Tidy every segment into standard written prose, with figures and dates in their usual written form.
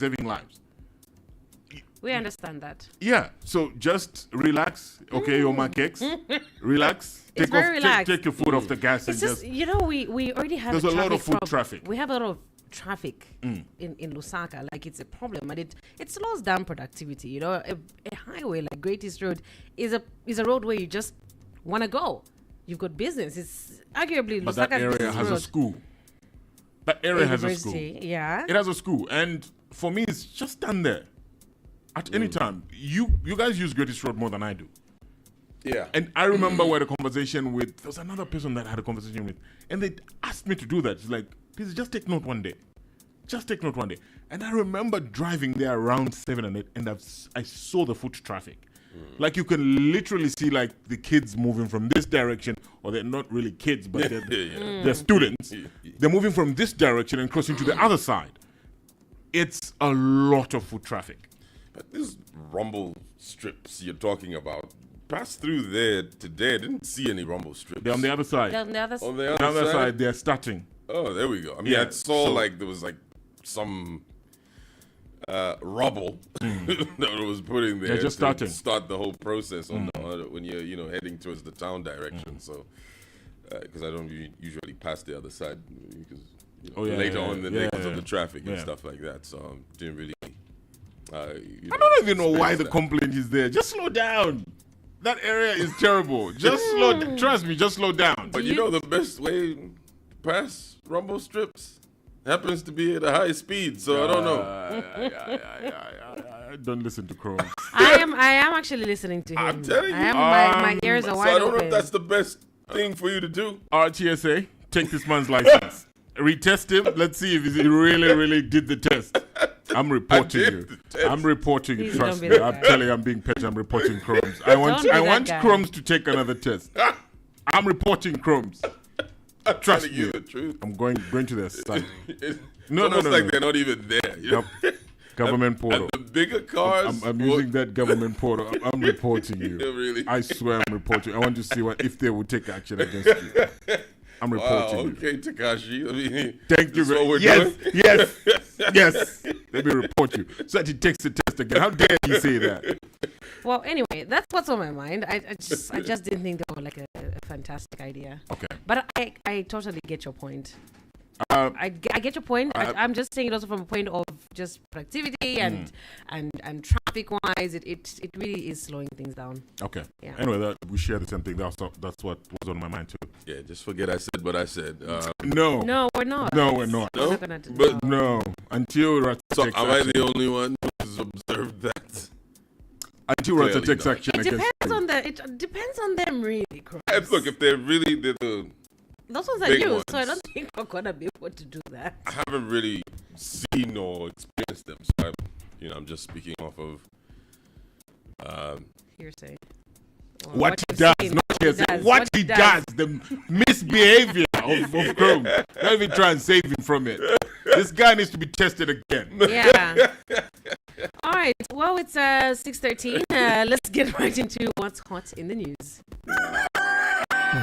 saving lives. We understand that. Yeah, so just relax. Okay, your cakes. Relax. It's very relaxed. Take your foot off the gas It's and just, you know, we already have there's a lot of foot traffic. We have a lot of traffic in Lusaka. Like, it's a problem, and it slows down productivity. You know, a highway like Great East Road is a road where you just want to go. You've got business. It's arguably But Lusaka's that area business has road. a school. That area has a school. Yeah. It has a school, and for me, it's just done there. At any time, you guys use Great East Road more than I do. Yeah. And I remember we had a conversation with, there was another person that I had a conversation with, and they asked me to do that. It's like, please just take note one day. Just take note one day. And I remember driving there around 7 and 8, and I saw the foot traffic. Like, you can literally see, like, the kids moving from this direction, or they're not really kids, but they're students. They're moving from this direction and crossing to the other side. It's a lot of foot traffic. But these rumble strips you're talking about, passed through there today. I didn't see any rumble strips. They're on the other side. On the other On side. the other side? They're starting. Oh, there we go. I mean, Yeah, I saw so- like there was like some rubble that was put in there. They're just to starting. Start the whole process on when you're heading towards the town direction. So, because I don't usually pass the other side because later on because of the traffic and stuff like that. So didn't really. I don't even know why the complaint is there. Just slow down. That area is terrible. Just slow down. Trust me, just slow down. But you know the best way to pass rumble strips happens to be at a high speed. So I don't know. Don't listen to Chromez. I am actually listening to him. I'm telling you. My ears are So wide I don't know open. if that's the best thing for you to do. RTSA, take this man's license. Retest him. Let's see if he really did the test. I'm reporting did you. the test. I'm reporting you. Please Trust don't be me. that I'm guy. telling you, I'm being petty. I'm reporting Chromez. I want Don't be that guy. Chromez to take another test. I'm reporting Chromez. Trust Telling you me. the truth. I'm going to their site. It's No, almost no, like no. they're not even there. You know? Yep. Government portal. And the bigger cars. I'm using that government portal. I'm reporting you. Really? I swear I'm reporting. I want to see if they will take action against you. I'm Wow, reporting you. okay, Takashi. I mean, Thank you that's very what we're much. doing? Yes. Let me report you. So that he takes the test again. How dare you say that? Well, anyway, that's what's on my mind. I just didn't think they were like a fantastic idea. Okay. But I totally get your point. Uh, I get your point. I'm just saying it also from a point of just productivity and traffic wise. It really is slowing things down. Okay. Yeah. Anyway, we share the same thing. That's what was on my mind too. Yeah, just forget I said what I said. No. No, we're not. No, we're not. No? We're not gonna do But that. No. Until Rata So takes am I action. the only one who's observed that? Until Rata Clearly takes not. action It against depends you. it depends on them really. Chris. Look, if they're the Those ones are big new, ones. so I don't think we're gonna be able to do that. I haven't really seen or experienced them, so I'm just speaking off of. Hearsay. Or What he you've does, seen, not hearsay. does, What he does, the misbehavior of Chrome. Don't even try and save him from it. This guy needs to be tested again. Yeah. All right. Well, it's 6:13. Let's get right into what's hot in the news.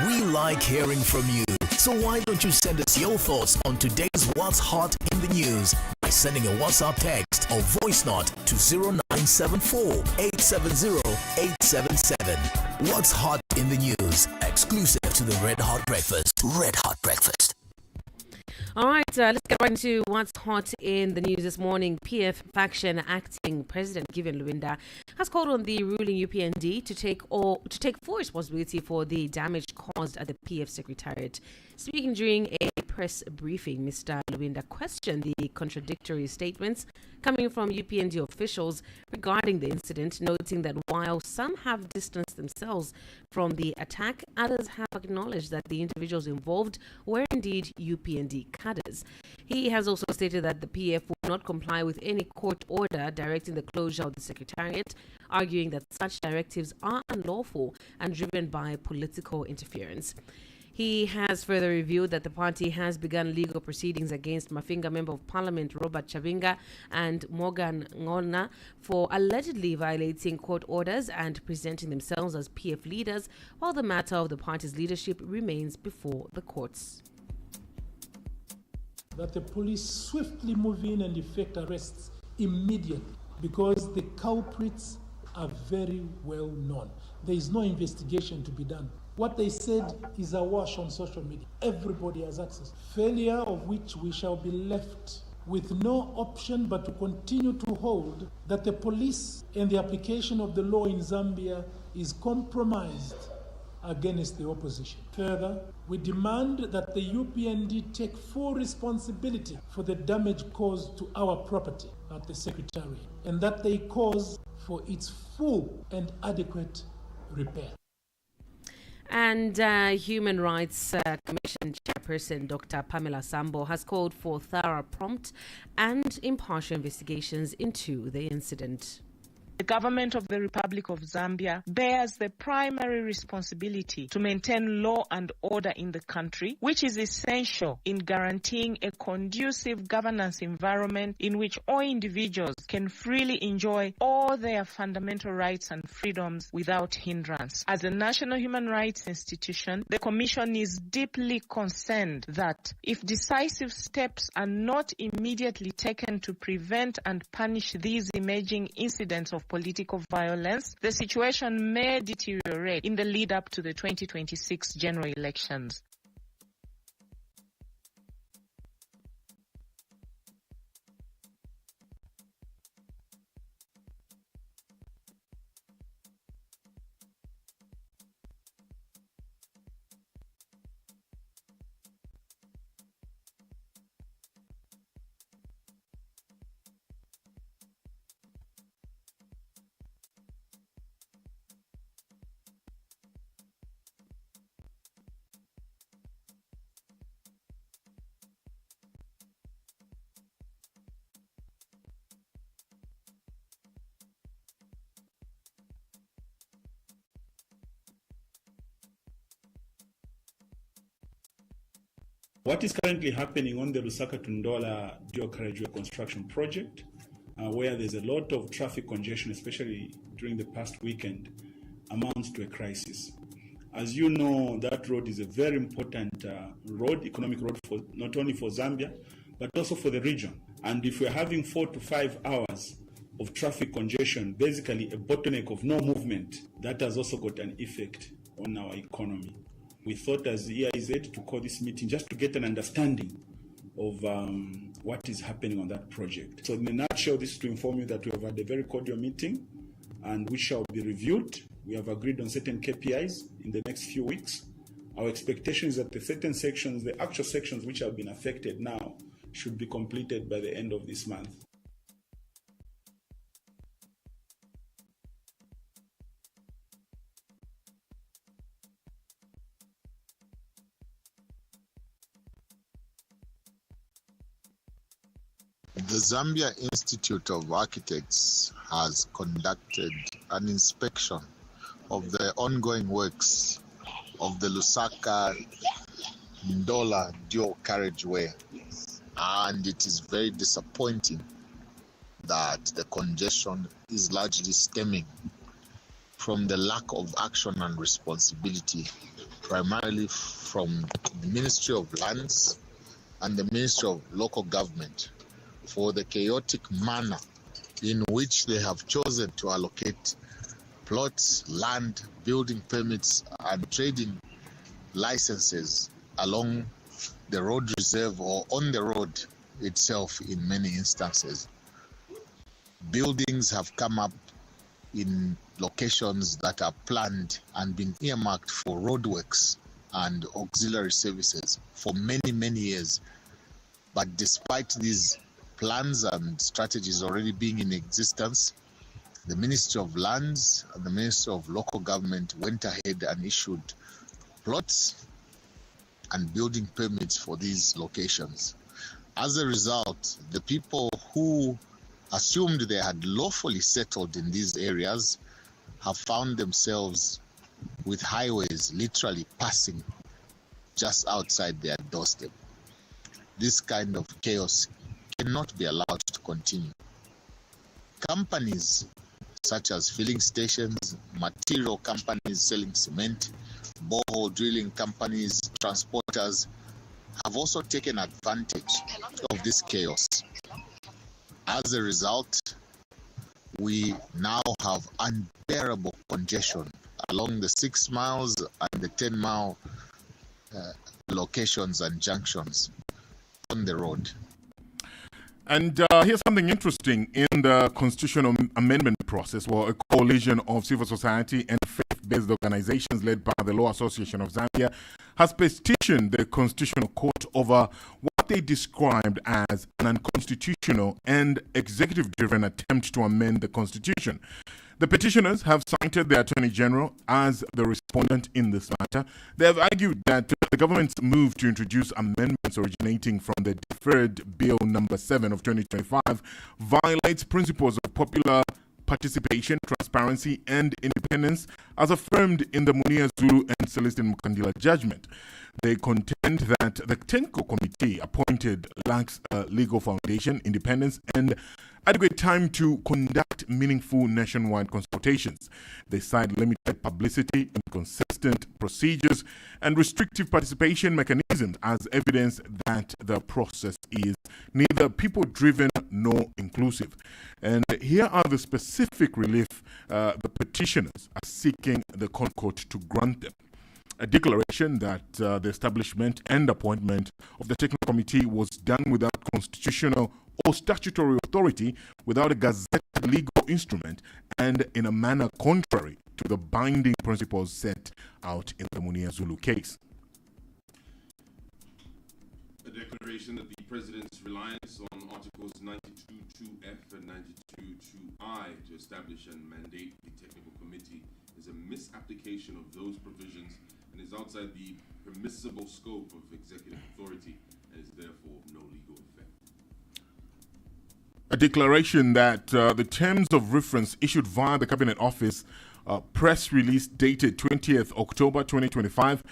We like hearing from you. So why don't you send us your thoughts on today's What's Hot in the News by sending a WhatsApp text or voice note to 0974 870 877. What's Hot in the News, exclusive to the Red Hot Breakfast. Red Hot Breakfast. All right, let's get right into what's hot in the news this morning. PF faction acting President Given Luwinda has called on the ruling UPND to take full responsibility for the damage caused at the PF Secretariat. Speaking during a press briefing, Mr. Luwinda questioned the contradictory statements coming from UPND officials regarding the incident, noting that while some have distanced themselves from the attack, others have acknowledged that the individuals involved were indeed UPND cadres. He has also stated that the PF will not comply with any court order directing the closure of the Secretariat, arguing that such directives are unlawful and driven by political interference. He has further revealed that the party has begun legal proceedings against Mafinga Member of Parliament Robert Chavinga and Morgan Ngona for allegedly violating court orders and presenting themselves as PF leaders, while the matter of the party's leadership remains before the courts. That the police swiftly move in and effect arrests immediately, because the culprits are very well known. There is no investigation to be done. What they said is awash on social media. Everybody has access. Failure of which we shall be left with no option but to continue to hold that the police and the application of the law in Zambia is compromised against the opposition. Further, we demand that the UPND take full responsibility for the damage caused to our property at the Secretariat, and that they cause for its full and adequate repair. And Human Rights Commission Chairperson Dr. Pamela Sambo has called for thorough, prompt and impartial investigations into the incident. The government of the Republic of Zambia bears the primary responsibility to maintain law and order in the country, which is essential in guaranteeing a conducive governance environment in which all individuals can freely enjoy all their fundamental rights and freedoms without hindrance. As a national human rights institution, the Commission is deeply concerned that if decisive steps are not immediately taken to prevent and punish these emerging incidents of political violence, the situation may deteriorate in the lead up to the 2026 general elections. What is currently happening on the Lusaka-Tundola dual carriageway construction project, where there's a lot of traffic congestion, especially during the past weekend, amounts to a crisis. As you know, that road is a very important road, economic road, for not only for Zambia, but also for the region. And if we're having 4 to 5 hours of traffic congestion, basically a bottleneck of no movement, that has also got an effect on our economy. We thought as EIZ to call this meeting just to get an understanding of what is happening on that project. So in a nutshell, this is to inform you that we have had a very cordial meeting and we shall be reviewed. We have agreed on certain KPIs in the next few weeks. Our expectation is that the certain sections, the actual sections which have been affected now, should be completed by the end of this month. The Zambia Institute of Architects has conducted an inspection of the ongoing works of the Lusaka-Ndola dual carriageway, and it is very disappointing that the congestion is largely stemming from the lack of action and responsibility, primarily from the Ministry of Lands and the Ministry of Local Government, for the chaotic manner in which they have chosen to allocate plots, land, building permits, and trading licenses along the road reserve or on the road itself in many instances. Buildings have come up in locations that are planned and been earmarked for roadworks and auxiliary services for many, many years. But despite these plans and strategies already being in existence, the Ministry of Lands and the Ministry of Local Government went ahead and issued plots and building permits for these locations. As a result, the people who assumed they had lawfully settled in these areas have found themselves with highways literally passing just outside their doorstep. This kind of chaos cannot be allowed to continue. Companies such as filling stations, material companies selling cement, borehole drilling companies, transporters have also taken advantage of this chaos. As a result, we now have unbearable congestion along the 6 miles and the 10-mile locations and junctions on the road. And here's something interesting in the constitutional amendment process. Well, a coalition of civil society and faith-based organizations led by the Law Association of Zambia has petitioned the Constitutional Court over what they described as an unconstitutional and executive-driven attempt to amend the Constitution. The petitioners have cited the Attorney General as the respondent in this matter. They have argued that the government's move to introduce amendments originating from the deferred Bill number 7 of 2025 violates principles of popular participation, transparency, and independence as affirmed in the Munia Zulu and Celestine Mukandila judgment. They contend that the technical committee appointed lacks a legal foundation, independence, and adequate time to conduct meaningful nationwide consultations. They cite limited publicity, inconsistent procedures, and restrictive participation mechanisms as evidence that the process is neither people-driven nor inclusive. And here are the specific relief the petitioners are seeking the Court to grant them. A declaration that the establishment and appointment of the technical committee was done without constitutional or statutory authority, without a gazetted legal instrument, and in a manner contrary to the binding principles set out in the Munia Zulu case. A declaration that the President's reliance on Articles 92.2F and 92.2I to establish and mandate the technical committee is a misapplication of those provisions and is outside the permissible scope of executive authority and is therefore of no legal effect. A declaration that the terms of reference issued via the Cabinet Office press release dated 20th October 2025,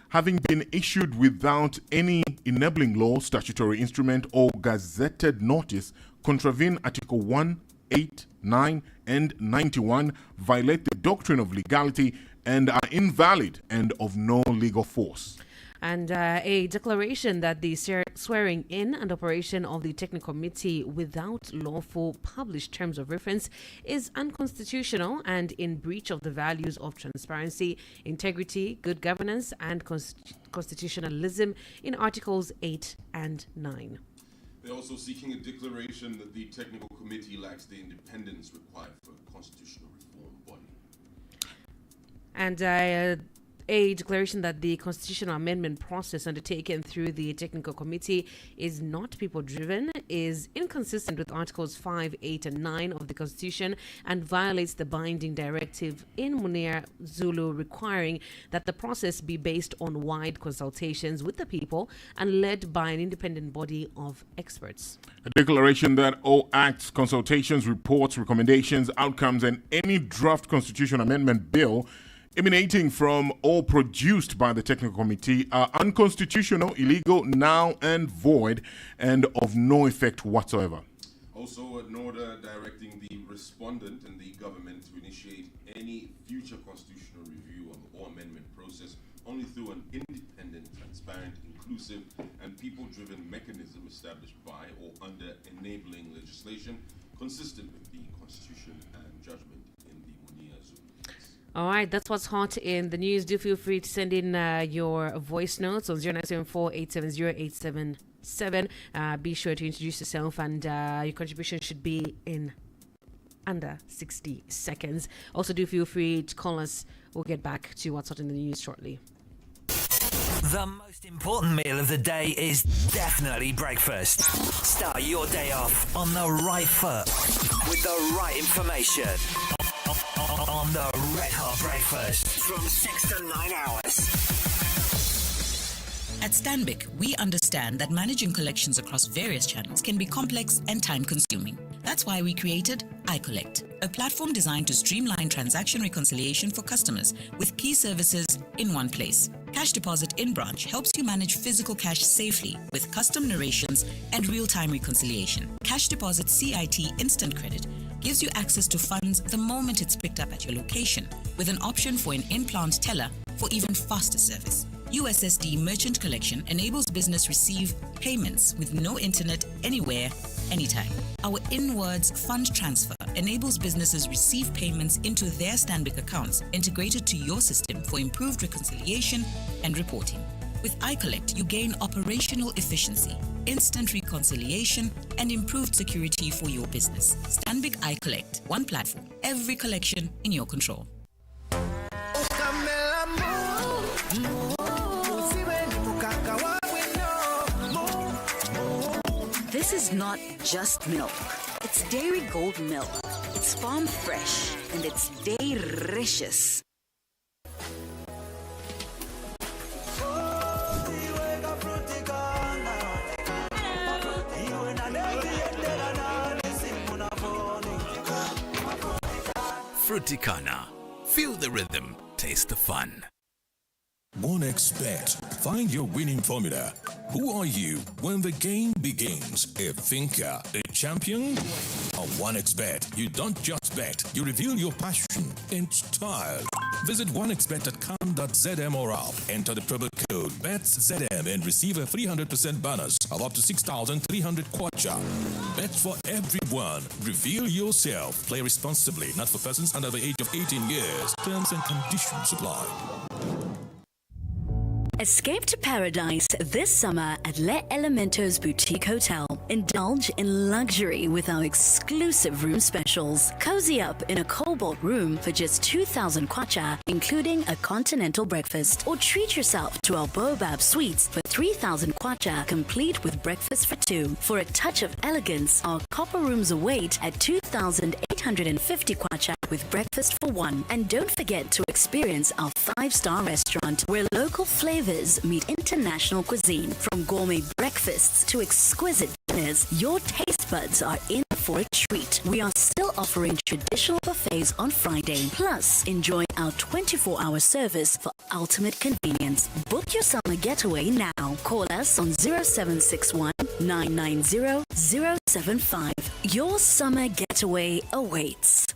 having been issued without any enabling law, statutory instrument, or gazetted notice, contravene Article 1, 8, 9, and 91, violate the doctrine of legality, and are invalid and of no legal force. And a declaration that the swearing in and operation of the technical committee without lawful published terms of reference is unconstitutional and in breach of the values of transparency, integrity, good governance, and constitutionalism in Articles 8 and 9. They're also seeking a declaration that the technical committee lacks the independence required for a constitutional reform body. And a declaration that the constitutional amendment process undertaken through the technical committee is not people-driven, is inconsistent with Articles 5, 8, and 9 of the Constitution, and violates the binding directive in Munia Zulu requiring that the process be based on wide consultations with the people and led by an independent body of experts. A declaration that all acts, consultations, reports, recommendations, outcomes, and any draft constitution amendment bill emanating from or produced by the technical committee are unconstitutional, illegal, null and void, and of no effect whatsoever. Also, an order directing the respondent and the government to initiate any future constitutional review or amendment process only through an independent, transparent, inclusive, and people-driven mechanism established by or under enabling legislation consistent with the Constitution and judgment in the Munia Zulu. All right, that's what's hot in the news. Do feel free to send in your voice notes on 0974-870-877. Be sure to introduce yourself, and your contribution should be in under 60 seconds. Also, do feel free to call us. We'll get back to what's hot in the news shortly. The most important meal of the day is definitely breakfast. Start your day off on the right foot with the right information. On the Red Hot Breakfast from 6 to 9 hours. At Stanbic, we understand that managing collections across various channels can be complex and time-consuming. That's why we created iCollect, a platform designed to streamline transaction reconciliation for customers with key services in one place. Cash deposit in branch helps you manage physical cash safely with custom narrations and real-time reconciliation. Cash deposit CIT instant credit gives you access to funds the moment it's picked up at your location, with an option for an in-plant teller for even faster service. USSD Merchant Collection enables business receive payments with no internet anywhere, anytime. Our inwards fund transfer enables businesses receive payments into their Stanbic accounts integrated to your system for improved reconciliation and reporting. With iCollect, you gain operational efficiency, instant reconciliation, and improved security for your business. Stanbic iCollect, one platform, every collection in your control. This is not just milk. It's Dairy Gold milk. It's farm fresh and it's delicious. Fruticana. Feel the rhythm, taste the fun. OneXBet. Find your winning formula. Who are you when the game begins? A thinker, a champion? On OneXBet, you don't just bet, you reveal your passion in style. Visit onexbet.com.zm or app. Enter the promo code BETSZM and receive a 300% bonus of up to 6,300 kwacha. Bets for everyone. Reveal yourself. Play responsibly. Not for persons under the age of 18 years. Terms and conditions apply. Escape to paradise this summer at Le Elementos Boutique Hotel. Indulge in luxury with our exclusive room specials. Cozy up in a cobalt room for just 2,000 kwacha, including a continental breakfast. Or treat yourself to our Baobab Suites for 3,000 kwacha, complete with breakfast for two. For a touch of elegance, our copper rooms await at 2,850 kwacha with breakfast for one. And don't forget to experience our 5-star restaurant where local flavors meet international cuisine. From gourmet breakfasts to exquisite dinners, your taste buds are in for a treat. We are still offering traditional buffets on Friday. Plus, enjoy our 24-hour service for ultimate convenience. Book your summer getaway now. Call us on 0761 990 075. Your summer getaway awaits.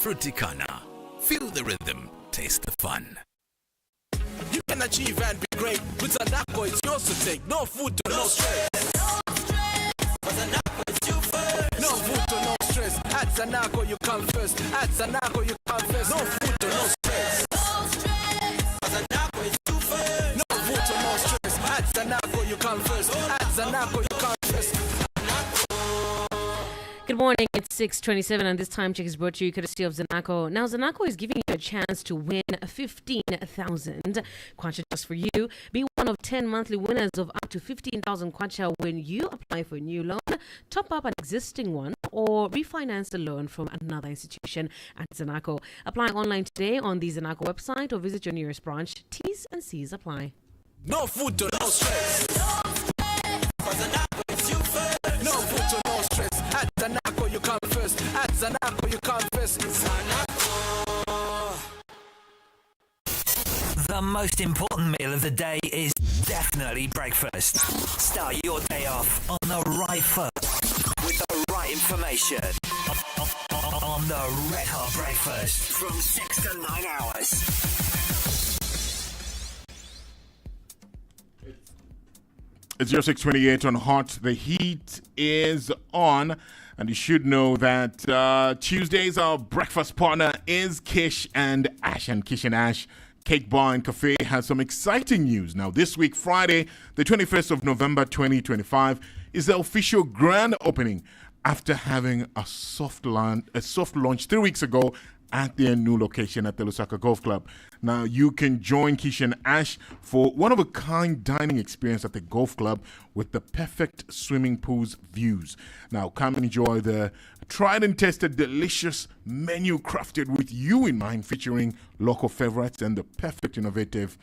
Fruticana. Feel the rhythm, taste the fun. You can achieve and be great with Zanako. It's yours to take. No food to no stress. No food to no stress. At Zanako you come first. At Zanako you come first. No food to no stress. No food to no stress. At Zanako you come first. At Zanako you come first. Good morning, it's 6:27 and this time check is brought to you courtesy of Zanako. Now, Zanako is giving you a chance to win 15,000 kwacha just for you. Be one of 10 monthly winners of up to 15,000 kwacha when you apply for a new loan, top up an existing one, or refinance a loan from another institution at Zanako. Apply online today on the Zanako website or visit your nearest branch. T's and C's apply. No food to no stress. No food to no stress. At Zanako you come first. At Zanako you come first. The most important meal of the day is definitely breakfast. Start your day off on the right foot with the right information on the Red Hot Breakfast from 6 to 9 hours. It's 0628 on Hot. The heat is on. And you should know that Tuesdays, our breakfast partner is Kish and Ash. And Kish and Ash Cake Bar and Cafe has some exciting news. Now, this week, Friday, the 21st of November, 2025, is the official grand opening after having a soft launch 3 weeks ago at their new location at the Lusaka Golf Club. Now, you can join Kish and Ash for one-of-a-kind dining experience at the golf club with the perfect swimming pool's views. Now, come and enjoy the tried and tested delicious menu crafted with you in mind, featuring local favorites and the perfect innovative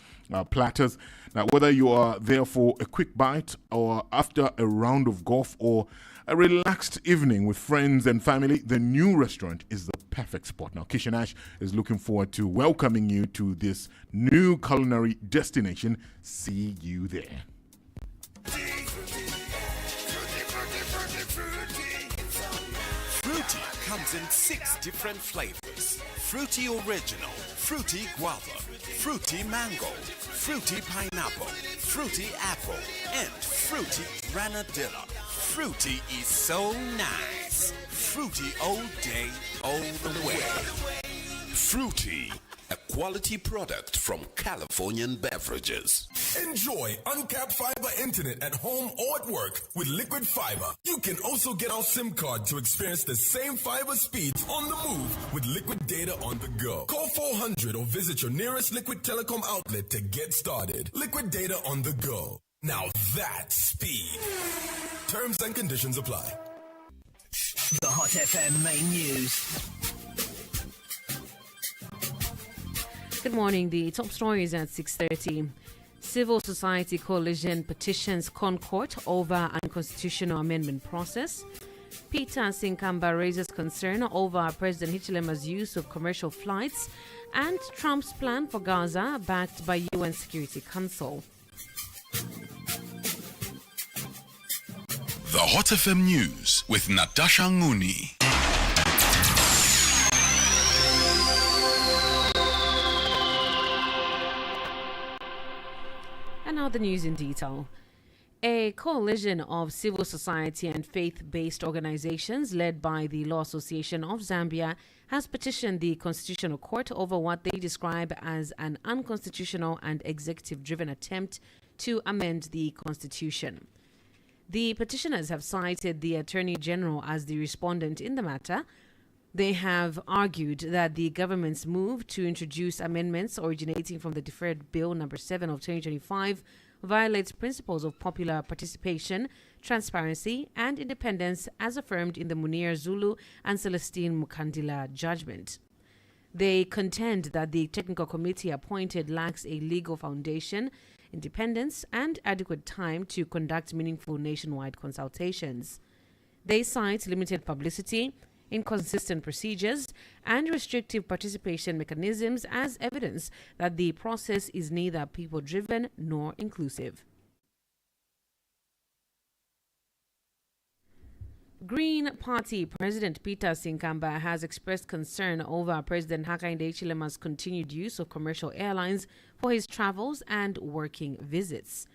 platters. Now, whether you are there for a quick bite or after a round of golf or a relaxed evening with friends and family, the new restaurant is the perfect spot. Now, Kish and Ash is looking forward to welcoming you to this new culinary destination. See you there. Fruity comes comes in 6 different flavors: fruity original, fruity guava, fruity mango, fruity pineapple, fruity apple, and fruity granadilla. Fruity is so nice. Fruity all day, all the way. Fruity, a quality product from Californian Beverages. Enjoy uncapped fiber internet at home or at work with Liquid Fiber. You can also get our SIM card to experience the same fiber speeds on the move with Liquid Data on the go. Call 400 or visit your nearest Liquid Telecom outlet to get started. Liquid Data on the go. Now that's speed. Terms and conditions apply. The Hot FM main news. Good morning. The top story is at 6:30. Civil Society Coalition petitions Concord over unconstitutional amendment process. Peter Sinkamba raises concern over President Hichilema's use of commercial flights, and Trump's plan for Gaza backed by UN Security Council. The Hot FM News with Natasha Nguni. And now the news in detail. A coalition of civil society and faith-based organizations led by the Law Association of Zambia has petitioned the Constitutional Court over what they describe as an unconstitutional and executive-driven attempt to amend the Constitution. The petitioners have cited the Attorney General as the respondent in the matter. They have argued that the government's move to introduce amendments originating from the Deferred Bill No. 7 of 2025 violates principles of popular participation, transparency, and independence as affirmed in the Munir Zulu and Celestine Mukandila judgment. They contend that the technical committee appointed lacks a legal foundation, independence, and adequate time to conduct meaningful nationwide consultations. They cite limited publicity, inconsistent procedures, and restrictive participation mechanisms as evidence that the process is neither people-driven nor inclusive. Green Party President Peter Sinkamba has expressed concern over President Hakainde Hichilema's continued use of commercial airlines for his travels and working visits.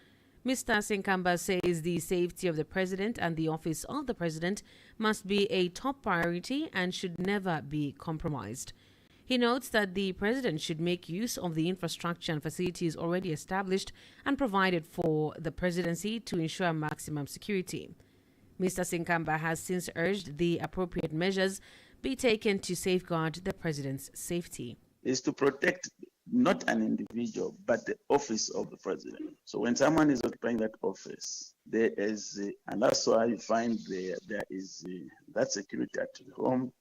Mr. Sinkamba says the safety of the president and the office of the president must be a top priority and should never be compromised. He notes that the president should make use of the infrastructure and facilities already established and provided for the presidency to ensure maximum security. Mr. Sinkamba has since urged the appropriate measures be taken to safeguard the president's safety. Is to protect not an individual, but the office of the president. So when someone is occupying that office, there is, and that's why you find there is that security at home.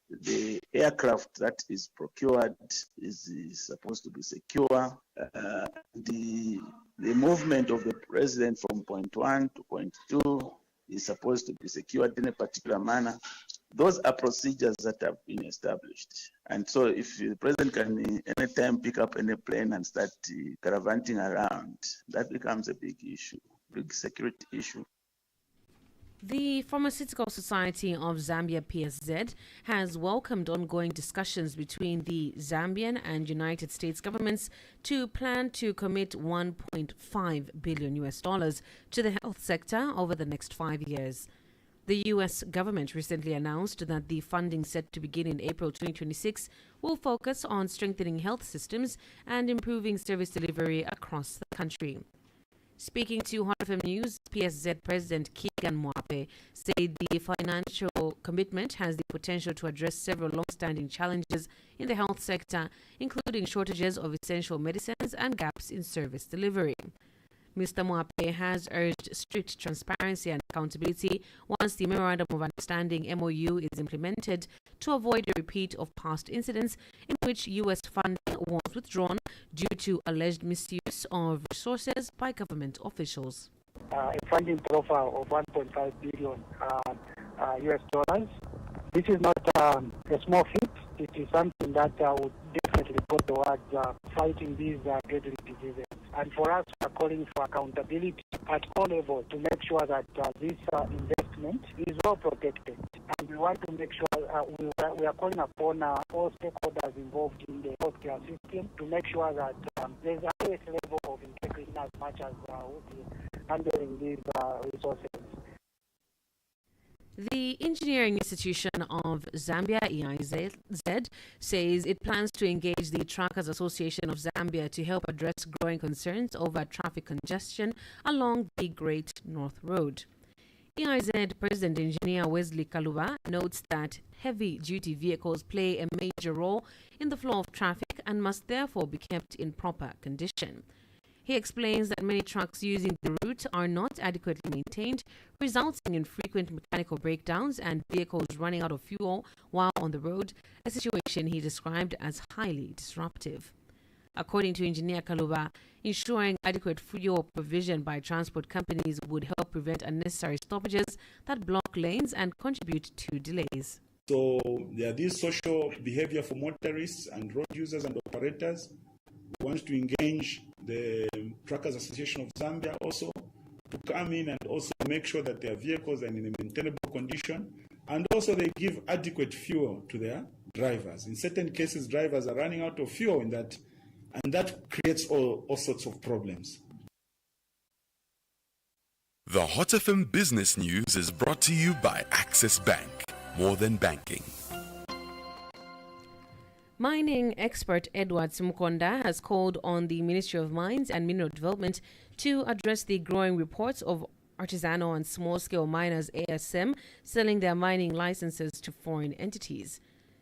The aircraft that is procured is supposed to be secure. The movement of the president from point 1 to point 2 is supposed to be secured in a particular manner. Those are procedures that have been established. And so if the president can anytime pick up any plane and start caravanting around, that becomes a big issue, big security issue. The Pharmaceutical Society of Zambia, PSZ, has welcomed ongoing discussions between the Zambian and United States governments to plan to commit $1.5 billion to the health sector over the next 5 years. The U.S. government recently announced that the funding set to begin in April 2026 will focus on strengthening health systems and improving service delivery across the country. Speaking to Hot FM News, PSZ President Keegan Mwape said the financial commitment has the potential to address several long-standing challenges in the health sector, including shortages of essential medicines and gaps in service delivery. Mr. Mwape has urged strict transparency and accountability once the Memorandum of Understanding MOU is implemented to avoid a repeat of past incidents in which U.S. funding was withdrawn due to alleged misuse of resources by government officials. A funding profile of $1.5 billion US dollars. This is not a small feat. It is something that would definitely go towards fighting these deadly diseases. And for us, we are calling for accountability at all levels to make sure that this investment is well protected. And we want to make sure we are calling upon all stakeholders involved in the healthcare system to make sure that there's a highest level of integrity as much as we'll be handling these resources. The Engineering Institution of Zambia, EIZ, says it plans to engage the Truckers Association of Zambia to help address growing concerns over traffic congestion along the Great North Road. EIZ President Engineer Wesley Kaluba notes that heavy-duty vehicles play a major role in the flow of traffic and must therefore be kept in proper condition. He explains that many trucks using the route are not adequately maintained, resulting in frequent mechanical breakdowns and vehicles running out of fuel while on the road, a situation he described as highly disruptive. According to Engineer Kaluba, ensuring adequate fuel provision by transport companies would help prevent unnecessary stoppages that block lanes and contribute to delays. So there are these social behavior for motorists and road users and operators. We want to engage the Truckers Association of Zambia also to come in and also make sure that their vehicles are in a maintainable condition, and also they give adequate fuel to their drivers. In certain cases, drivers are running out of fuel in that, and that creates all sorts of problems. The Hot FM Business News is brought to you by Access Bank. More than banking. Mining expert Edward Simukonda has called on the Ministry of Mines and Mineral Development to address the growing reports of artisanal and small-scale miners ASM selling their mining licenses to foreign entities.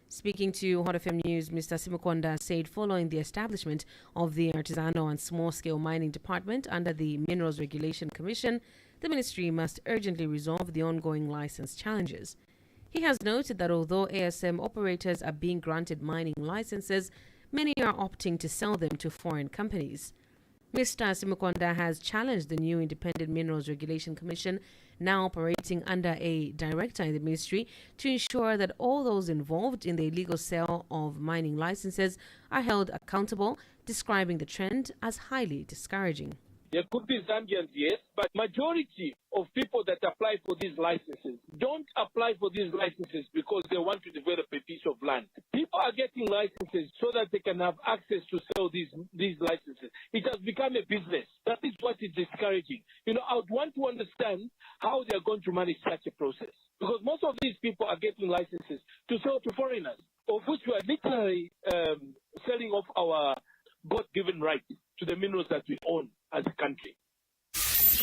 Speaking to Hot FM News, Mr. Simukonda said following the establishment of the Artisanal and Small-Scale Mining Department under the Minerals Regulation Commission, the ministry must urgently resolve the ongoing license challenges. He has noted that although ASM operators are being granted mining licenses, many are opting to sell them to foreign companies. Mr. Simukonda has challenged the new Independent Minerals Regulation Commission, now operating under a director in the ministry, to ensure that all those involved in the illegal sale of mining licenses are held accountable, describing the trend as highly discouraging. There could be Zambians, yes, but majority of people that apply for these licenses don't apply for these licenses because they want to develop a piece of land. People are getting licenses so that they can have access to sell these licenses. It has become a business. That is what is discouraging. I would want to understand how they're going to manage such a process, because most of these people are getting licenses to sell to foreigners, of which we are literally selling off our God-given rights to the minerals that we own as a country.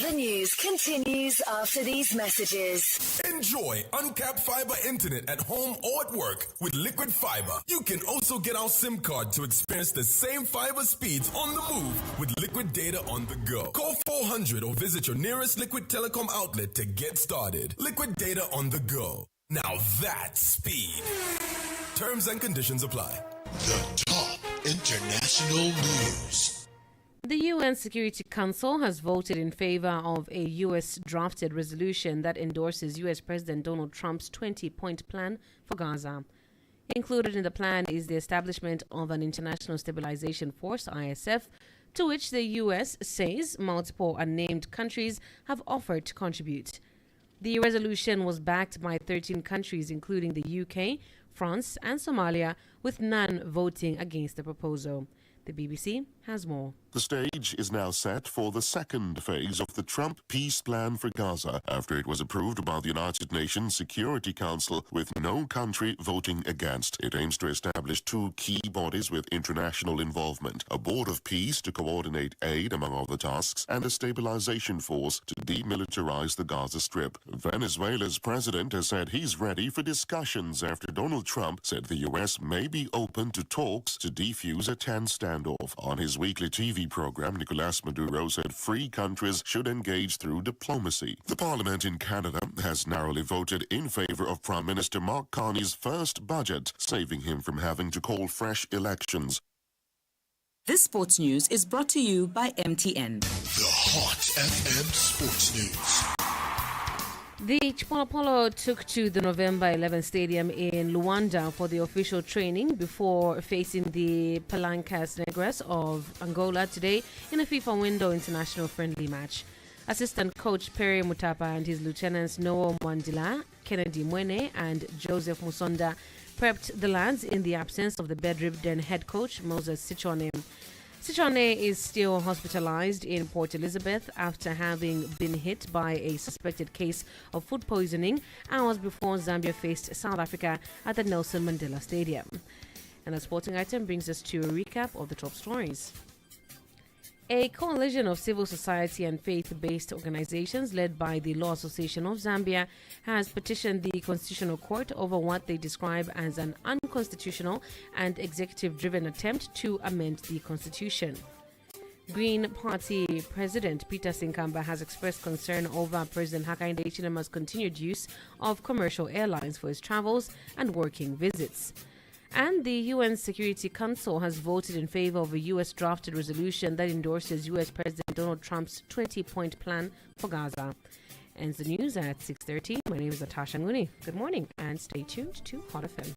The news continues after these messages. Enjoy uncapped fiber internet at home or at work with Liquid Fiber. You can also get our SIM card to experience the same fiber speeds on the move with Liquid Data on the go. Call 400 or visit your nearest Liquid Telecom outlet to get started. Liquid Data on the go. Now that's speed. Terms and conditions apply. The top international news. The UN Security Council has voted in favor of a U.S. drafted resolution that endorses U.S. President Donald Trump's 20-point plan for Gaza. Included in the plan is the establishment of an International Stabilization Force, ISF, to which the U.S. says multiple unnamed countries have offered to contribute. The resolution was backed by 13 countries, including the UK, France, and Somalia, with none voting against the proposal. The BBC has more. The stage is now set for the second phase of the Trump peace plan for Gaza after it was approved by the United Nations Security Council with no country voting against. It aims to establish two key bodies with international involvement, a board of peace to coordinate aid among other tasks, and a stabilization force to demilitarize the Gaza Strip. Venezuela's president has said he's ready for discussions after Donald Trump said the U.S. may be open to talks to defuse a tense standoff. On his weekly TV program, Nicolas Maduro said free countries should engage through diplomacy. The parliament in Canada has narrowly voted in favor of Prime Minister Mark Carney's first budget, saving him from having to call fresh elections. This sports news is brought to you by MTN. The Hot FM Sports News. The Chipolopolo took to the November 11 Stadium in Luanda for the official training before facing the Palancas Negras of Angola today in a FIFA Window International friendly match. Assistant coach Perry Mutapa and his lieutenants Noah Mwandila Kennedy Mwene and Joseph Musonda prepped the lads in the absence of the bedridden head coach Moses Sichone. Sichone is still hospitalized in Port Elizabeth after having been hit by a suspected case of food poisoning hours before Zambia faced South Africa at the Nelson Mandela Stadium. And the sporting item brings us to a recap of the top stories. A coalition of civil society and faith-based organizations led by the Law Association of Zambia has petitioned the Constitutional Court over what they describe as an unconstitutional and executive-driven attempt to amend the Constitution. Green Party President Peter Sinkamba has expressed concern over President Hakainde Hichilema's continued use of commercial airlines for his travels and working visits. And the UN Security Council has voted in favor of a U.S. drafted resolution that endorses U.S. President Donald Trump's 20-point plan for Gaza. Ends the news at 6:30. My name is Natasha Nguni. Good morning and stay tuned to Hot FM.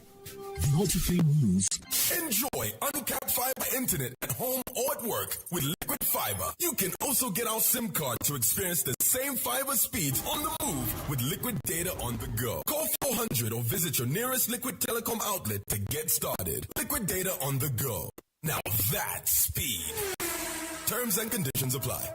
Hot FM News. Enjoy uncapped fiber internet at home or at work with Liquid Fiber. You can also get our SIM card to experience the same fiber speeds on the move with Liquid data on the go. Call 400 or visit your nearest Liquid Telecom outlet to get started. Liquid data on the go. Now that's speed. Terms and conditions apply.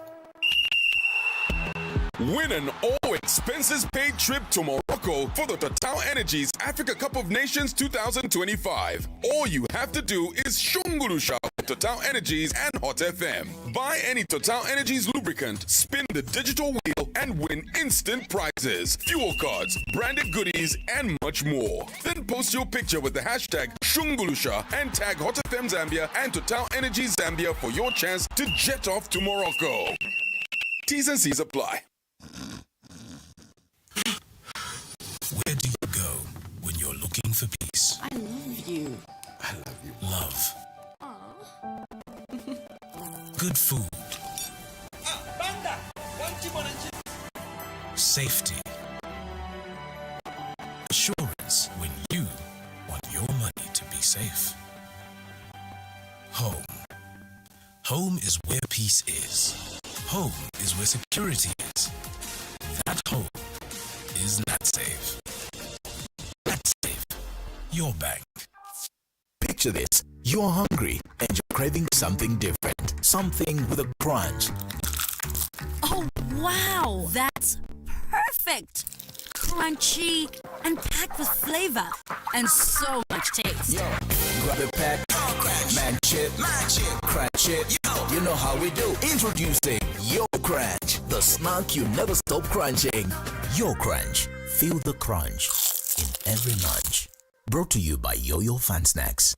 Win an all-expenses-paid trip to Morocco for the Total Energies Africa Cup of Nations 2025. All you have to do is shungulusha with Total Energies and Hot FM. Buy any Total Energies lubricant, spin the digital wheel, and win instant prizes, fuel cards, branded goodies, and much more. Then post your picture with the hashtag shungulusha and tag Hot FM Zambia and Total Energies Zambia for your chance to jet off to Morocco. T's and C's apply. Where do you go when you're looking for peace? I love you. I love you. Love. Good food. Safety. Assurance when you want your money to be safe. Home. Home is where peace is. Home is where security is. That home is not safe. That's safe. Your bank. Picture this. You're hungry and you're craving something different. Something with a crunch. Oh, wow. That's perfect. Crunchy and packed with flavor and so much taste. Yo, grab a pack. Crunch it. Crunch it. You know how we do. Introducing Yo Crunch, the snack you never stop crunching. Yo Crunch. Feel the crunch in every lunch. Brought to you by Yo-Yo Fan Snacks.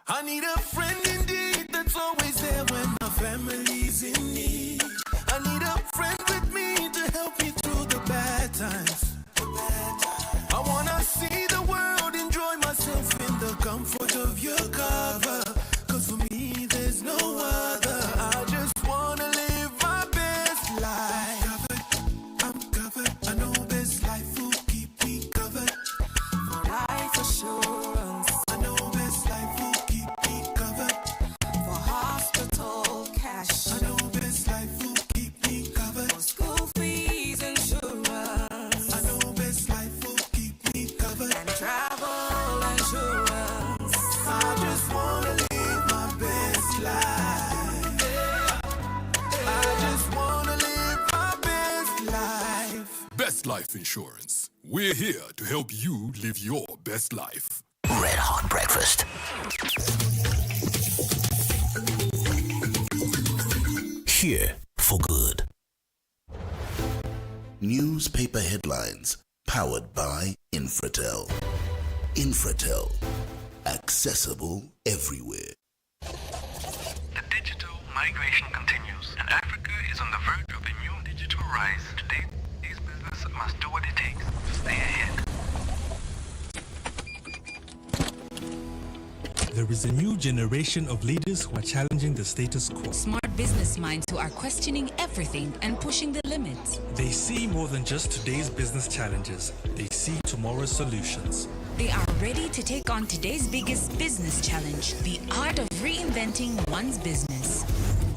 I need a friend indeed that's always there when my family's in need. I need a friend with me to help me through the bad times. I wanna see the world, enjoy myself in the comfort of your cover. Cause for me there's no other. I just wanna live my best life. I'm covered, I know best life will keep me covered. For life assurance, I know best life will keep me covered. For hospital cash, I know best life will keep me covered. For school fees, insurance, I know best life will keep me covered. And travel insurance, I just wanna live my best life. I just wanna live my best life. Best Life Insurance. We're here to help you live your best life. Red Hot Breakfast. Here for good. Newspaper headlines powered by Infratel. Infratel. Accessible everywhere. The digital migration continues, and Africa is on the verge of a new digital rise. Today, these businesses must do what it takes to stay ahead. There is a new generation of leaders who are challenging the status quo. Smart business minds who are questioning everything and pushing the limits. They see more than just today's business challenges. They see tomorrow's solutions. They are ready to take on today's biggest business challenge, the art of reinventing one's business.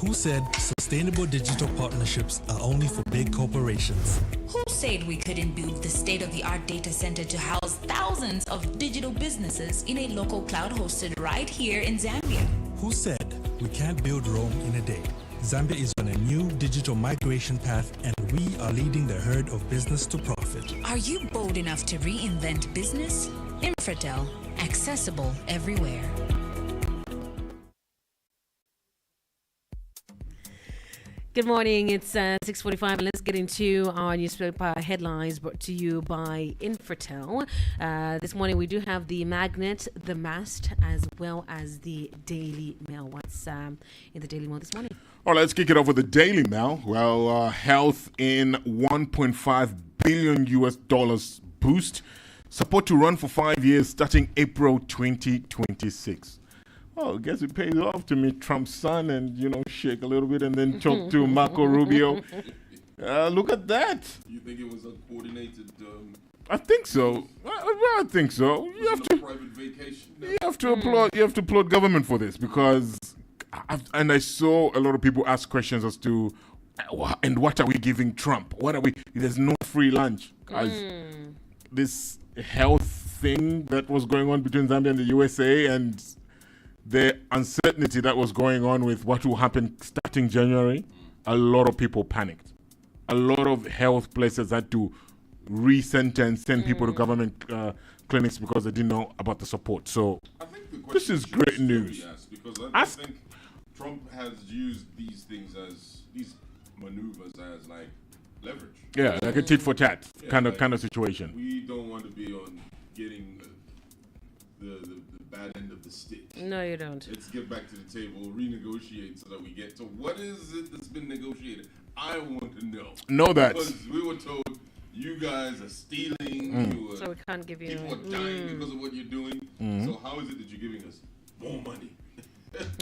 Who said sustainable digital partnerships are only for big corporations? Who said we couldn't build the state-of-the-art data center to house thousands of digital businesses in a local cloud hosted right here in Zambia? Who said we can't build Rome in a day? Zambia is on a new digital migration path, and we are leading the herd of business to profit. Are you bold enough to reinvent business? Infratel, accessible everywhere. Good morning. It's 6:45, and let's get into our newspaper headlines brought to you by Infratel. This morning we do have the Magnet, the Mast, as well as the Daily Mail. What's in the Daily Mail this morning? All right, let's kick it off with the Daily Mail. Well, health in $1.5 billion US dollars boost. Support to run for 5 years starting April 2026. Oh, I guess it pays off to meet Trump's son and, shake a little bit and then talk to Marco Rubio. Look at that. You think it was a coordinated... I think so. I think so. You have to private vacation. You have to applaud. You have to applaud government for this because, I saw a lot of people ask questions as to, and what are we giving Trump? What are we? There's no free lunch. This health thing that was going on between Zambia and the USA and the uncertainty that was going on with what will happen starting January, a lot of people panicked. A lot of health places had to resend and send people to government clinics because they didn't know about the support. So I think the this is great news. Because I think Trump has used these things these maneuvers as like leverage. Yeah, like a tit for tat kind of situation. We don't want to be on getting the bad end of the stick. No, you don't. Let's get back to the table, renegotiate so that we get to what is it that's been negotiated. I want to know. Know that. Because we were told you guys are stealing. So we can't give you. People are dying because of what you're doing. So how is it that you're giving us more money?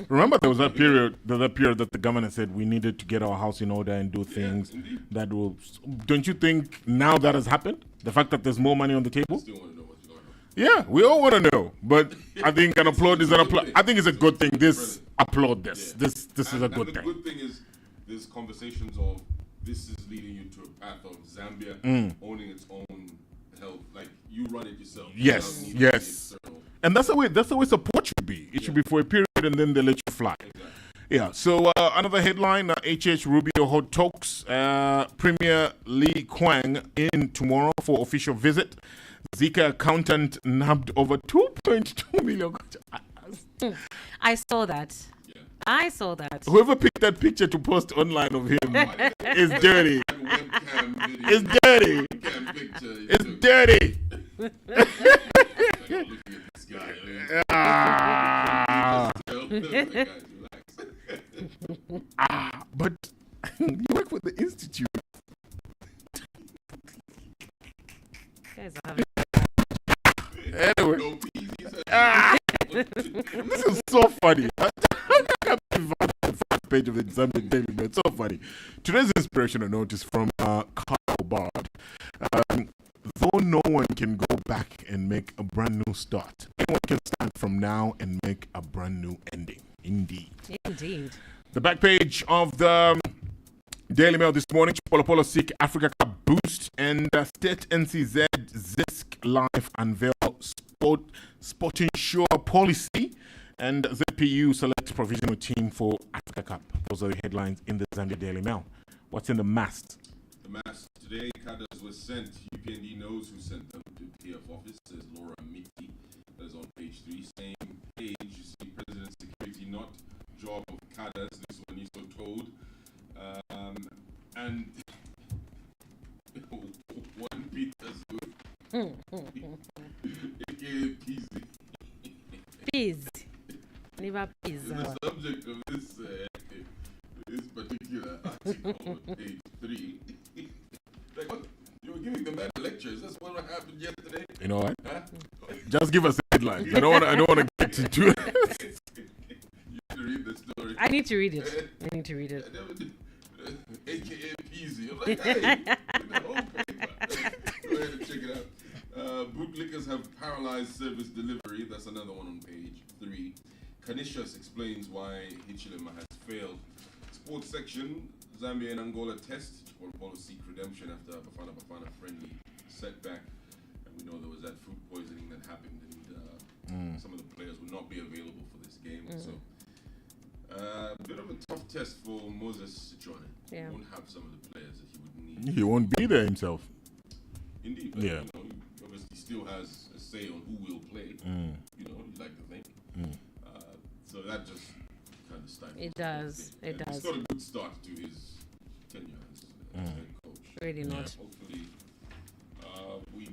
Remember, there was that period that the government said we needed to get our house in order and do things that will. Don't you think now that has happened? The fact that there's more money on the table. Still want to know what's going on. Yeah, we all want to know, but I think an applaud is an applaud. I think it's a good thing. Applaud this. Yeah. This is a good thing. The good thing is there's conversations of this is leading you to a path of Zambia owning its own health, like you run it yourself. Yes. And that's the way support should be. It should be for a period and then they let you fly. Exactly. Yeah. So another headline: H.H. Rubio hold talks. Premier Lee Kwang in tomorrow for official visit. Zika accountant nabbed over 2.2 million. I saw that. Yeah. I saw that. Whoever picked that picture to post online of him is dirty. It's dirty. It's dirty. But you work for the institute. Guys are having anyway, this is so funny. I can't believe the front page of the Zambian Daily Mail. It's so funny. Today's inspirational note is from Carl Bard. Though no one can go back and make a brand new start, anyone can start from now and make a brand new ending. Indeed. The back page of the Daily Mail this morning: Polo seek Africa Cup boost, and State NCZ ZISC Life unveil sporting sure policy, and ZPU selects provisional team for Africa Cup. Those are the headlines in the Zambia Daily Mail. What's in the mast? The mast today, cadres were sent. UPND knows who sent them to PF office, says Laura Mitty. That is on page 3. Same page, you see President Security not job of cadres. This one is so told. And one Peters aka Pzee. Never Pzee. The subject of this particular article on page 3. Like what? You were giving the man a lecture. Is this what happened yesterday? You know what? Huh? Just give us headlines. I don't want to get into it. You have to read the story. I need to read it. AKA Pzee. I'm like, hey, the whole paper. Go ahead and check it out. Bootlickers have paralyzed service delivery. That's another one on page 3. Canisius explains why Hichilema has failed. Sports section, Zambia and Angola test will probably seek redemption after Bafana friendly setback. And we know there was that food poisoning that happened, and some of the players will not be available for this game. So, a bit of a tough test for Moses Sichone. He won't have some of the players that he would need. He won't be there himself. Indeed. But, he obviously still has a say on who will play. You'd like to think. So that just kind of stifles. It does. It does. It's not a good start to his tenure as head coach. Really not. Hopefully, we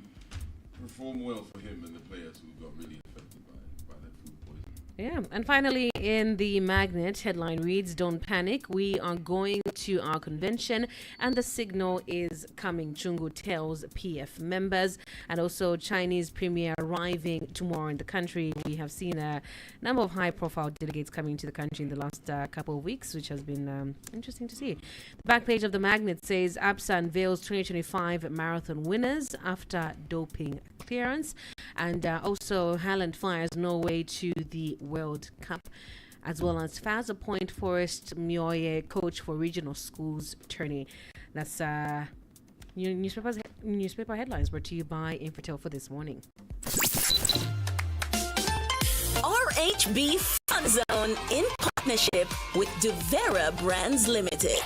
perform well for him and the players who got really affected by that food poisoning. Yeah, and finally in the Magnet, headline reads, "Don't panic, we are going to our convention and the signal is coming," Chungu tells PF members. And also Chinese premier arriving tomorrow in the country. We have seen a number of high-profile delegates coming to the country in the last couple of weeks, which has been interesting to see. The back page of the Magnet says, ABSA unveils 2025 marathon winners after doping clearance. And also Haaland fires Norway to the World Cup, as well as Faz appoint Forrest Mioye coach for regional schools tourney. That's newspaper headlines brought to you by Infertel for this morning. RHB Fun Zone in partnership with Devera Brands Limited.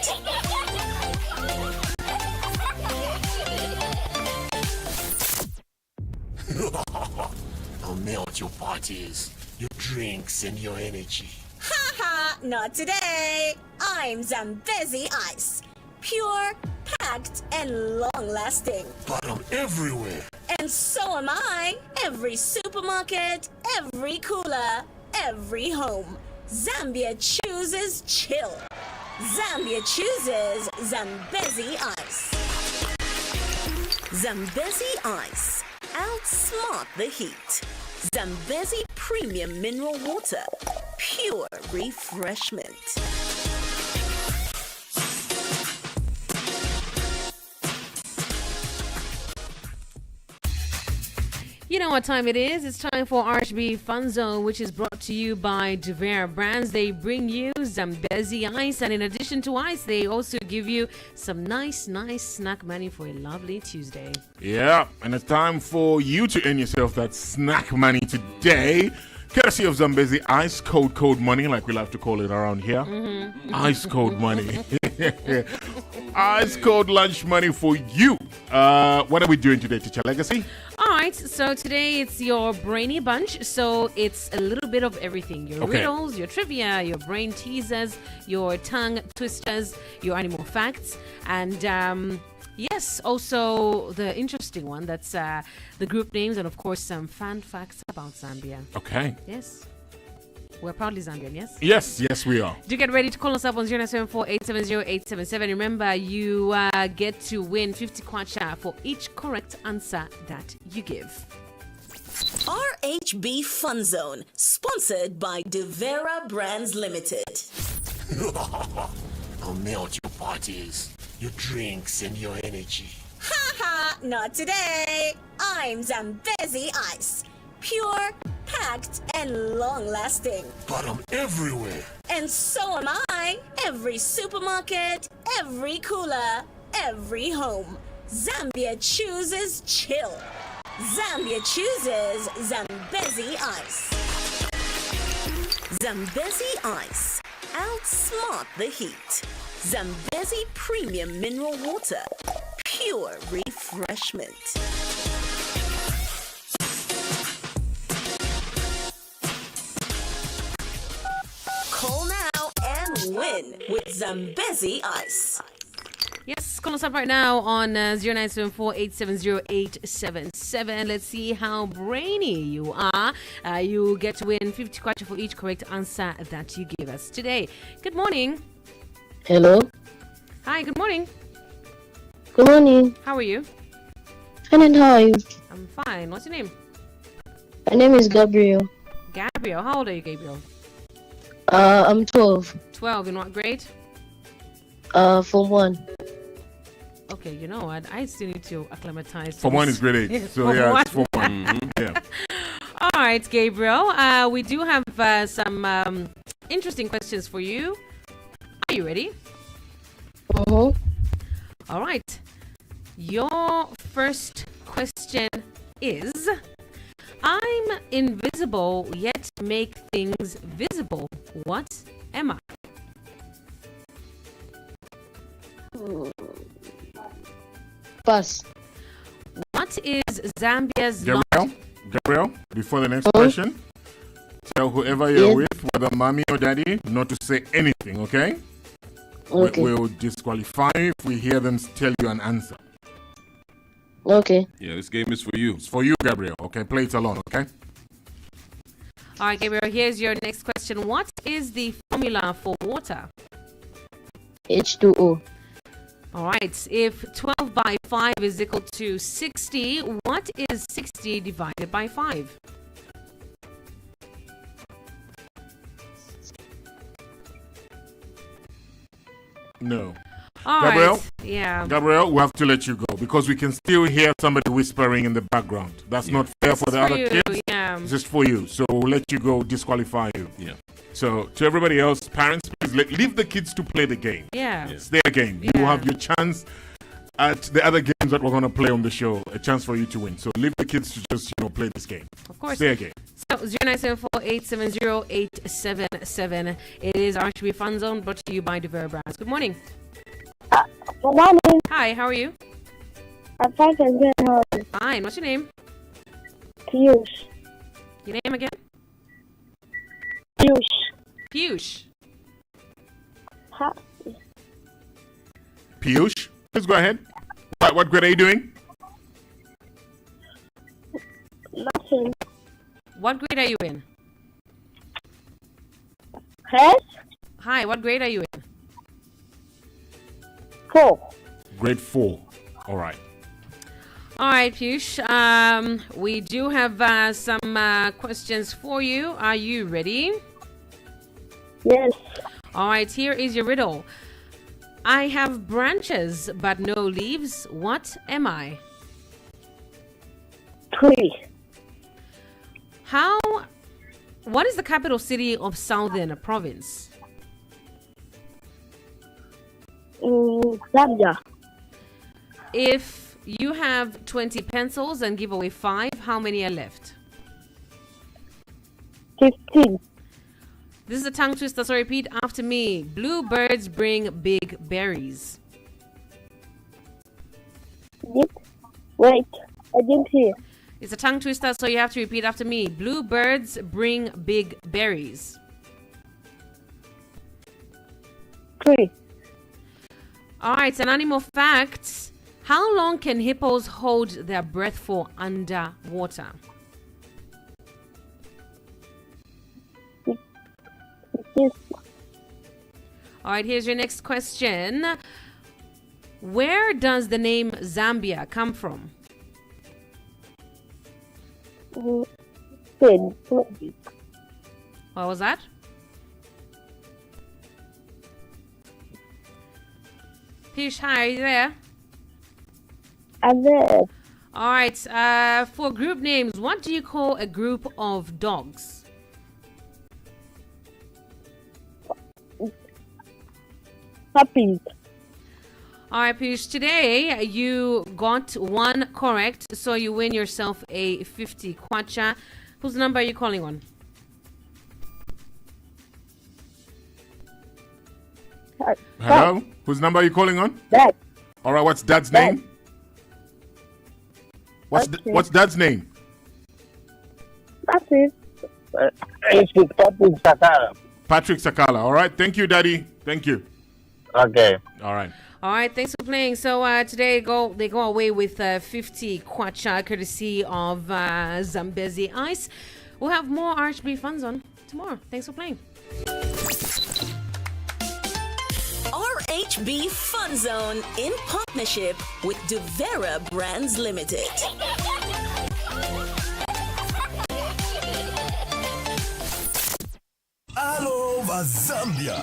I'll melt your parties, your drinks, and your energy. Haha, not today. I'm Zambezi Ice. Pure, packed, and long-lasting. But I'm everywhere. And so am I. Every supermarket, every cooler, every home. Zambia chooses chill. Zambia chooses Zambezi Ice. Zambezi Ice. Outsmart the heat. Zambezi Premium Mineral Water. Pure refreshment. You know what time it is? It's time for RHB Fun Zone, which is brought to you by Devera Brands. They bring you Zambezi Ice, and in addition to ice, they also give you some nice snack money for a lovely Tuesday. Yeah, and it's time for you to earn yourself that snack money today. Courtesy of Zambezi Ice Code Money, like we like to call it around here. Ice Code Money. Ice Cold lunch money for you. What are we doing today, Teacher Legacy? All right, so today it's your brainy bunch. So it's a little bit of everything. Your riddles, your trivia, your brain teasers, your tongue twisters, your animal facts, and yes, also the interesting one, that's the group names, and of course some fun facts about Zambia. Okay. Yes. We're proudly Zambian, yes? Yes, we are. Do get ready to call us up on 0974-870-877. Remember, you get to win 50 kwacha for each correct answer that you give. RHB Fun Zone, sponsored by Devera Brands Limited. I'll melt your parties, your drinks, and your energy. Haha, not today. I'm Zambezi Ice. Pure, packed, and long-lasting. But I'm everywhere. And so am I. Every supermarket, every cooler, every home. Zambia chooses chill. Zambia chooses Zambezi Ice. Zambezi Ice. Outsmart the heat. Zambezi Premium Mineral Water. Pure refreshment. Call now and win with Zambezi Ice. Yes, call us up right now on 0974-870-877. Let's see how brainy you are. You get to win 50 kwacha for each correct answer that you give us today. Good morning. Hello. Hi, good morning. Good morning. How are you? And how are you? I'm fine. What's your name? My name is Gabriel. Gabriel. How old are you, Gabriel? I'm 12. 12. In what grade? Form 1. Okay, you know what? I still need to acclimatize. Form 1 is grade 8. So yeah, it's Form 1. Yeah. All right, Gabriel. We do have some interesting questions for you. Are you ready? All right. Your first question is: I'm invisible yet make things visible. What am I? Pass. What is Zambia's Gabriel, before the next question, tell whoever you're with, whether mommy or daddy, not to say anything, okay? Okay. We'll disqualify you if we hear them tell you an answer. Okay. Yeah, this game is for you. It's for you, Gabriel. Okay, play it alone, okay? All right, Gabriel, here's your next question. What is the formula for water? H2O. All right, if 12 by 5 is equal to 60, what is 60 divided by 5? No. All Gabriel? right, yeah. Gabriel, we have to let you go because we can still hear somebody whispering in the background. That's not fair for the other kids. Yeah. It's just for you. So we'll let you go, disqualify you. Yeah. So to everybody else, parents, please leave the kids to play the game. Yeah. It's their game. You have your chance at the other games that we're going to play on the show, a chance for you to win. So leave the kids to just, play this game. Of course. It's their game. So 0974-870-877. It is RHB Fun Zone brought to you by Devera Brands. Good morning. Good morning. Hi, how are you? I'm fine, and good. How are you? Fine. What's your name? Piyush. Your name again? Piyush. Piyush. Hi. Piyush, please go ahead. What grade are you doing? Nothing. What grade are you in? Yes? Hi, what grade are you in? 4. Grade 4. All right. All right, Piyush. We do have some questions for you. Are you ready? Yes. All right, here is your riddle. I have branches but no leaves. What am I? Tree. What is the capital city of Southern Province? Zambia. If you have 20 pencils and give away 5, how many are left? 15. This is a tongue twister, so repeat after me. Bluebirds bring big berries. Wait, I didn't hear. It's a tongue twister, so you have to repeat after me. Bluebirds bring big berries. Tree. All right, an animal fact. How long can hippos hold their breath for underwater? All right, here's your next question. Where does the name Zambia come from? What was that? Pish, hi, are you there? I'm there. All right, for group names, what do you call a group of dogs? Puppies. All right, Pish, today you got 1 correct, so you win yourself a 50 kwacha. Whose number are you calling on? Hello? Whose number are you calling on? Dad. All right, what's Dad's name? What's Dad's name? That's it. It's Patrick Sakala. Patrick Sakala. All right, thank you, Daddy. Thank you. Okay. All right. All right, thanks for playing. So today they go away with 50 kwacha courtesy of Zambezi Ice. We'll have more RHB Fun Zone tomorrow. Thanks for playing. RHB Fun Zone in partnership with Devera Brands Limited. All over over Zambia.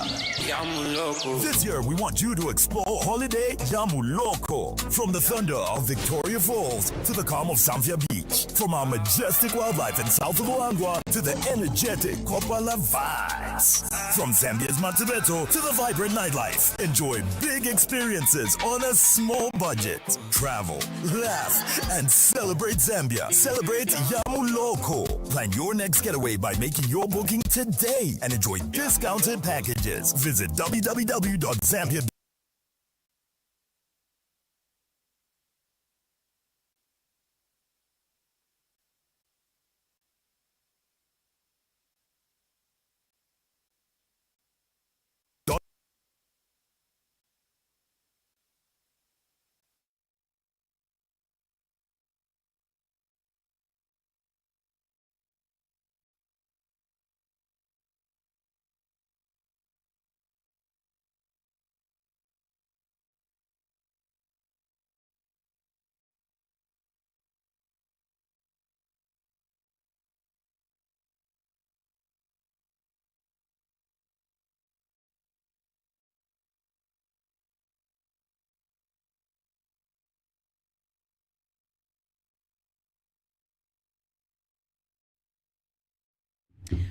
This year, we want you to explore Holiday Yamuloko. From the thunder of Victoria Falls to the calm of Zambia Beach. From our majestic wildlife in south of Luangwa to the energetic Kopala vibes. From Zambia's Matabeto to the vibrant nightlife. Enjoy big experiences on a small budget. Travel, laugh, and celebrate Zambia. Celebrate Yamuloko. Plan your next getaway by making your booking today and enjoy discounted packages. Visit www.zambia.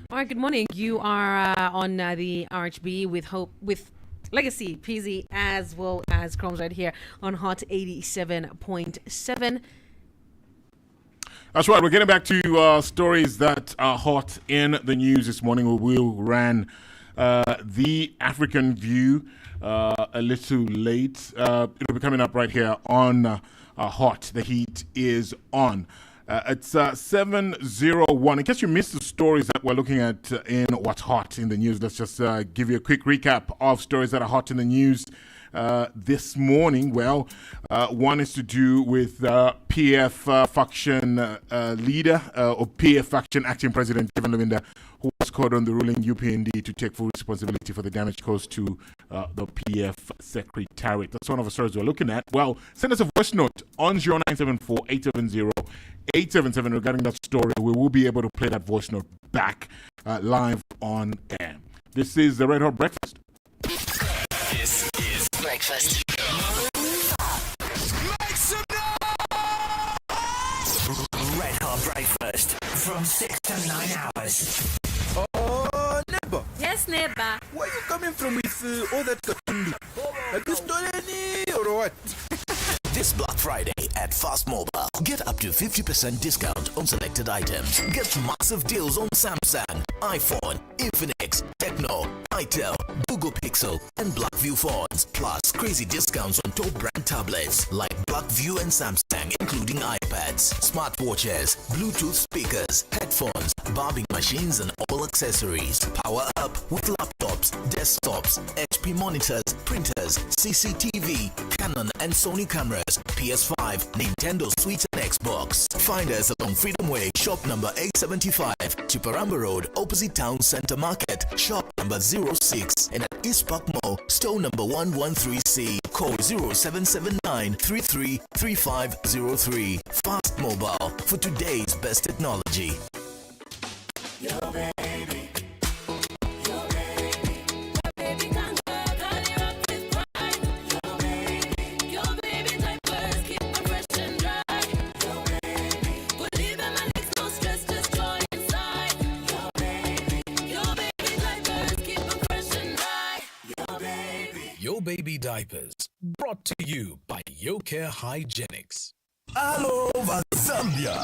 All right, good morning. You are on the RHB with Legacy, Pzee, as well as Chromez right here on Hot 87.7. That's right. We're getting back to stories that are hot in the news this morning. We will ran the African View a little late. It'll be coming up right here on Hot. The heat is on. It's 7:01. In case you missed the stories that we're looking at in what's hot in the news, let's just give you a quick recap of stories that are hot in the news this morning. Well, one is to do with PF faction leader or PF faction acting president Kevin Lewinda, who was called on the ruling UPND to take full responsibility for the damage caused to the PF secretariat. That's one of the stories we're looking at. Well, send us a voice note on 0974-870-877 regarding that story. We will be able to play that voice note back live on air. This is the Red Hot Breakfast. This is Breakfast. Make some Red Hot Breakfast from 6 to 9 hours. Oh, neighbor. Yes, neighbor. Where are you coming from with all that katundu? Have you stolen any or what? This Black Friday at Fast Mobile, get up to 50% discount on selected items. Get massive deals on Samsung, iPhone, Infinix, Tecno, Itel, Google Pixel, and Blackview phones. Plus, crazy discounts on top brand tablets like Blackview and Samsung, including iPads, smartwatches, Bluetooth speakers, headphones, barbing machines, and all accessories. Power up with laptops, desktops, HP monitors, printers, CCTV, Canon and Sony cameras, PS5, Nintendo Switch and Xbox. Find us along Freedom Way, shop number 875, Chiparamba Road, opposite Town Center Market, shop number 06, and at East Park Mall, store number 113C. Call 0779-333503. Fast Mobile for today's best technology. Yo, baby. Your Baby Diapers, brought to you by YoCare Hygienics. All over Zambia.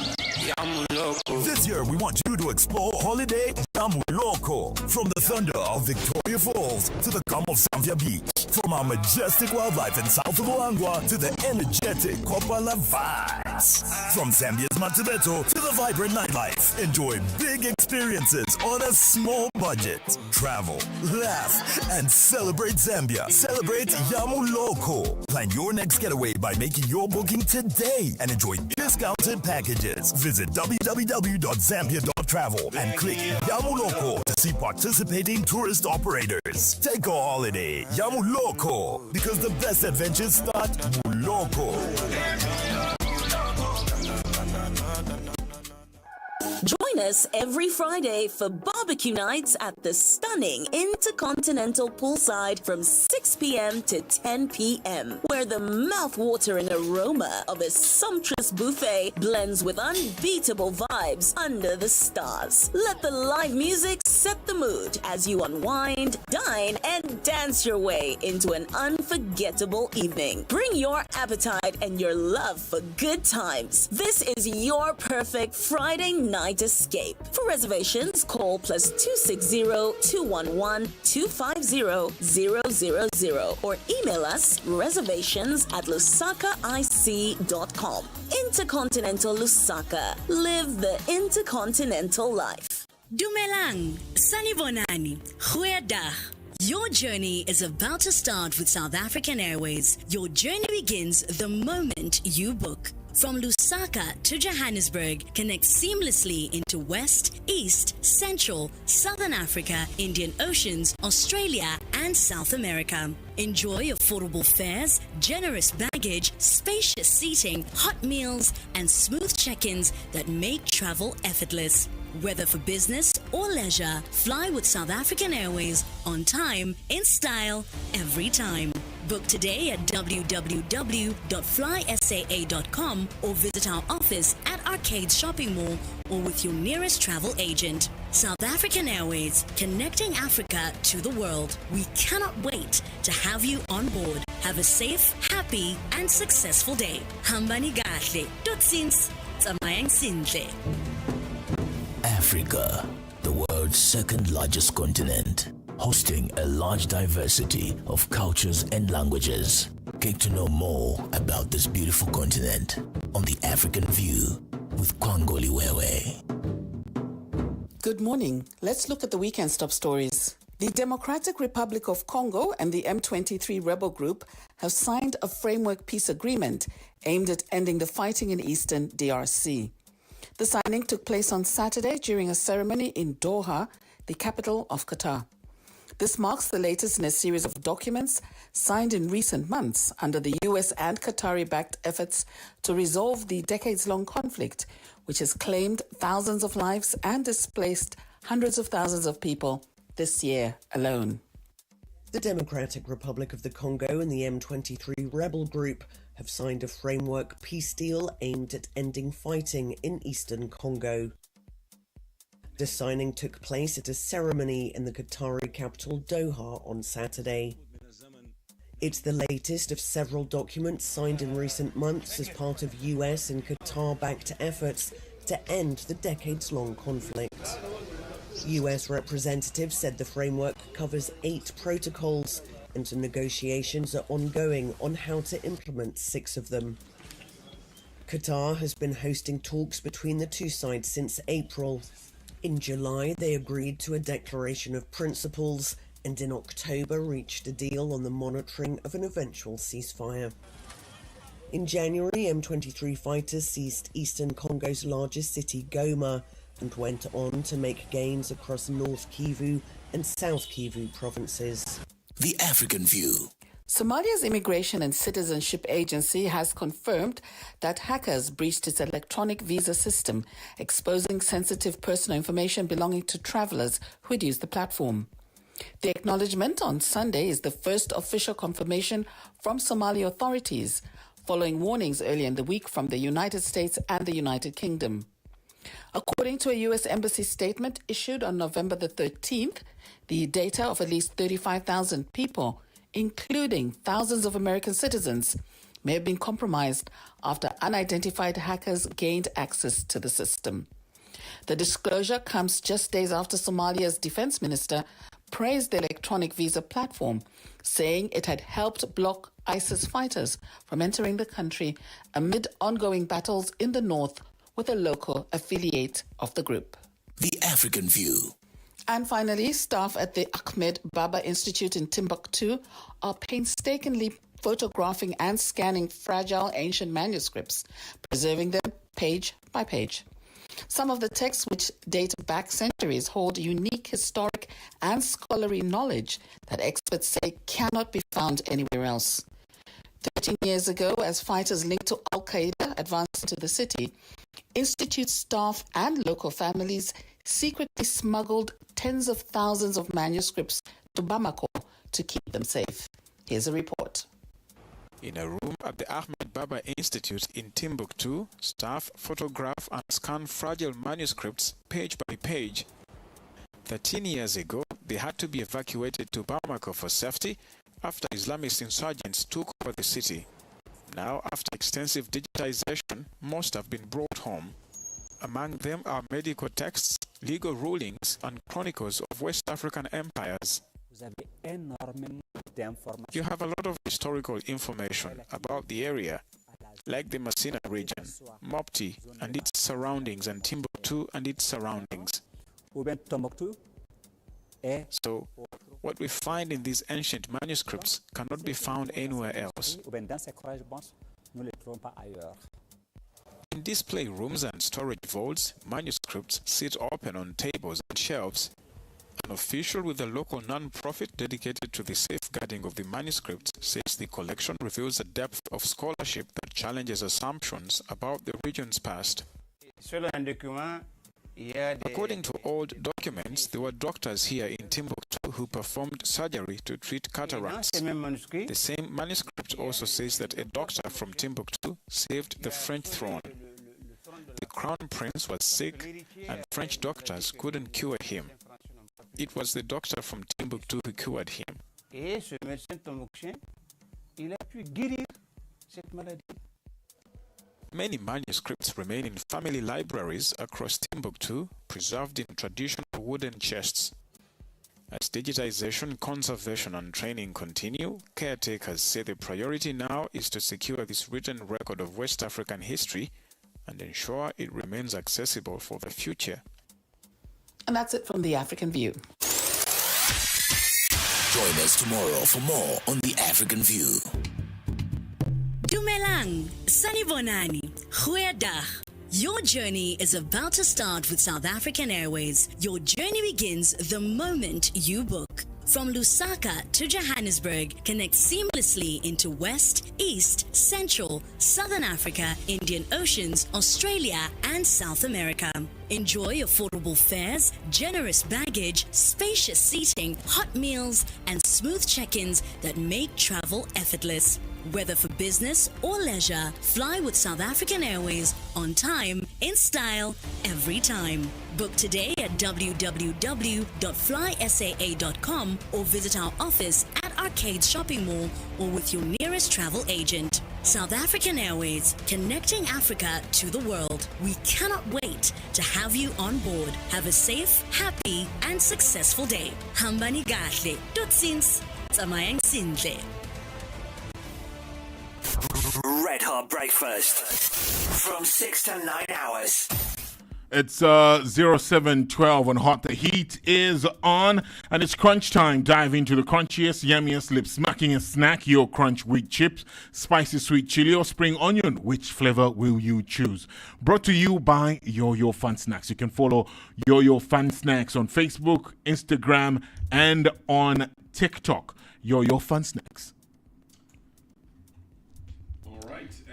This year, we want you to explore Holiday Yamuloko. From the thunder of Victoria Falls to the calm of Zambia Beach. From our majestic wildlife in south of Luangwa to the energetic Kopala vibes. From Zambia's Matabeto to the vibrant nightlife. Enjoy big experiences on a small budget. Travel, laugh, and celebrate Zambia. Celebrate Yamuloko. Plan your next getaway by making your booking today and enjoy discounted packages. Visit www.zambia.travel and click Yamuloko to see participating tourist operators. Take a holiday, Yamuloko, because the best adventures start Muloko. Join Join us every Friday for barbecue nights at the stunning Intercontinental Poolside from 6 p.m. to 10 p.m., where the mouth-watering aroma of a sumptuous buffet blends with unbeatable vibes under the stars. Let the live music set the mood as you unwind, dine, and dance your way into an unforgettable evening. Bring your appetite and your love for good times. This is your perfect Friday night escape. For reservations, call +260 211 250 000 or email us reservations@lusakaic.com. Intercontinental Lusaka. Live the intercontinental life. Dumelang, Sanibonani, Goeiedag. Your journey is about to start with South African Airways. Your journey begins the moment you book. From Lusaka to Johannesburg, connect seamlessly into West, East, Central, Southern Africa, Indian Oceans, Australia, and South America. Enjoy affordable fares, generous baggage, spacious seating, hot meals, and smooth check-ins that make travel effortless. Whether for business or leisure, fly with South African Airways on time, in style, every time. Book today at www.flysaa.com or visit our office at Arcades Shopping Mall or with your nearest travel agent. South African Airways, connecting Africa to the world. We cannot wait to have you on board. Have a safe, happy, and successful day. Hambani gahle. Totsiens. Tsamayang sintle. Africa, the world's second largest continent, hosting a large diversity of cultures and languages. Get to know more about this beautiful continent on The African View with Kwangoli Wewe. Good morning. Let's look at the weekend's top stories. The Democratic Republic of Congo and the M23 rebel group have signed a framework peace agreement aimed at ending the fighting in eastern DRC. The signing took place on Saturday during a ceremony in Doha, the capital of Qatar. This marks the latest in a series of documents signed in recent months under the US and Qatari-backed efforts to resolve the decades-long conflict, which has claimed thousands of lives and displaced hundreds of thousands of people this year alone. The Democratic Republic of the Congo and the M23 rebel group have signed a framework peace deal aimed at ending fighting in eastern Congo. The signing took place at a ceremony in the Qatari capital Doha on Saturday. It's the latest of several documents signed in recent months as part of US and Qatar-backed efforts to end the decades-long conflict. US representatives said the framework covers 8 protocols and negotiations are ongoing on how to implement 6 of them. Qatar has been hosting talks between the two sides since April. In July, they agreed to a declaration of principles and in October reached a deal on the monitoring of an eventual ceasefire. In January, M23 fighters seized eastern Congo's largest city, Goma, and went on to make gains across North Kivu and South Kivu provinces. The African View. Somalia's Immigration and Citizenship Agency has confirmed that hackers breached its electronic visa system, exposing sensitive personal information belonging to travelers who had used the platform. The acknowledgement on Sunday is the first official confirmation from Somali authorities, following warnings earlier in the week from the United States and the United Kingdom. According to a U.S. Embassy statement issued on November the 13th, the data of at least 35,000 people, including thousands of American citizens, may have been compromised after unidentified hackers gained access to the system. The disclosure comes just days after Somalia's defense minister praised the electronic visa platform, saying it had helped block ISIS fighters from entering the country amid ongoing battles in the north with a local affiliate of the group. The African View. And finally, staff at the Ahmed Baba Institute in Timbuktu are painstakingly photographing and scanning fragile ancient manuscripts, preserving them page by page. Some of the texts, which date back centuries, hold unique historic and scholarly knowledge that experts say cannot be found anywhere else. 13 years ago, as fighters linked to Al-Qaeda advanced into the city, Institute staff and local families secretly smuggled tens of thousands of manuscripts to Bamako to keep them safe. Here's a report. In a room at the Ahmed Baba Institute in Timbuktu, staff photograph and scan fragile manuscripts page by page. 13 years ago, they had to be evacuated to Bamako for safety after Islamist insurgents took over the city. Now, after extensive digitization, most have been brought home. Among them are medical texts, legal rulings, and chronicles of West African empires. You have a lot of historical information about the area, like the Masina region, Mopti and its surroundings, and Timbuktu and its surroundings. So, what we find in these ancient manuscripts cannot be found anywhere else. In display rooms and storage vaults, manuscripts sit open on tables and shelves. An official with a local non-profit dedicated to the safeguarding of the manuscripts says the collection reveals a depth of scholarship that challenges assumptions about the region's past. According to old documents, there were doctors here in Timbuktu who performed surgery to treat cataracts. The same manuscript also says that a doctor from Timbuktu saved the French throne. The crown prince was sick and French doctors couldn't cure him. It was the doctor from Timbuktu who cured him. Many manuscripts remain in family libraries across Timbuktu, preserved in traditional wooden chests. As digitization, conservation, and training continue, caretakers say the priority now is to secure this written record of West African history and ensure it remains accessible for the future. And that's it from the African View. Join us tomorrow for more on The African View. Dumelang, Sanibonani, Goeiedag. Your journey is about to start with South African Airways. Your journey begins the moment you book. From Lusaka to Johannesburg, connect seamlessly into West, East, Central, Southern Africa, Indian Oceans, Australia, and South America. Enjoy affordable fares, generous baggage, spacious seating, hot meals, and smooth check-ins that make travel effortless. Whether for business or leisure, fly with South African Airways on time, in style, every time. Book today at www.flysaa.com or visit our office at Arcades Shopping Mall or with your nearest travel agent. South African Airways, connecting Africa to the world. We cannot wait to have you on board. Have a safe, happy, and successful day. Hambani gahle. Totsiens. Tsamayang sindle. Red Hot Breakfast from 6 to 9 hours. It's 0712 on Hot. The heat is on, and it's crunch time. Dive into the crunchiest, yummiest, lip-smacking snack. Your Crunch wheat chips, spicy sweet chili, or spring onion. Which flavor will you choose? Brought to you by Yo-Yo Fun Snacks. You can follow Yo-Yo Fun Snacks on Facebook, Instagram, and on TikTok. Yo-Yo Fun Snacks.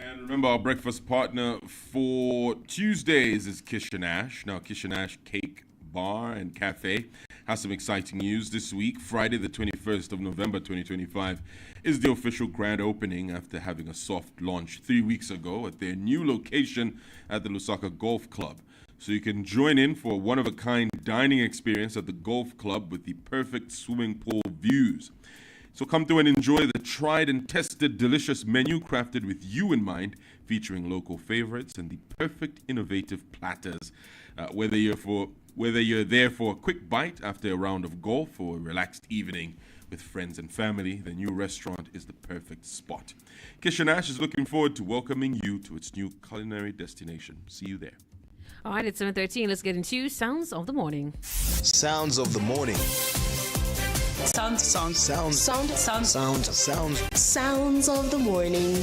And remember, our breakfast partner for Tuesdays is Kish and Ash. Now, Kish and Ash Cake Bar and Cafe has some exciting news this week. Friday, the 21st of November, 2025, is the official grand opening after having a soft launch 3 weeks ago at their new location at the Lusaka Golf Club. So you can join in for a one-of-a-kind dining experience at the golf club with the perfect swimming pool views. So come through and enjoy the tried and tested delicious menu crafted with you in mind, featuring local favorites and the perfect innovative platters. Whether you're there for a quick bite after a round of golf or a relaxed evening with friends and family, the new restaurant is the perfect spot. Kish and Ash is looking forward to welcoming you to its new culinary destination. See you there. All right, it's 7:13. Let's get into Sounds of the Morning. Sounds of the morning. Sounds of the morning.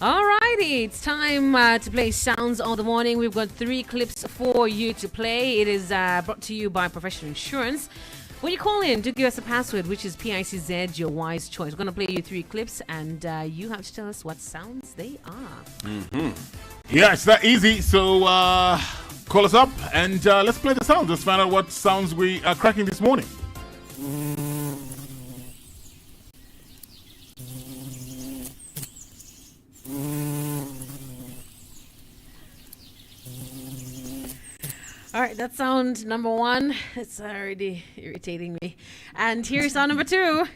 All righty, it's time to play Sounds of the Morning. We've got 3 clips for you to play. It is brought to you by Professional Insurance. When you call in, do give us a password, which is PICZ, your wise choice. We're going to play you 3 clips, and you have to tell us what sounds they are. Mm-hmm. Yeah, it's that easy. So call us up and let's play the sounds. Let's find out what sounds we are cracking this morning. All right, that's sound number 1. It's already irritating me. And here's sound number 2.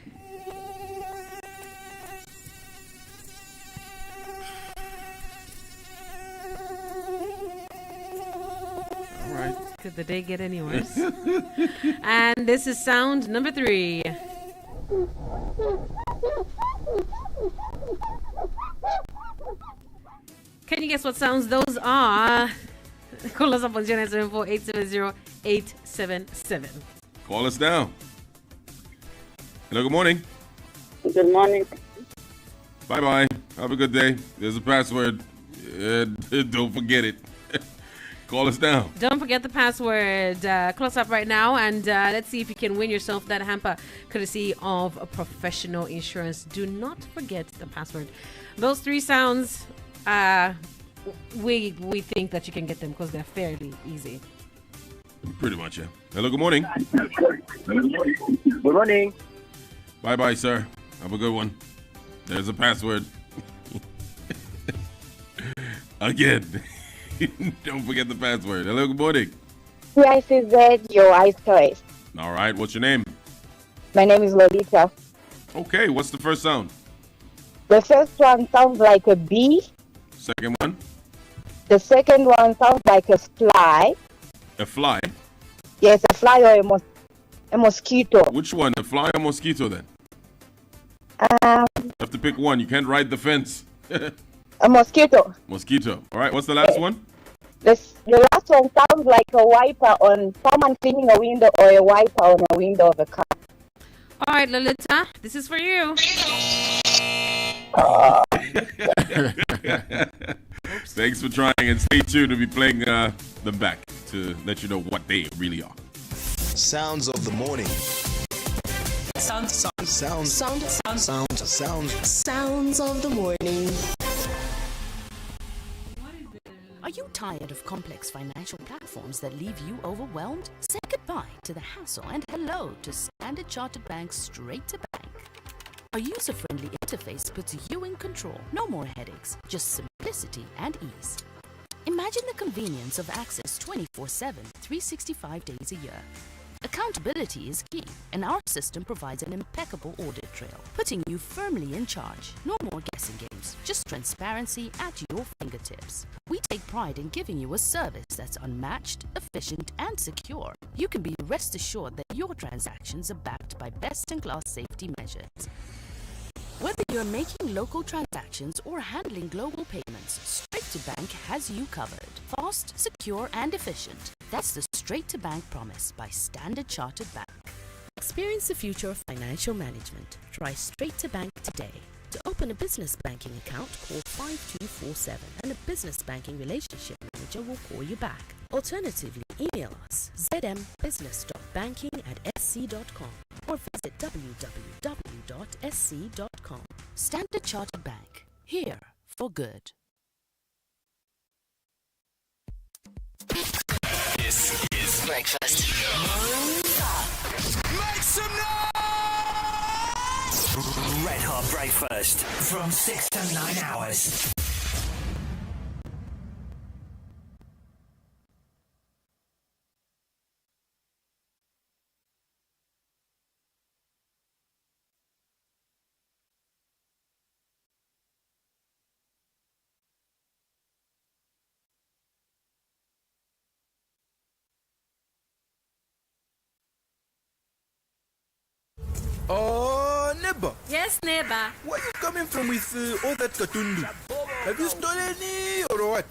All right. Could the day get any worse? And this is sound number 3. Can you guess what sounds those are? Call us up on 0974-870-877. Call us now. Hello, good morning. Good morning. Bye-bye. Have a good day. There's a password. Don't forget it. Call us now. Don't forget the password. Call us up right now, and let's see if you can win yourself that hamper courtesy of a Professional Insurance. Do not forget the password. Those 3 sounds, we think that you can get them because they're fairly easy. Pretty much, yeah. Hello, good morning. Good morning. Bye-bye, sir. Have a good one. There's a password. Again. Don't forget the password. Hello, good morning. PICZ, your wise choice. All right, what's your name? My name is Lolita. Okay, what's the first sound? The first one sounds like a bee. Second one? The second one sounds like a fly. A fly? Yes, a fly or a mosquito. Which one, a fly or mosquito then? You have to pick one. You can't ride the fence. A mosquito. Mosquito. All right, what's the last one? The last one sounds like a wiper on someone cleaning a window or a wiper on a window of a car. All right, Lolita, this is for you. Thanks for trying, and stay tuned to be playing them back to let you know what they really are. Sounds of the morning. Sounds of the morning. Are you tired of complex financial platforms that leave you overwhelmed? Say goodbye to the hassle and hello to Standard Chartered Bank's Straight to Bank. Our user-friendly interface puts you in control. No more headaches, just simplicity and ease. Imagine the convenience of access 24/7, 365 days a year. Accountability is key, and our system provides an impeccable audit trail, putting you firmly in charge. No more guessing games, just transparency at your fingertips. We take pride in giving you a service that's unmatched, efficient, and secure. You can be rest assured that your transactions are backed by best-in-class safety measures. Whether you're making local transactions or handling global payments, Straight to Bank has you covered. Fast, secure, and efficient. That's the Straight to Bank promise by Standard Chartered Bank. Experience the future of financial management. Try Straight to Bank today. To open a business banking account, call 5247 and a business banking relationship manager will call you back. Alternatively, email us zmbusiness.banking@sc.com or visit www.sc.com. Standard Chartered Bank. Here for good. This is breakfast. Make some noise! Red Hot Breakfast from 6 to 9 hours. Oh, neighbor. Yes, neighbor. Where are you coming from with all that katundu? Have you stolen any or what?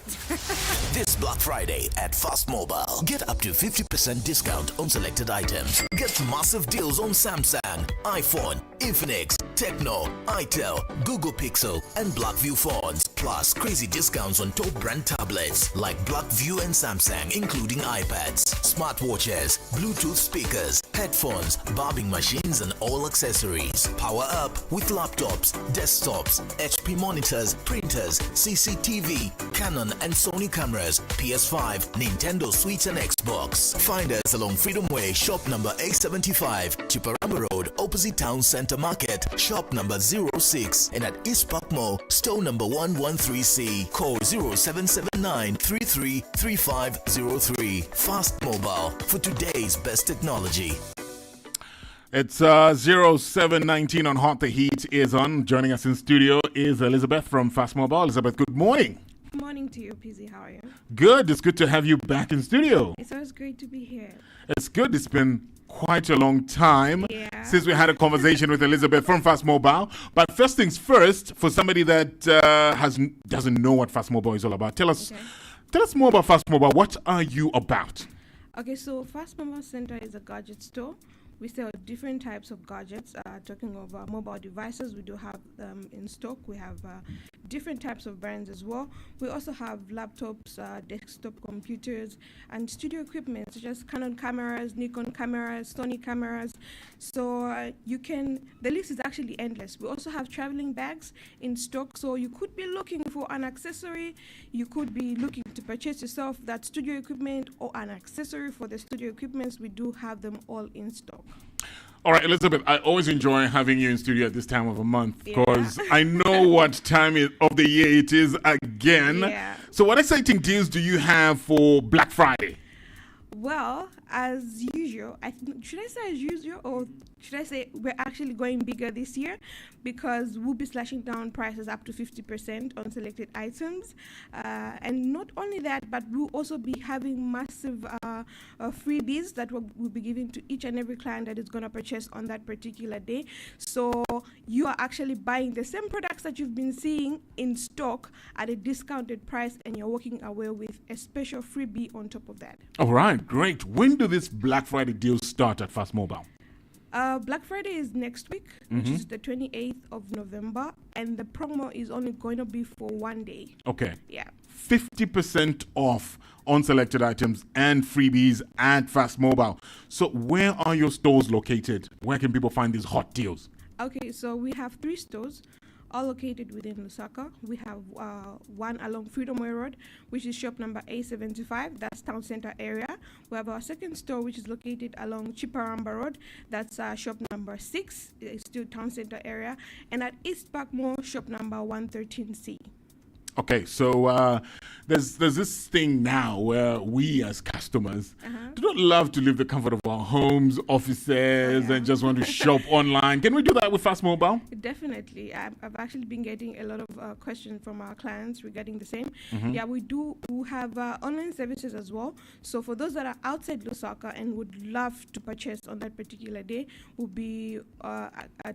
This Black Friday at Fast Mobile, get up to 50% discount on selected items. Get massive deals on Samsung, iPhone, Infinix, Tecno, itel, Google Pixel, and Blackview phones. Plus crazy discounts on top brand tablets like Blackview and Samsung, including iPads, smartwatches, Bluetooth speakers, headphones, barbing machines, and all accessories. Power up with laptops, desktops, HP monitors, printers, CCTV, Canon and Sony cameras, PS5, Nintendo Switch, and Xbox. Find us along Freedom Way, shop number 875, Chiparamba Road, opposite Town Center Market, shop number 06, and at East Park Mall, store number 113C. Call 0779 333503. Fast Mobile for today's best technology. It's 0719 on Hot. The Heat is on. Joining us in studio is Elizabeth from Fast Mobile. Elizabeth, good morning. Good morning to you, Pzee. How are you? Good. It's good to have you back in studio. It's always great to be here. It's good. It's been quite a long time since we had a conversation with Elizabeth from Fast Mobile. But first things first, for somebody that doesn't know what Fast Mobile is all about, tell us more about Fast Mobile. What are you about? Okay, so Fast Mobile Center is a gadget store. We sell different types of gadgets. Talking of mobile devices, we do have them in stock. We have different types of brands as well. We also have laptops, desktop computers, and studio equipment such as Canon cameras, Nikon cameras, Sony cameras. So the list is actually endless. We also have traveling bags in stock. So you could be looking for an accessory. You could be looking to purchase yourself that studio equipment or an accessory for the studio equipments. We do have them all in stock. All right, Elizabeth, I always enjoy having you in studio at this time of a month because I know what time of the year it is again. Yeah. So what exciting deals do you have for Black Friday? Well, as usual, should I say as usual or should I say we're actually going bigger this year because we'll be slashing down prices up to 50% on selected items. And not only that, but we'll also be having massive freebies that we'll be giving to each and every client that is going to purchase on that particular day. So you are actually buying the same products that you've been seeing in stock at a discounted price and you're walking away with a special freebie on top of that. All right, great. When do this Black Friday deals start at Fast Mobile? Black Friday is next week, which is the 28th of November, and the promo is only going to be for one day. Okay. Yeah. 50% off on selected items and freebies at Fast Mobile. So where are your stores located? Where can people find these hot deals? Okay, so we have 3 stores, all located within Lusaka. We have one along Freedom Way Road, which is shop number 875. That's town center area. We have our second store, which is located along Chiparamba Road. That's shop number 6. It's still town center area. And at East Park Mall, shop number 113C. Okay, so there's this thing now where we as customers do not love to leave the comfort of our homes, offices, and just want to shop online. Can we do that with Fast Mobile? Definitely. I've actually been getting a lot of questions from our clients regarding the same. Yeah, we have online services as well. So for those that are outside Lusaka and would love to purchase on that particular day, we'll be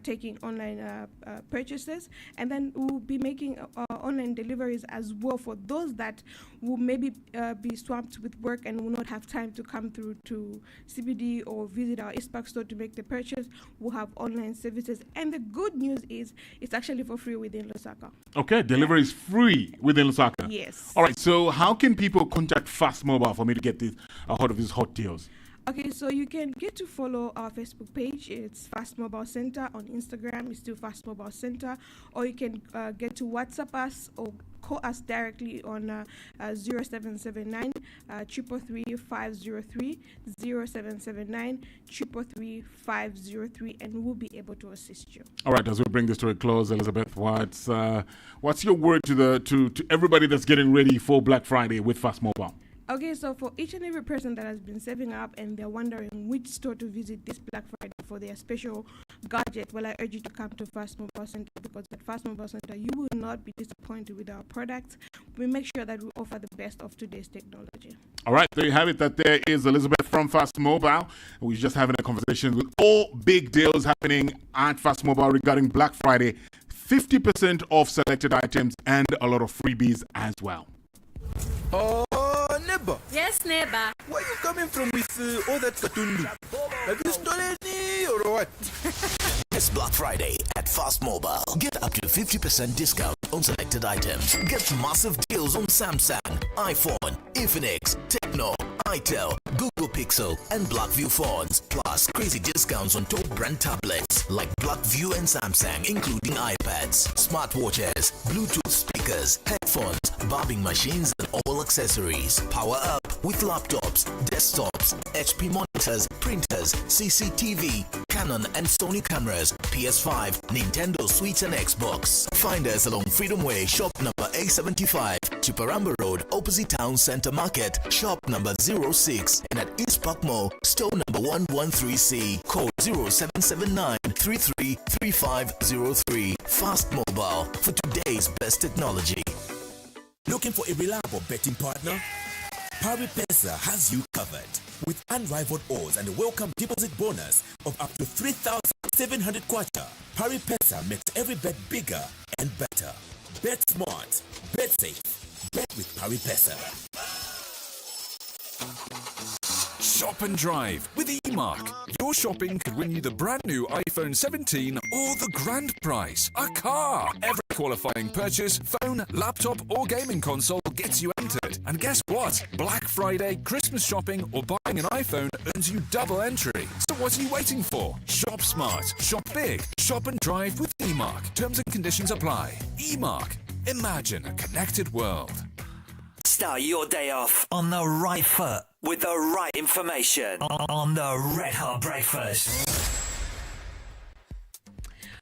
taking online purchases, and then we'll be making online deliveries as well for those that will maybe be swamped with work and will not have time to come through to CBD or visit our East Park store to make the purchase. We'll have online services, and the good news is it's actually for free within Lusaka. Okay, delivery is free within Lusaka. Yes. All right, so how can people contact Fast Mobile for me to get a hold of these hot deals? Okay, so you can get to follow our Facebook page. It's Fast Mobile Center. On Instagram, it's still Fast Mobile Center. Or you can get to WhatsApp us or call us directly on 0779 333 503, 0779 333 503, and we'll be able to assist you. All right, as we bring this to a close, Elizabeth, what's your word to everybody that's getting ready for Black Friday with Fast Mobile? Okay, so for each and every person that has been saving up and they're wondering which store to visit this Black Friday for their special gadget, well, I urge you to come to Fast Mobile Center, because at Fast Mobile Center, you will not be disappointed with our products. We make sure that we offer the best of today's technology. All right, there you have it. That there is Elizabeth from Fast Mobile. We're just having a conversation with all big deals happening at Fast Mobile regarding Black Friday. 50% off selected items and a lot of freebies as well. Oh, neighbor. Yes, neighbor. Where are you coming from with all that katundu? Have you stolen any or what? Yes, Black Friday at Fast Mobile. Get up to 50% discount on selected items. Get massive deals on Samsung, iPhone, Infinix, Tecno, itel, Google Pixel, and Blackview phones. Plus, crazy discounts on top brand tablets like Blackview and Samsung, including iPads, smartwatches, Bluetooth speakers, headphones, barbing machines, and all accessories. Power up with laptops, desktops, HP monitors, printers, CCTV, Canon and Sony cameras, PS5, Nintendo Switch, and Xbox. Find us along Freedom Way, shop number A75, Chiparamba Road, opposite Town Center Market, shop number 06, and at East Park Mall, store number 113C, code 0779 333503. Fast Mobile for today's best technology. Looking for a reliable betting partner? PariPesa has you covered. With unrivaled odds and a welcome deposit bonus of up to 3,700 kwacha, PariPesa makes every bet bigger and better. Bet smart, bet safe, bet with PariPesa. Shop and drive with eMark. Your shopping could win you the brand new iPhone 17 or the grand prize, a car. Every qualifying purchase, phone, laptop, or gaming console gets you entered. And guess what? Black Friday, Christmas shopping, or buying an iPhone earns you double entry. So what are you waiting for? Shop smart, shop big, shop and drive with eMark. Terms and conditions apply. eMark. Imagine a connected world. Start your day off on the right foot with the right information on the Red Hot Breakfast.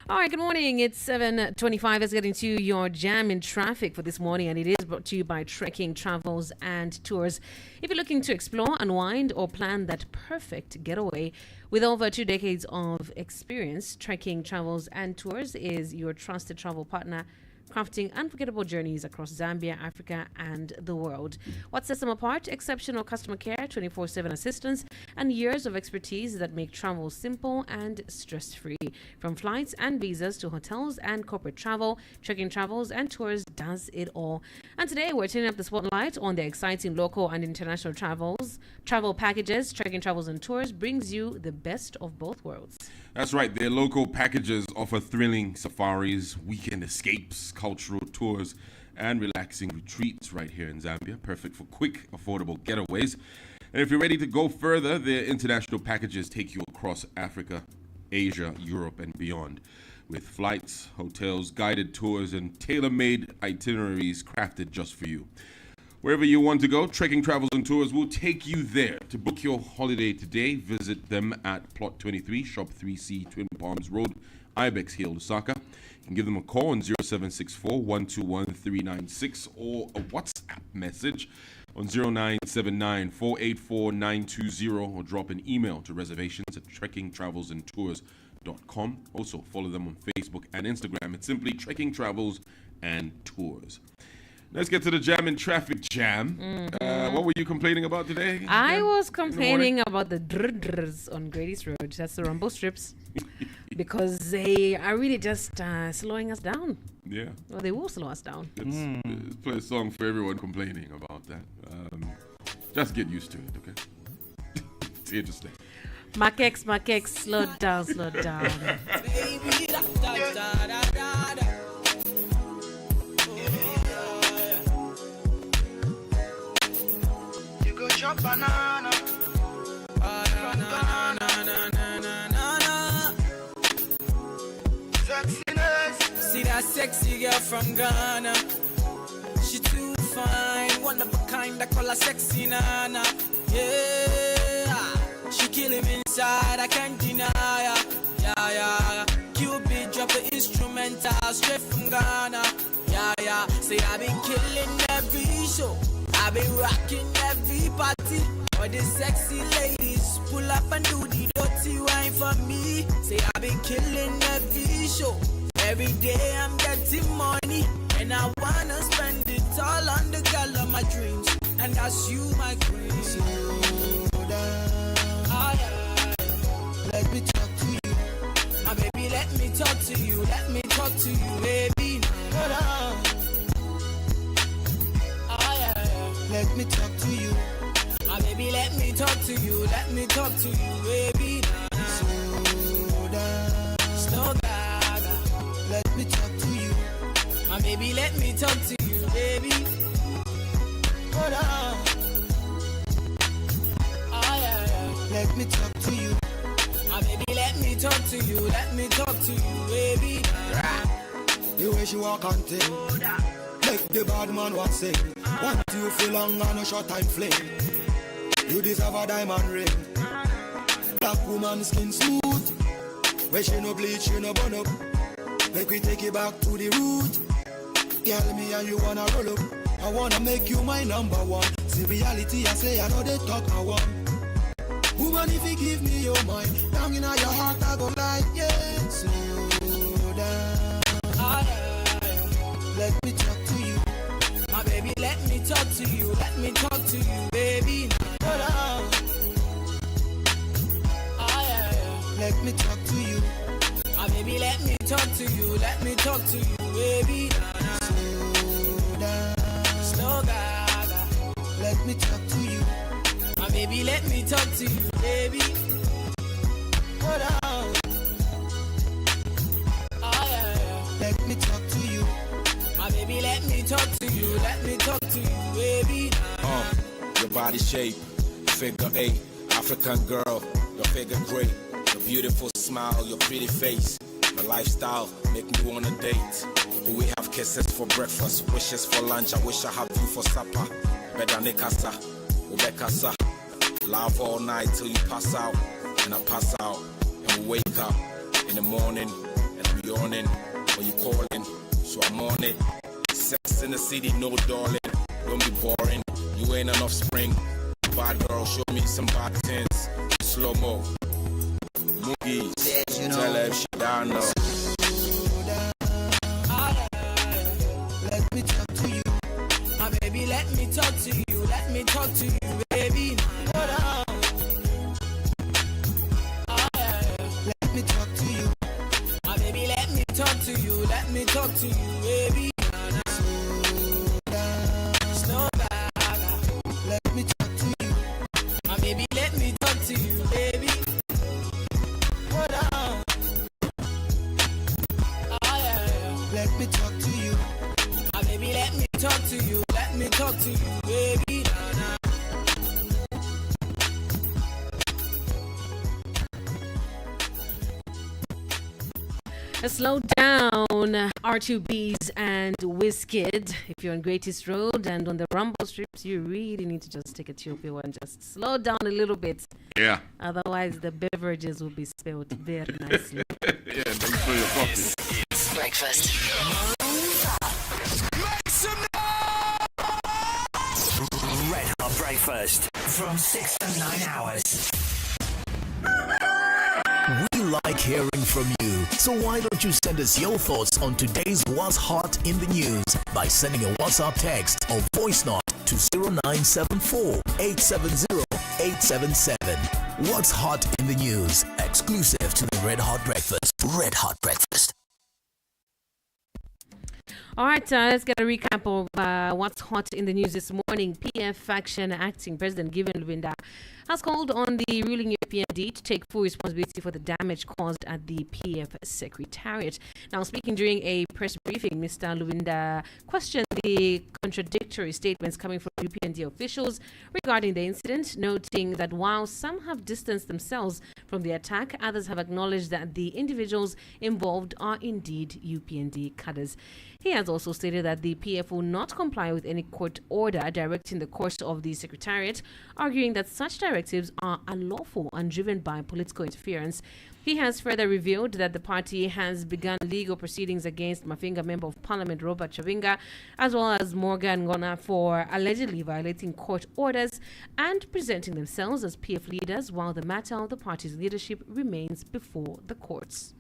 All right, good morning. It's 7:25. Let's get into your jam in traffic for this morning, and it is brought to you by Trekking Travels and Tours. If you're looking to explore, unwind, or plan that perfect getaway, with over 2 decades of experience, Trekking Travels and Tours is your trusted travel partner, crafting unforgettable journeys across Zambia, Africa, and the world. What sets them apart? Exceptional customer care, 24/7 assistance, and years of expertise that make travel simple and stress-free. From flights and visas to hotels and corporate travel, Trekking Travels and Tours does it all. And today we're turning up the spotlight on the exciting local and international travel packages. Trekking Travels and Tours brings you the best of both worlds. That's right. Their local packages offer thrilling safaris, weekend escapes, cultural tours, and relaxing retreats right here in Zambia. Perfect for quick, affordable getaways. And if you're ready to go further, their international packages take you across Africa, Asia, Europe, and beyond. With flights, hotels, guided tours, and tailor-made itineraries crafted just for you. Wherever you want to go, Trekking Travels and Tours will take you there. To book your holiday today, visit them at Plot 23, Shop 3C, Twin Palms Road, Ibex Hill, Lusaka. You can give them a call on 0764-121-396 or a WhatsApp message on 0979-484-920 or drop an email to reservations at trekkingtravelsandtours.com. Also, follow them on Facebook and Instagram. It's simply Trekking Travels and Tours. Let's get to the jam in traffic jam. What were you complaining about today? I was complaining about the drrs on Grady's Road. That's the rumble strips. Because they are really just slowing us down. Yeah. Well, they will slow us down. Let's play a song for everyone complaining about that. Just get used to it, okay? It's here to stay. Makex, slow down. Chop banana. Sexiness. See that sexy girl from Ghana. She too fine, one of a kind. I call her sexy nana. Yeah, she kill him inside. I can't deny her. Yeah. Cupid drop the instrumental straight from Ghana. Yeah. Say I've been killing every show. I've been rocking every party. All the sexy ladies pull up and do the dirty wine for me. Say I've been killing every show. Every day I'm getting money, and I wanna spend it all on the girl of my dreams, and that's you, my queen. Slow down. Let me talk to you, my baby. Let me talk to you. Let me talk to you, baby. Hold on. Let me talk to you. My baby, let me talk to you. Let me talk to you, baby. Slow down. baby, let me talk to you, baby. Hold on. Oh, yeah. Let me talk to you. Baby, let me talk to you. Let me talk to you, baby. The way she walk and thing, make the bad man what say. Want you feel long on a short time flame. You deserve a diamond ring. Black woman skin smooth. Where she no bleach, she no burn up. Make we take it back to the root. Tell me how you wanna roll up. I wanna make you my number one. See reality, I say I know they talk I want. Woman, if you give me your mind, down in your heart I go like, yeah. Slow down. Let me talk to you. My baby, let me talk to you. Let me talk to you, baby. Hold on. Let me talk to you. My baby, let me talk to you. Let me talk to you, baby. Slow down. Slow down. Let me talk to you. My baby, let me talk to you, baby. Hold on. Let me talk to you. My baby, let me talk to you. Let me talk to you, baby. Your body shape, figure 8, African girl, your figure great, your beautiful smile, your pretty face, your lifestyle make me wanna date. We have kisses for breakfast, wishes for lunch. I wish I have you for supper. Better nikasa, ubekasa. Love all night till you pass out, and I pass out, and we wake up in the morning, and we yawning, when you calling, so I'm on it. Sex in the city, no darling, don't be boring. You ain't enough spring. Bad girl, show me some bad things. Slow mo, movies. Tell her if she down now. Let me talk to you. My baby, let me talk to you. Let me talk to you, baby. Hold on. Let me talk to you. My baby, let me talk to you. Let me talk to you, baby. Slow down. Let me talk to you. My baby, let me talk to you, baby. Hold on. Let me talk to you. My baby, let me talk to you. Let me talk to you, baby. Slow down, R2Bs and Wizkid. If you're on Greatest Road and on the Rumble strips, you really need to just take a chill pill and just slow down a little bit. Yeah. Otherwise, the beverages will be spilled very nicely. Yeah, thanks for your coffee. This is breakfast. Red Hot Breakfast from 6 to 9 hours. We like hearing from you, so why don't you send us your thoughts on today's What's Hot in the News by sending a WhatsApp text or voice note to 0974 870 877. What's Hot in the News, exclusive to the Red Hot Breakfast. Red Hot Breakfast. All right, let's get a recap of what's hot in the news this morning. PF faction acting President Given Luwinda has called on the ruling UPND to take full responsibility for the damage caused at the PF Secretariat. Now, speaking during a press briefing, Mr. Luwinda questioned the contradictory statements coming from UPND officials regarding the incident, noting that while some have distanced themselves from the attack, others have acknowledged that the individuals involved are indeed UPND cadres. He has also stated that the PF will not comply with any court order directing the course of the Secretariat, arguing that such directives are unlawful and driven by political interference. He has further revealed that the party has begun legal proceedings against Mafinga Member of Parliament Robert Chavinga, as well as Morgan Ngona, for allegedly violating court orders and presenting themselves as PF leaders while the matter of the party's leadership remains before the courts.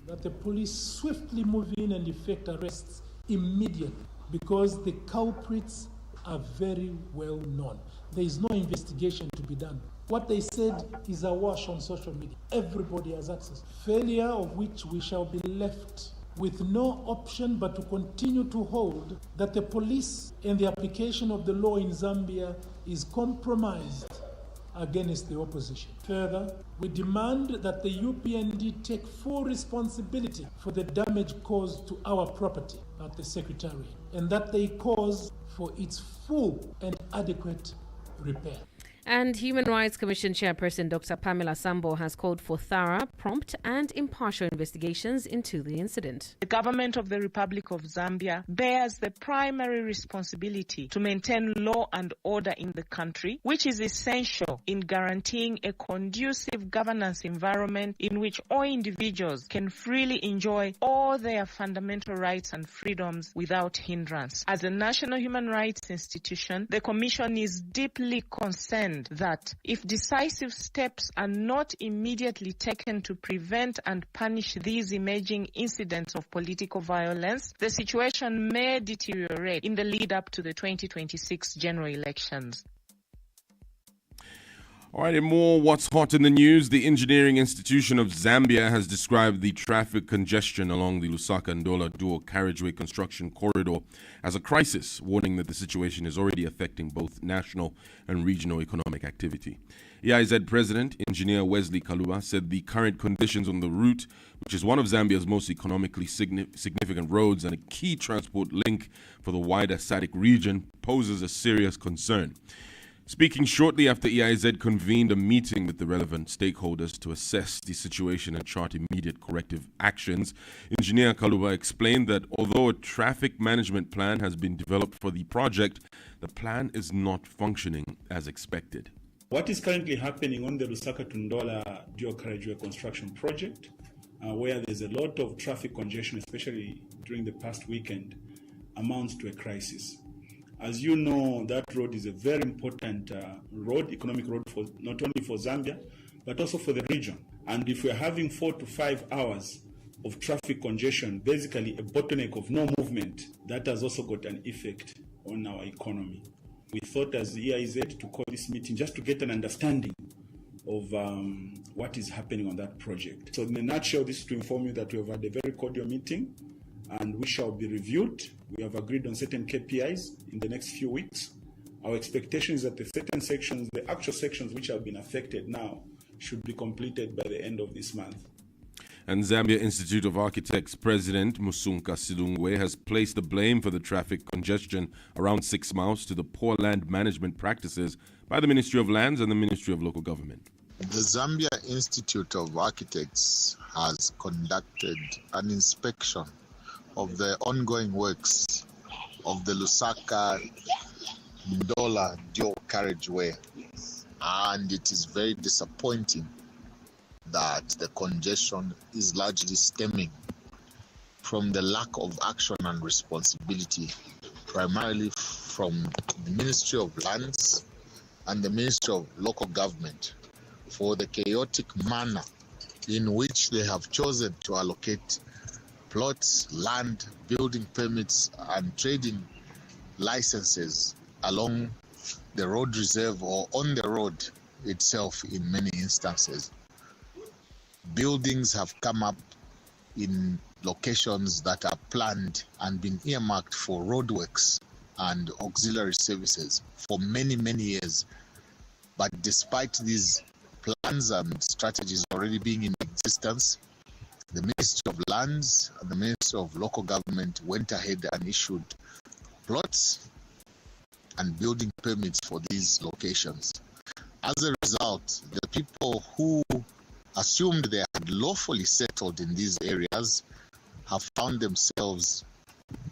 That the police swiftly move in and effect arrests immediately because the culprits are very well known. There is no investigation to be done. What they said is awash on social media. Everybody has access. Failure of which we shall be left with no option but to continue to hold that the police and the application of the law in Zambia is compromised against the opposition. Further, we demand that the UPND take full responsibility for the damage caused to our property at the Secretariat and that they cause for its full and adequate repair. And Human Rights Commission Chairperson Dr. Pamela Sambo has called for thorough, prompt and impartial investigations into the incident. The government of the Republic of Zambia bears the primary responsibility to maintain law and order in the country, which is essential in guaranteeing a conducive governance environment in which all individuals can freely enjoy all their fundamental rights and freedoms without hindrance. As a national human rights institution, the Commission is deeply concerned that if decisive steps are not immediately taken to prevent and punish these emerging incidents of political violence, the situation may deteriorate in the lead up to the 2026 general elections. All right, and more what's hot in the news. The Engineering Institution of Zambia has described the traffic congestion along the Lusaka-Ndola dual carriageway construction corridor as a crisis, warning that the situation is already affecting both national and regional economic activity. EIZ President, Engineer Wesley Kaluba, said the current conditions on the route, which is one of Zambia's most economically significant roads and a key transport link for the wider SADC region, poses a serious concern. Speaking shortly after EIZ convened a meeting with the relevant stakeholders to assess the situation and chart immediate corrective actions, Engineer Kaluba explained that although a traffic management plan has been developed for the project, the plan is not functioning as expected. What is currently happening on the Lusaka to Ndola dual carriageway construction project, where there's a lot of traffic congestion, especially during the past weekend, amounts to a crisis. As you know, that road is a very important economic road, for not only for Zambia, but also for the region. And if we're having 4 to 5 hours of traffic congestion, basically a bottleneck of no movement, that has also got an effect on our economy. We thought as the EIZ to call this meeting just to get an understanding of what is happening on that project. So in a nutshell, this is to inform you that we have had a very cordial meeting and we shall be reviewed. We have agreed on certain KPIs in the next few weeks. Our expectation is that the certain sections, the actual sections which have been affected now, should be completed by the end of this month. And Zambia Institute of Architects President Musunka Silungwe has placed the blame for the traffic congestion around 6 miles to the poor land management practices by the Ministry of Lands and the Ministry of Local Government. The Zambia Institute of Architects has conducted an inspection of the ongoing works of the Lusaka-Ndola dual carriageway, and it is very disappointing that the congestion is largely stemming from the lack of action and responsibility, primarily from the Ministry of Lands and the Ministry of Local Government, for the chaotic manner in which they have chosen to allocate plots, land, building permits, and trading licenses along the road reserve or on the road itself in many instances. Buildings have come up in locations that are planned and been earmarked for roadworks and auxiliary services for many, many years. But despite these plans and strategies already being in existence, the Ministry of Lands and the Ministry of Local Government went ahead and issued plots and building permits for these locations. As a result, the people who assumed they had lawfully settled in these areas have found themselves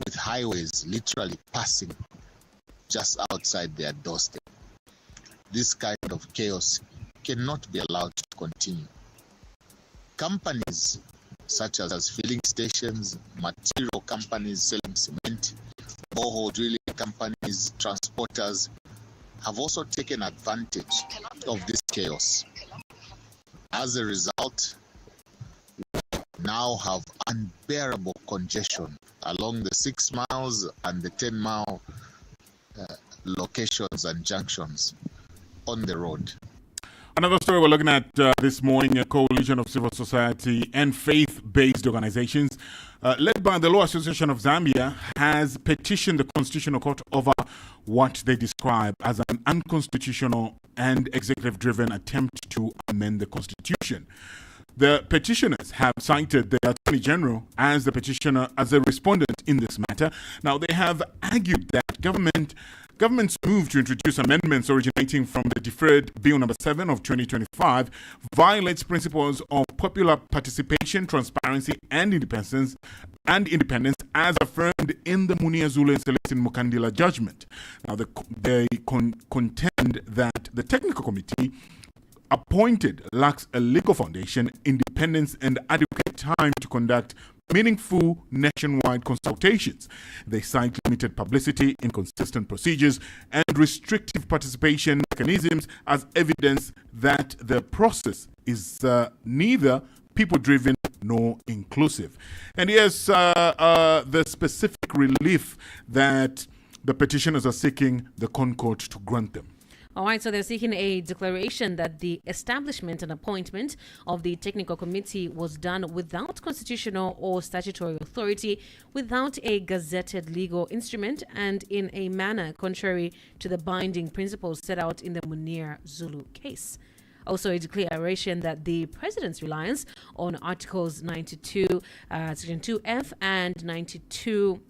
with highways literally passing just outside their doorstep. This kind of chaos cannot be allowed to continue. Companies such as filling stations, material companies selling cement, borehole drilling companies, transporters, have also taken advantage of this chaos. As a result, we now have unbearable congestion along the 6 miles and the 10-mile locations and junctions on the road. Another story we're looking at this morning, a coalition of civil society and faith-based organizations led by the Law Association of Zambia has petitioned the Constitutional Court over what they describe as an unconstitutional and executive-driven attempt to amend the Constitution. The petitioners have cited the Attorney General as the petitioner, as a respondent in this matter. Now, they have argued that government's move to introduce amendments originating from the deferred Bill number 7 of 2025 violates principles of popular participation, transparency, and independence as affirmed in the Munia Zulu and Celestine Mukandila judgment. Now, they contend that the technical committee appointed lacks a legal foundation, independence, and adequate time to conduct meaningful nationwide consultations. They cite limited publicity, inconsistent procedures, and restrictive participation mechanisms as evidence that the process is neither people-driven nor inclusive. And here's the specific relief that the petitioners are seeking the ConCourt to grant them. All right, so they're seeking a declaration that the establishment and appointment of the technical committee was done without constitutional or statutory authority, without a gazetted legal instrument, and in a manner contrary to the binding principles set out in the Munir Zulu case. Also, a declaration that the president's reliance on Articles 92, Section 2F and 92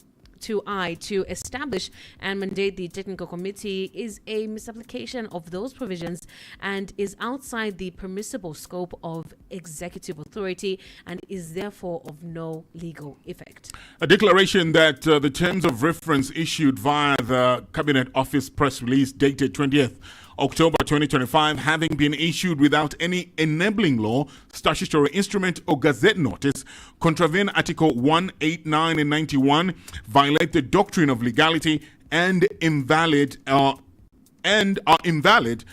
2I to establish and mandate the technical committee is a misapplication of those provisions and is outside the permissible scope of executive authority and is therefore of no legal effect. A declaration that the terms of reference issued via the Cabinet Office press release dated 20th October 2025, having been issued without any enabling law, statutory instrument, or gazette notice, contravene Article 189 and 91, violate the doctrine of legality, and are invalid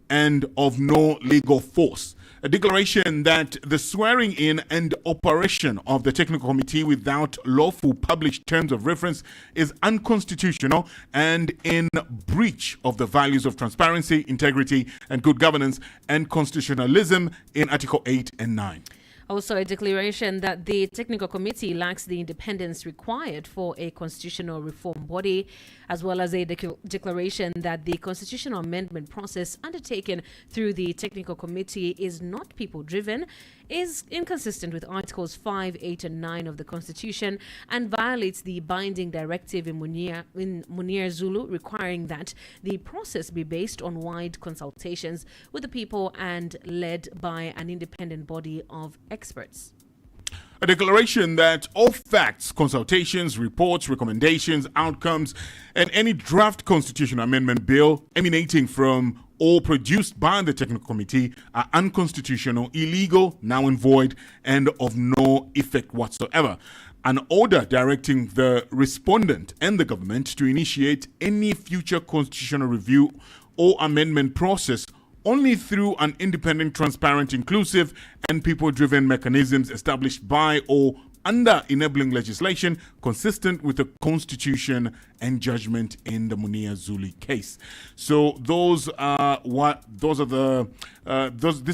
and of no legal force. A declaration that the swearing in and operation of the technical committee without lawful published terms of reference is unconstitutional and in breach of the values of transparency, integrity, and good governance and constitutionalism in Article 8 and 9. Also, a declaration that the technical committee lacks the independence required for a constitutional reform body, as well as a declaration that the constitutional amendment process undertaken through the technical committee is not people-driven, is inconsistent with Articles 5, 8, and 9 of the Constitution and violates the binding directive in Munir Zulu requiring that the process be based on wide consultations with the people and led by an independent body of experts. A declaration that all facts, consultations, reports, recommendations, outcomes, and any draft constitutional amendment bill emanating from or produced by the technical committee are unconstitutional, illegal, null and void, and of no effect whatsoever. An order directing the respondent and the government to initiate any future constitutional review or amendment process only through an independent, transparent, inclusive, and people-driven mechanisms established by or under enabling legislation consistent with the Constitution and judgment in the Munia Zulu case. So this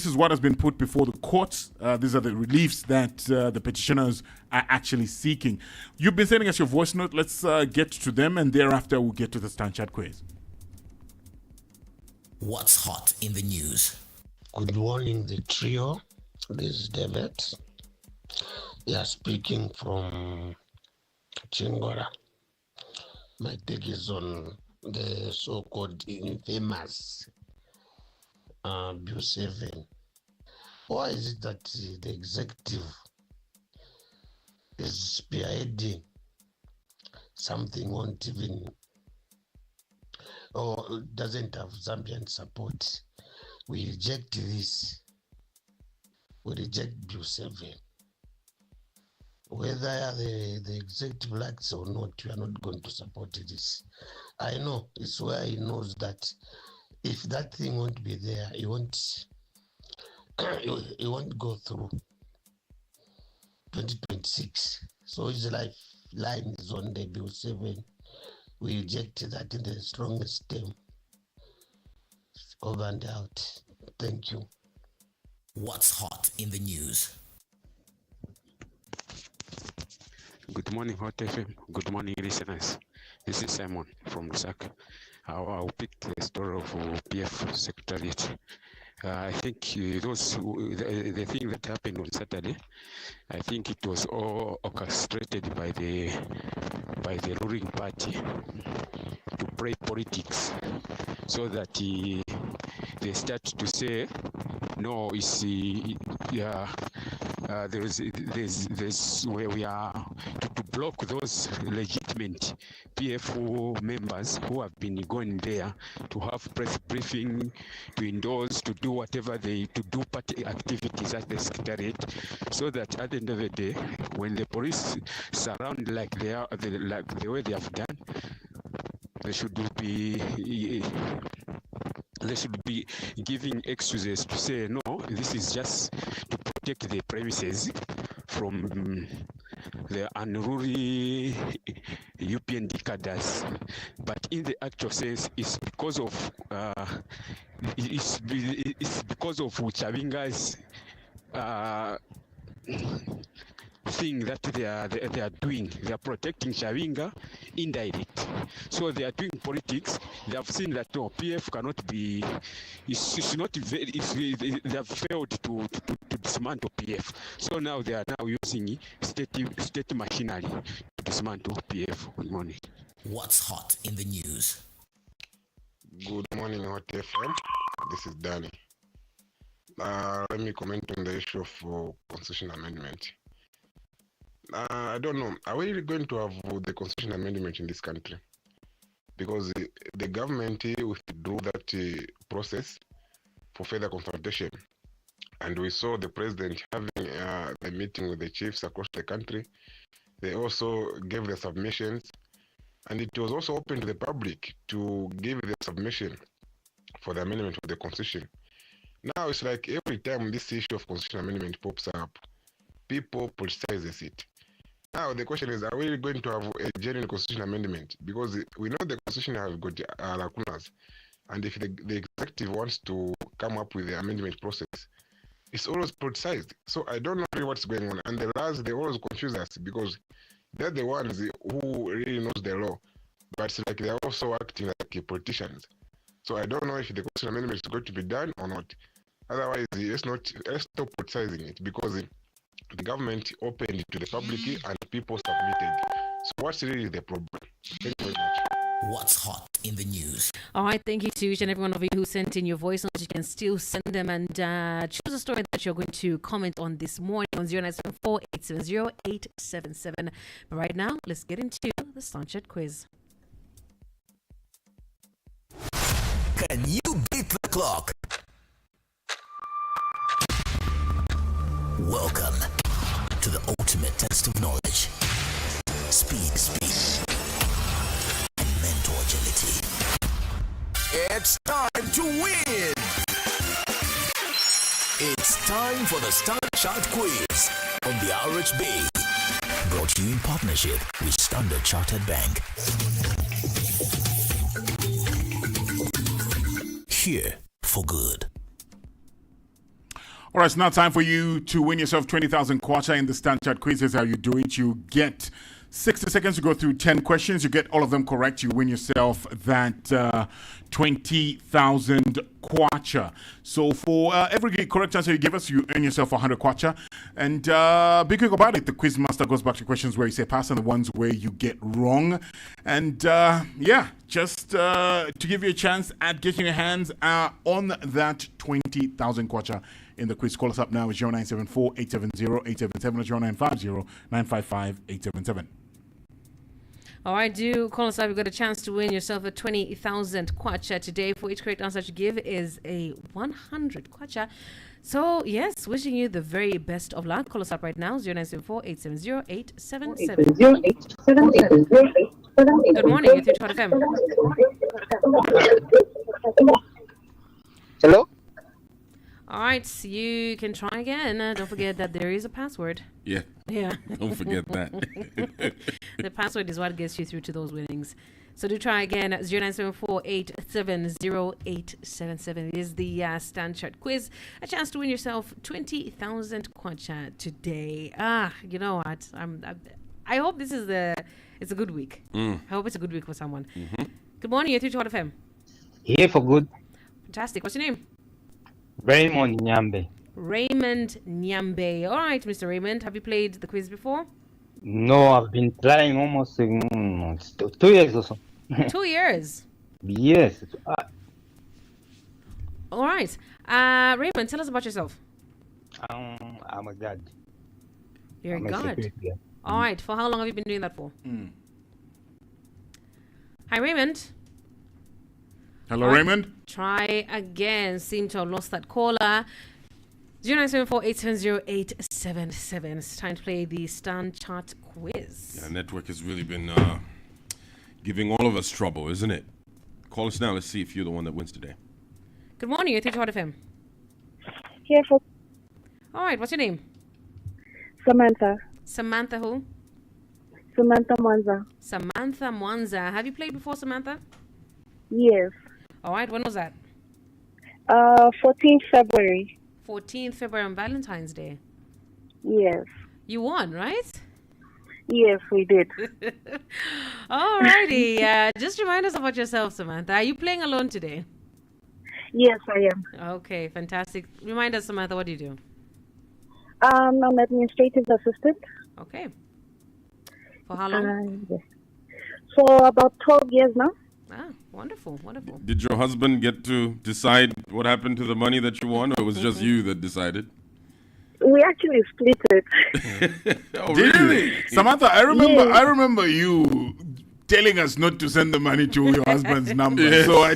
is what has been put before the courts. These are the reliefs that the petitioners are actually seeking. You've been sending us your voice note. Let's get to them, and thereafter we'll get to the Stand Chat quiz. What's hot in the news? Good morning, the trio. This is David. We are speaking from Chingora. My take is on the so-called infamous Bill 7. Why is it that the executive is spearheading something won't even or doesn't have Zambian support? We reject this. We reject Bill 7. Whether the executive likes or not, we are not going to support this. I know it's where he knows that if that thing won't be there, he won't go through 2026. So his lifeline is on the Bill 7. We reject that in the strongest term. Over and out. Thank you. What's hot in the news? Good morning, Hot FM. Good morning, listeners. This is Simon from Lusaka. I'll pick the story of PF Secretariat. I think the thing that happened on Saturday, I think it was all orchestrated by the ruling party to play politics, so that they start to say, no, there's where we are to block those legitimate PFO members who have been going there to have press briefing, to endorse, to do whatever to do party activities at the secretariat, so that at the end of the day, when the police surround like the way they have done, they should be giving excuses to say, no, this is just to protect the premises from the unruly UPND cadres. But in the actual sense, it's because of Chavinga's thing that they are doing. They are protecting Chavinga indirect. So they are doing politics. They have seen that no, PF cannot be. It's not. They have failed to dismantle PF. So now they are now using state machinery to dismantle PF. Good morning. What's hot in the news? Good morning, Hot FM. This is Danny. Let me comment on the issue of constitution amendment. I don't know. Are we really going to have the constitution amendment in this country? Because the government withdrew that process for further consultation. And we saw the president having the meeting with the chiefs across the country. They also gave the submissions. And it was also open to the public to give the submission for the amendment of the constitution. Now it's like every time this issue of constitution amendment pops up, people politicizes it. Now the question is, are we going to have a genuine constitution amendment? Because we know the constitution has got lacunas, and if the executive wants to come up with the amendment process, it's always politicized. So I don't know really what's going on. And the laws, they always confuse us because they're the ones who really knows the law, but it's like they're also acting like politicians. So I don't know if the constitution amendment is going to be done or not. Otherwise, let's stop politicizing it, because the government opened it to the public and people submitted. So what's really the problem? Thank you very much. What's hot in the news? All right, thank you to each and every one of you who sent in your voice notes. You can still send them and choose a story that you're going to comment on this morning on 0974-870-877. But right now, let's get into the Soundchat quiz. Can you beat the clock? Welcome to the ultimate test of knowledge. Speed, and mental agility. It's time to win! It's time for the Soundchat quiz on the RHB. Brought to you in partnership with Standard Chartered Bank. Here for good. All right, it's now time for you to win yourself 20,000 kwacha in the Soundchat quiz. Here's how you do it. You get 60 seconds to go through 10 questions. You get all of them correct. You win yourself that 20,000 kwacha. So for every correct answer you give us, you earn yourself 100 kwacha. And be quick about it. The quiz master goes back to questions where you say pass and the ones where you get wrong. And just to give you a chance at getting your hands on that 20,000 kwacha in the quiz. Call us up now. It's 0974-870-877 0950-955-877. All right, do call us up. You've got a chance to win yourself a 20,000 kwacha today. For each correct answer to give is a 100 kwacha. So, yes, wishing you the very best of luck. Call us up right now, 0974-870-877. Good morning, it's your Hot FM. Hello? All right, you can try again. Don't forget that there is a password. Yeah. Yeah. Don't forget that. The password is what gets you through to those winnings. So do try again. 0974-870-877 is the Stand Chart quiz. A chance to win yourself 20,000 kwacha today. You know what? I hope this is it's a good week. I hope it's a good week for someone. Good morning. You're through to Hot FM. Here for good. Fantastic. What's your name? Raymond Nyambe. Raymond Nyambe. All right, Mr. Raymond. Have you played the quiz before? No, I've been trying almost 2 years or so. 2 years? Yes. All right. Raymond, tell us about yourself. I'm a god. You're I'm a god. security, yeah. All right. For how long have you been doing that for? Hi, Raymond. Hello, Raymond. Try again. Seem to have lost that caller. 0974-870-877. It's time to play the Stand Chart quiz. Yeah, network has really been giving all of us trouble, isn't it? Call us now. Let's see if you're the one that wins today. Good morning. You're through to Hot FM. Here for All right. What's your name? Samantha. Samantha who? Samantha Mwanza. Samantha Mwanza. Have you played before, Samantha? Yes. All right. When was that? 14th February. 14th February on Valentine's Day. Yes. You won, right? Yes, we did. All righty. Just remind us about yourself, Samantha. Are you playing alone today? Yes, I am. Okay, fantastic. Remind us, Samantha, what do you do? I'm administrative assistant. Okay. For how long? Yes. For about 12 years now. Wonderful, wonderful. Did your husband get to decide what happened to the money that you won, or it was just you that decided? We actually split it. Oh, Did really? you? Samantha, I remember Yes. I remember you telling us not to send the money to your husband's number. Yes. So I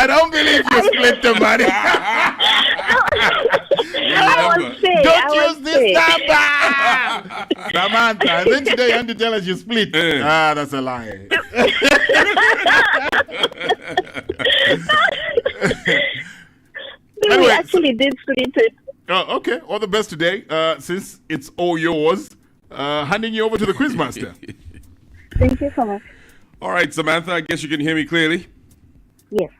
don't believe you split the money. Don't use this number. Samantha, and then today you want to tell us you split. That's a lie. We actually did split it. Oh, okay. All the best today. Since it's all yours, handing you over to the quizmaster. Thank you so much. All right, Samantha, I guess you can hear me clearly. Yes.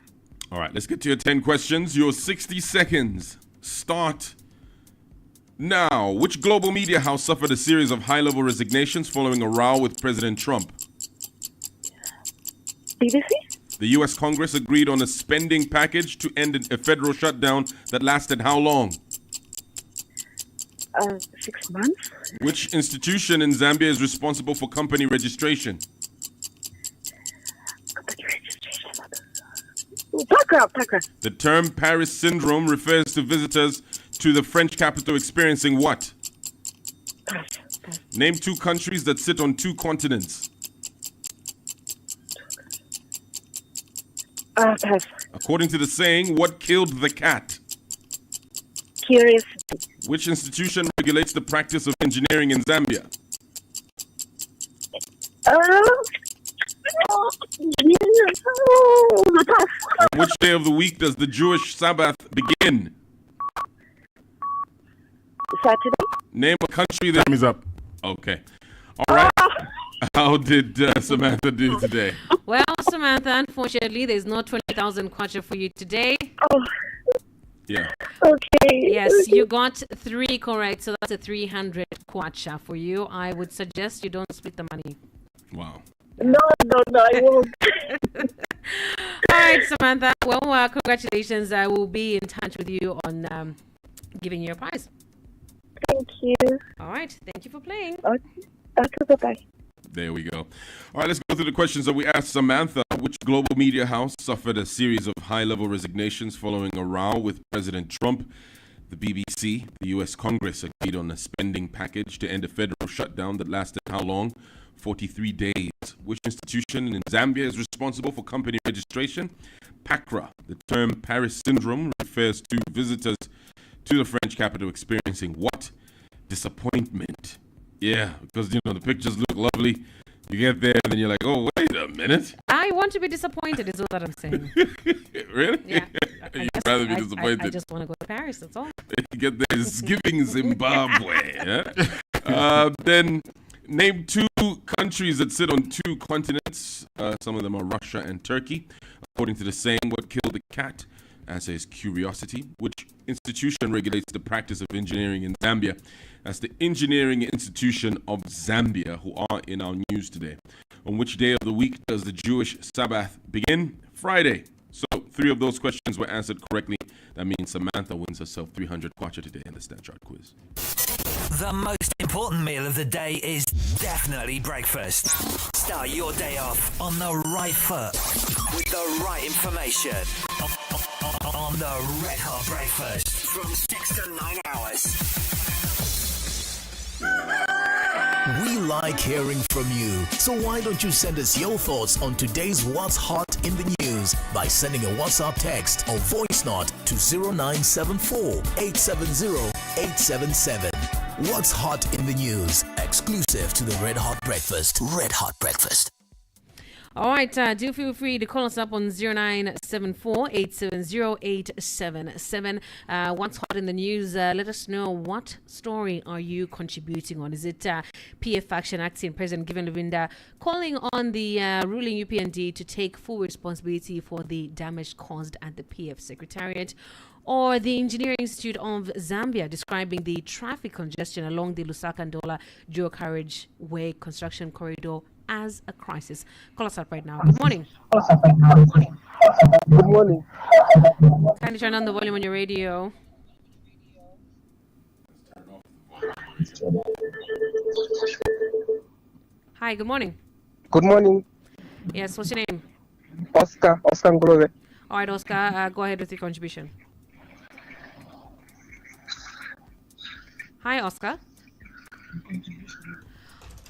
All right, let's get to your 10 questions. Your 60 seconds start now. Which global media house suffered a series of high-level resignations following a row with President Trump? BBC? The U.S. Congress agreed on a spending package to end a federal shutdown that lasted how long? 6 months. Which institution in Zambia is responsible for company registration? Taka. The term Paris syndrome refers to visitors to the French capital experiencing what? Name 2 countries that sit on 2 continents. Pass. According to the saying, what killed the cat? Curious. Which institution regulates the practice of engineering in Zambia? On which day of the week does the Jewish Sabbath begin? Saturday. Name a country that... Time is up. Okay. All right. How did Samantha do today? Well, Samantha, unfortunately, there's no 20,000 kwacha for you today. Oh. Yeah. Okay. Yes, you got 3 correct, so that's a 300 kwacha for you. I would suggest you don't split the money. Wow. No, I won't. All right, Samantha. Well, congratulations. I will be in touch with you on giving you a prize. Thank you. All right. Thank you for playing. Okay, bye-bye. There we go. All right, let's go through the questions that we asked Samantha. Which global media house suffered a series of high-level resignations following a row with President Trump? The BBC. The U.S. Congress agreed on a spending package to end a federal shutdown that lasted how long? 43 days. Which institution in Zambia is responsible for company registration? PACRA. The term Paris syndrome refers to visitors to the French capital experiencing what? Disappointment. Yeah, because, the pictures look lovely. You get there and then you're like, oh, wait a minute. I want to be disappointed, is all that I'm saying. Really? Yeah. You'd rather be disappointed. I just want to go to Paris, that's all. You get there, it's giving Zimbabwe. Then name 2 countries that sit on 2 continents. Some of them are Russia and Turkey. According to the saying, what killed the cat? Answer is curiosity. Which institution regulates the practice of engineering in Zambia? That's the Engineering Institution of Zambia, who are in our news today. On which day of the week does the Jewish Sabbath begin? Friday. So 3 of those questions were answered correctly. That means Samantha wins herself 300 kwacha today in the Stand Chart quiz. The most important meal of the day is definitely breakfast. Start your day off on the right foot with the right information on the Red Hot Breakfast from 6 to 9 hours. We like hearing from you, so why don't you send us your thoughts on today's What's Hot in the News by sending a WhatsApp text or voice note to 0974 870 877. What's Hot in the News, exclusive to the Red Hot Breakfast. Red Hot Breakfast. All right, do feel free to call us up on 0974 870 877. What's hot in the news? Let us know, what story are you contributing on? Is it PF faction acting President Given Luvinda calling on the ruling UPND to take full responsibility for the damage caused at the PF Secretariat? Or the Engineering Institute of Zambia describing the traffic congestion along the Lusaka-Ndola dual carriageway construction corridor as a crisis? Call us up right now. Good morning. Good morning. Kindly turn on the volume on your radio. Hi, good morning. Good morning. Yes, what's your name? Oscar Ngulove. All right, Oscar, go ahead with your contribution. Hi, Oscar.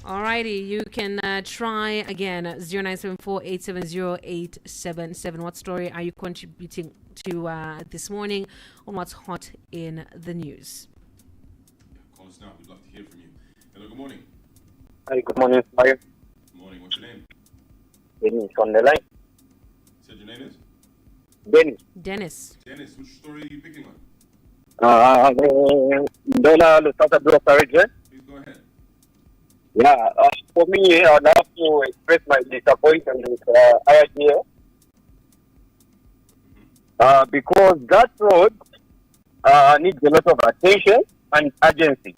Alrighty, you can try again, 0974 870 877. What story are you contributing to this morning on what's hot in the news? Call us now. We'd love to hear from you. Hello, good morning. Hi, good morning. How are you? Good morning. What's your name? Dennis on the line. Said your name is? Dennis. Dennis, which story are you picking on? Ndola Lusaka Dual Carriageway. Please go ahead. Yeah, for me, I'd have to express my disappointment with IRGA. Because that road needs a lot of attention and urgency.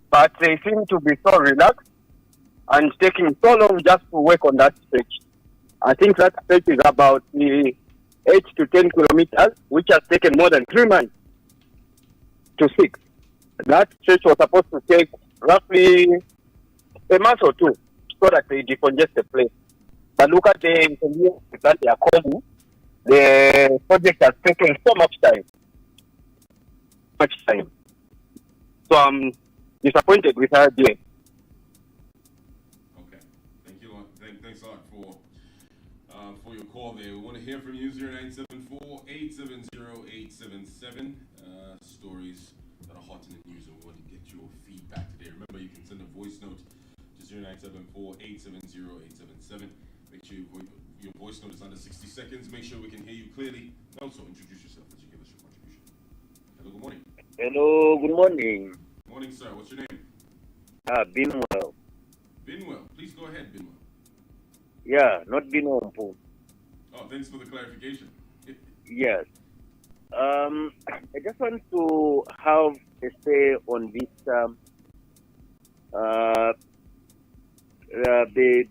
But they seem to be so relaxed and taking so long just to work on that stretch. I think that stretch is about 8 to 10 kilometers, which has taken more than 3 months to 6. That stretch was supposed to take roughly a month or 2 so that they decongest the place. But look at the engineers that they are calling. The project has taken so much time. So I'm disappointed with her idea. Okay. Thank you. Thanks a lot for your call there. We want to hear from you, 0974 870 877. Stories that are hot in the news, and we want to get your feedback today. Remember, you can send a voice note to 0974 870 877. Make sure your voice note is under 60 seconds. Make sure we can hear you clearly. And also, introduce yourself as you give us your contribution. Hello, good morning. Hello, good morning. Morning, sir. What's your name? Binwell. Binwell. Please go ahead, Binwell. Yeah, not Binwell. Oh, thanks for the clarification. Yes. I just want to have a say on this the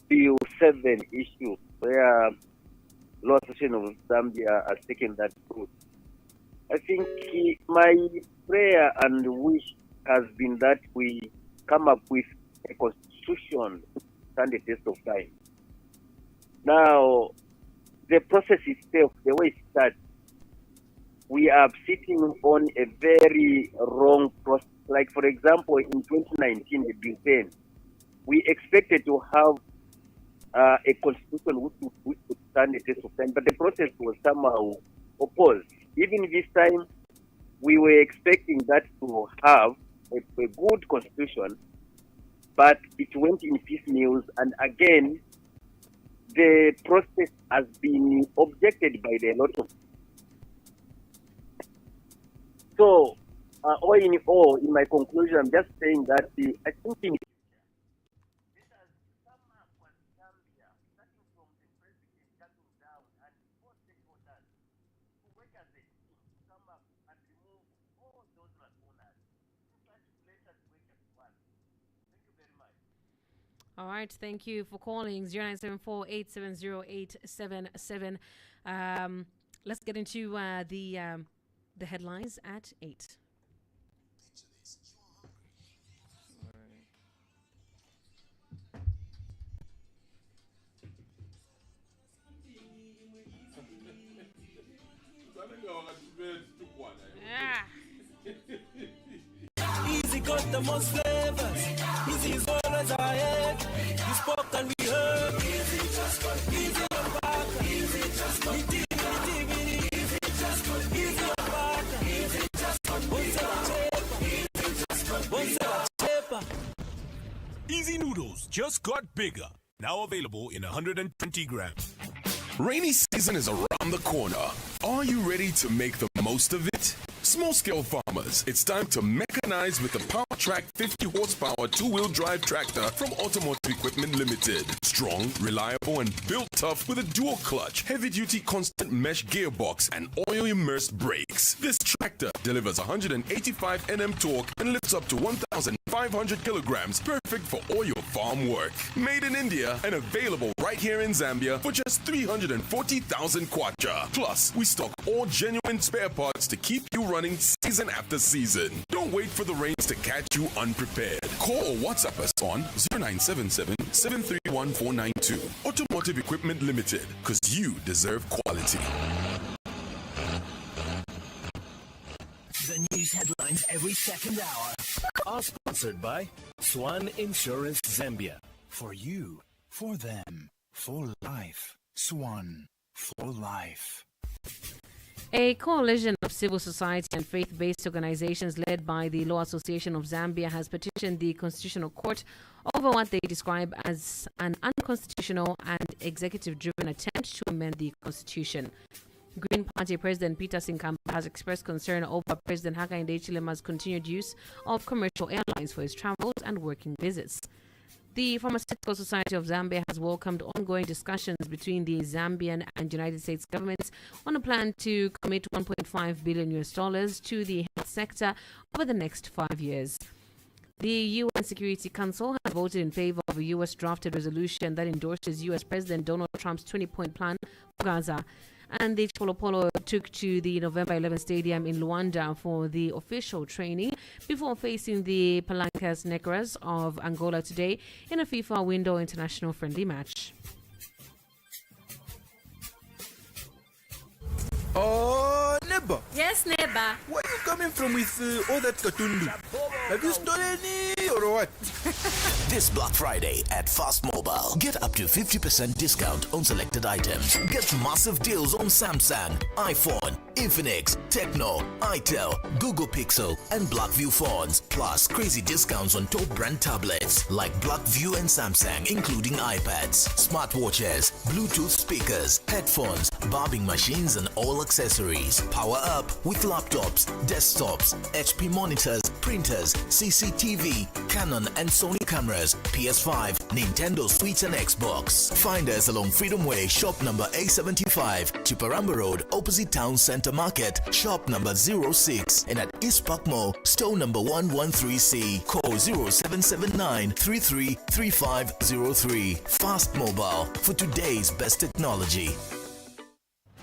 PU7 issue, where Law Association of Zambia has taken that route. I think my prayer and wish has been that we come up with a constitution to stand the test of time. Now, the process itself, the way it starts, we are sitting on a very wrong process. Like, for example, in 2019, the Bill 10, we expected to have a constitution which would stand the test of time, but the process was somehow opposed. Even this time, we were expecting that to have a good constitution but it went in piecemeals, and again, the process has been objected by a lot of. So, all in all, in my conclusion, I'm just saying that I think in All right, thank you for calling 0974-870-877. Let's get into the headlines at 8. Easy got the most flavors. Easy is always ahead. You spoke and we heard. Easy just got easy on back. Easy just got easy just got easy on back. Easy just got Easy noodles just got bigger. Now available in 120 grams. Rainy season is around the corner. Are you ready to make the most of it? Small-scale farmers, it's time to mechanize with the PowerTrack 50 horsepower 2-wheel drive tractor from Automotive Equipment Limited. Strong, reliable, and built tough with a dual clutch, heavy-duty constant mesh gearbox, and oil-immersed brakes. This tractor delivers 185 Nm torque and lifts up to 1,500 kilograms, perfect for all your farm work. Made in India and available right here in Zambia for just 340,000 kwacha. Plus, we stock all genuine spare parts to keep you running season after season. Don't wait for the rains to catch you unprepared. Call or WhatsApp us on 0977-731-492. Automotive Equipment Limited, because you deserve quality. The news headlines every second hour are sponsored by Swan Insurance Zambia. For you, for them, for life. Swan, for life. A coalition of civil society and faith-based organizations led by the Law Association of Zambia has petitioned the Constitutional Court over what they describe as an unconstitutional and executive-driven attempt to amend the Constitution. Green Party President Peter Sinkamba has expressed concern over President Hakainde Hichilema's continued use of commercial airlines for his travels and working visits. The Pharmaceutical Society of Zambia has welcomed ongoing discussions between the Zambian and United States governments on a plan to commit $1.5 billion to the health sector over the next 5 years. The UN Security Council has voted in favor of a U.S. drafted resolution that endorses U.S. President Donald Trump's 20-point plan for Gaza. And the Chipolopolo took to the November 11 Stadium in Luanda for the official training before facing the Palancas Negras of Angola today in a FIFA window international friendly match. Oh, neighbor. Yes, neighbor. Where are you coming from with all that katundu? Have you stolen any or what? This Black Friday at Fast Mobile, get up to 50% discount on selected items. Get massive deals on Samsung, iPhone, Infinix, Tecno, itel, Google Pixel, and Blackview phones. Plus crazy discounts on top brand tablets like Blackview and Samsung, including iPads, smartwatches, Bluetooth speakers, headphones, barbing machines, and all accessories. Power up with laptops, desktops, HP monitors, printers, CCTV, Canon and Sony cameras, PS5, Nintendo Switch and Xbox. Find us along Freedom Way, shop number A75, Chiparamba Road, opposite Town Center Market, shop number 06, and at East Park Mall, store number 113C. Call 0779-333503. Fast Mobile for today's best technology.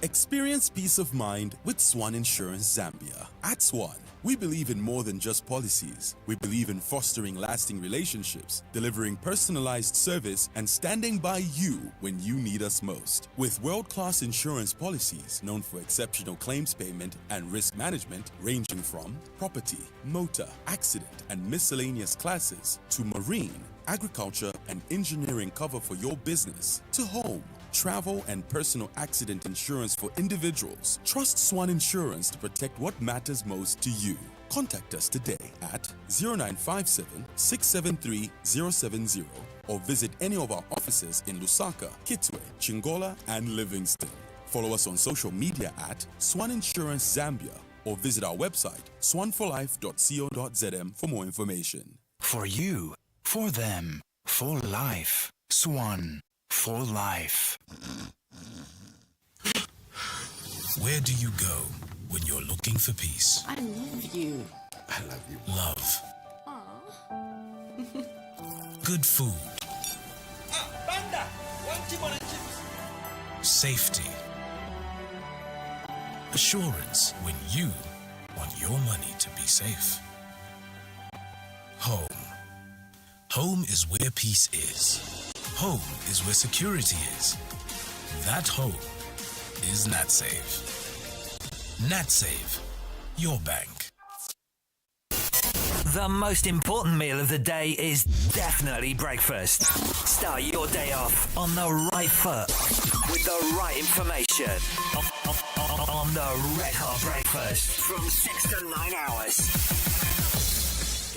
Experience peace of mind with Swan Insurance Zambia. At Swan, we believe in more than just policies. We believe in fostering lasting relationships, delivering personalized service, and standing by you when you need us most. With world-class insurance policies known for exceptional claims payment and risk management ranging from property, motor, accident, and miscellaneous classes to marine, agriculture, and engineering cover for your business, to home, travel, and personal accident insurance for individuals. Trust Swan Insurance to protect what matters most to you. Contact us today at 0957 673 070 or visit any of our offices in Lusaka, Kitwe, Chingola, and Livingston. Follow us on social media at Swan Insurance Zambia or visit our website swanforlife.co.zm for more information. For you, for them, for life. Swan, for life. Where do you go when you're looking for peace? I love you. I love you. Love. Good food. Panda, one chip on chips. Safety. Assurance when you want your money to be safe. Home. Home is where peace is. Home is where security is. That home is NatSave. NatSave, your bank. The most important meal of the day is definitely breakfast. Start your day off on the right foot with the right information on the Red Hot Breakfast from 6 to 9 hours.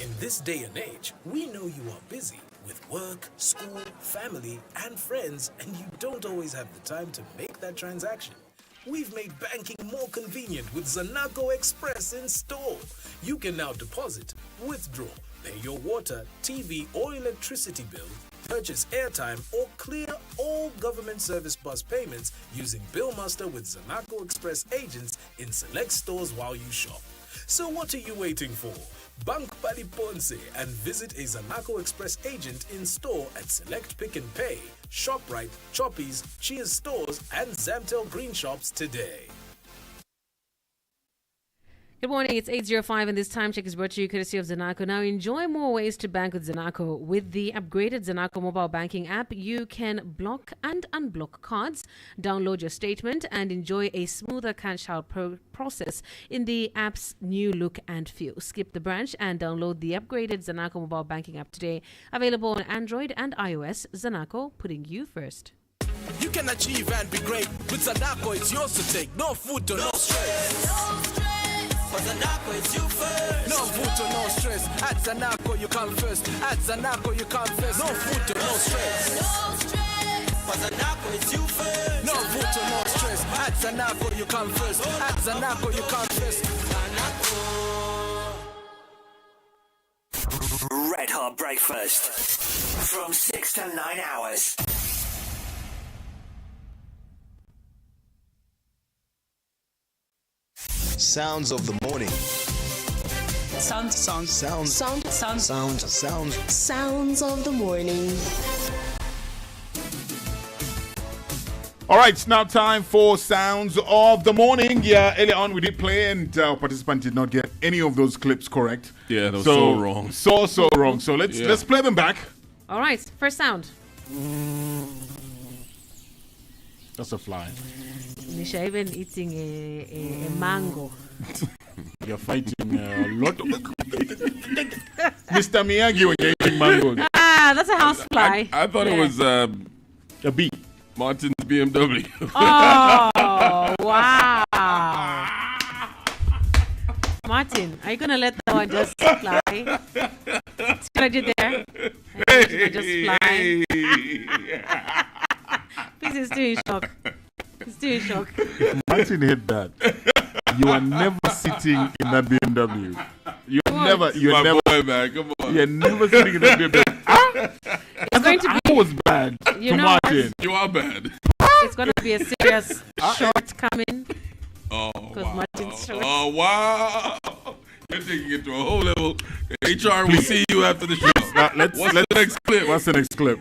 In this day and age, we know you are busy with work, school, family, and friends, and you don't always have the time to make that transaction. We've made banking more convenient with Zanaco Express in store. You can now deposit, withdraw, pay your water, TV, or electricity bill, purchase airtime, or clear all government service bus payments using Billmaster with Zanaco Express agents in select stores while you shop. So what are you waiting for? Bank Pali Ponce and visit a Zanaco Express agent in store at Select Pick and Pay, ShopRite, Choppies, Cheers stores, and Zamtel Green Shops today. Good morning, it's 8:05 and this time check is brought to you courtesy of Zanaco. Now enjoy more ways to bank with Zanaco. With the upgraded Zanaco mobile banking app, you can block and unblock cards, download your statement, and enjoy a smoother cash out process in the app's new look and feel. Skip the branch and download the upgraded Zanaco mobile banking app today. Available on Android and iOS. Zanaco, putting you first. You can achieve and be great. With Zanaco, it's yours to take. No food to no stress. For Zanaco, it's you first. No food to no stress. At Zanaco, you come first. At Zanaco, you come first. No food to no stress. No stress. For Zanaco, it's you first. No food to no stress. At Zanaco, you come first. At Zanaco, you come first. Zanaco. Red Hot Breakfast from 6 to 9 hours. Sounds of the morning. Sounds of the morning. All right, it's now time for Sounds of the Morning. Yeah, earlier on we did play and our participant did not get any of those clips correct. Yeah, that was so wrong. So wrong. So let's play them back. All right, first sound. That's a fly. Nisha even eating a mango. You're fighting a lot of... Mr. Miyagi when you're eating mango. That's a house fly. I thought it was a bee. Martin's BMW. Oh, wow. Martin, are you going to let that one just fly? It's what I did there. Just fly. Please, he's still in shock. He's still in shock. If Martin hit that, you are never sitting in that BMW. You're never. Boy, man, come on. You're never sitting in that BMW. It's going to be. I was bad to Martin. You are bad. It's going to be a serious short coming. Oh, wow. Martin's short. Oh, wow. You're taking it to a whole level. HR will see you after the show. What's the next clip? What's the next clip?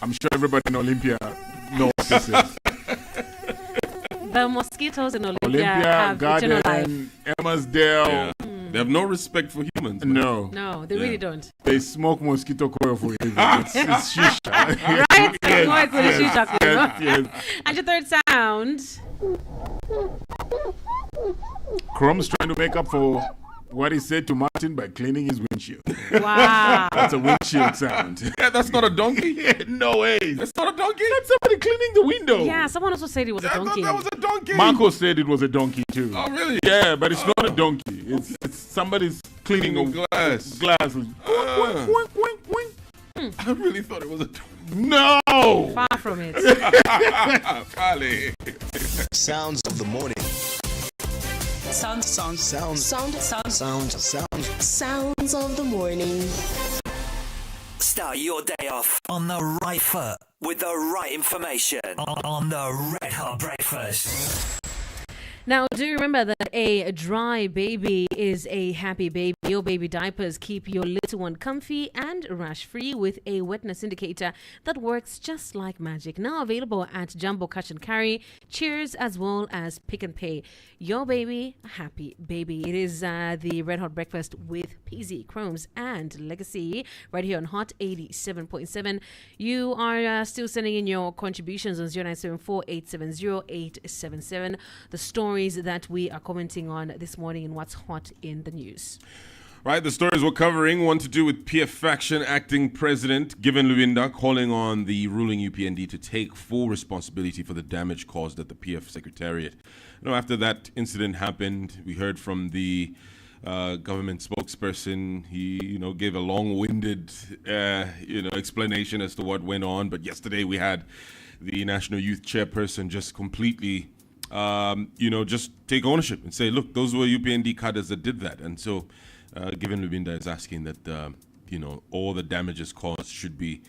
I'm sure everybody in Olympia knows what this is. The mosquitoes in Olympia have eternal life. Emmasdale. Yeah. They have no respect for humans. Man. No, they really don't. They smoke mosquito coil for living. It's shisha. Right? Yes. And your third sound. Chrome's trying to make up for what he said to Martin by cleaning his windshield. Wow. That's a windshield sound. Yeah, that's not a donkey. No way. That's not a donkey. That's somebody cleaning the window. Yeah, someone also said it was a donkey. That was a donkey. Marco said it was a donkey too. Oh, really? Yeah, but it's not a donkey. It's somebody's cleaning a glass. Glass. I really thought it was a donkey. No. Far from it. Kale. Sounds of the morning. Sounds of the morning. Start your day off on the right foot with the right information on the Red Hot Breakfast. Now, do remember that a dry baby is a happy baby. Your baby diapers keep your little one comfy and rash-free with a wetness indicator that works just like magic. Now available at Jumbo Cash and Carry, Cheers, as well as Pick and Pay. Your baby, happy baby. It is the Red Hot Breakfast with Pzee, Chromez, and Legacy right here on Hot 87.7. You are still sending in your contributions on 0974-870-877. The stories that we are commenting on this morning in What's Hot in the News. Right, the stories we're covering, one to do with PF faction acting president Given Luwinda calling on the ruling UPND to take full responsibility for the damage caused at the PF secretariat. After that incident happened, we heard from the government spokesperson. He, gave a long-winded, explanation as to what went on. But yesterday we had the National Youth Chairperson just completely just take ownership and say, look, those were UPND cadres that did that. And so, Given Luwinda is asking that, all the damages caused should be,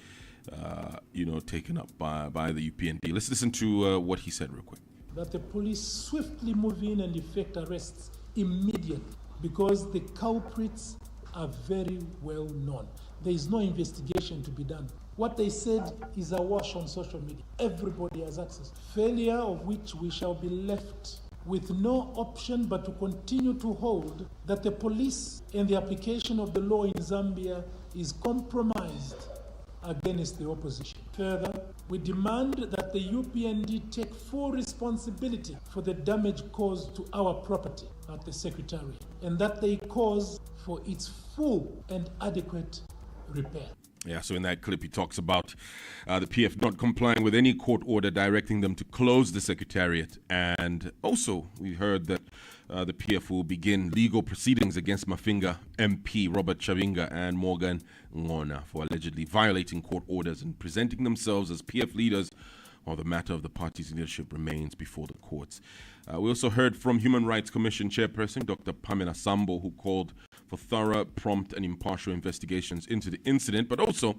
taken up by the UPND. Let's listen to what he said real quick. That the police swiftly move in and effect arrests immediately because the culprits are very well known. There is no investigation to be done. What they said is awash on social media. Everybody has access. Failure of which we shall be left with no option but to continue to hold that the police and the application of the law in Zambia is compromised against the opposition. Further, we demand that the UPND take full responsibility for the damage caused to our property at the Secretariat and that they cause for its full and adequate repair. Yeah, so in that clip, he talks about the PF not complying with any court order directing them to close the Secretariat. And also, we heard that the PF will begin legal proceedings against Mafinga MP Robert Chavinga and Morgan Ngona for allegedly violating court orders and presenting themselves as PF leaders while the matter of the party's leadership remains before the courts. We also heard from Human Rights Commission Chairperson Dr. Pamela Sambo, who called for thorough, prompt and impartial investigations into the incident. But also,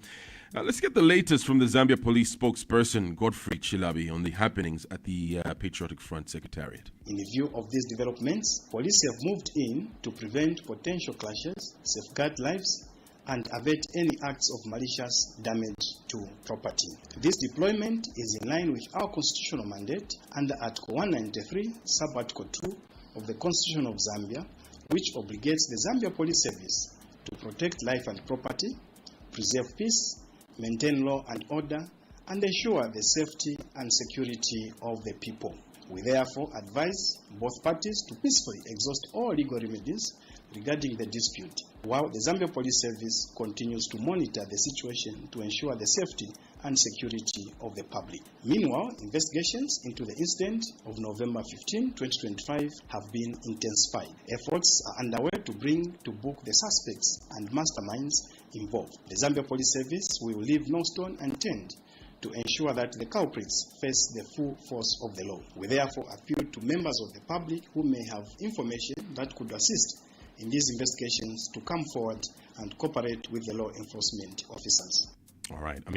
let's get the latest from the Zambia Police spokesperson Godfrey Chilabi on the happenings at the Patriotic Front Secretariat. In view of these developments, police have moved in to prevent potential clashes, safeguard lives, and avert any acts of malicious damage to property. This deployment is in line with our constitutional mandate under Article 193, Sub-Article 2 of the Constitution of Zambia, which obligates the Zambia Police Service to protect life and property, preserve peace, maintain law and order, and ensure the safety and security of the people. We therefore advise both parties to peacefully exhaust all legal remedies regarding the dispute, while the Zambia Police Service continues to monitor the situation to ensure the safety and security of the public. Meanwhile, investigations into the incident of November 15, 2025 have been intensified. Efforts are underway to bring to book the suspects and masterminds involved. The Zambia Police Service will leave no stone unturned to ensure that the culprits face the full force of the law. We therefore appeal to members of the public who may have information that could assist in these investigations to come forward and cooperate with the law enforcement officers. All right. I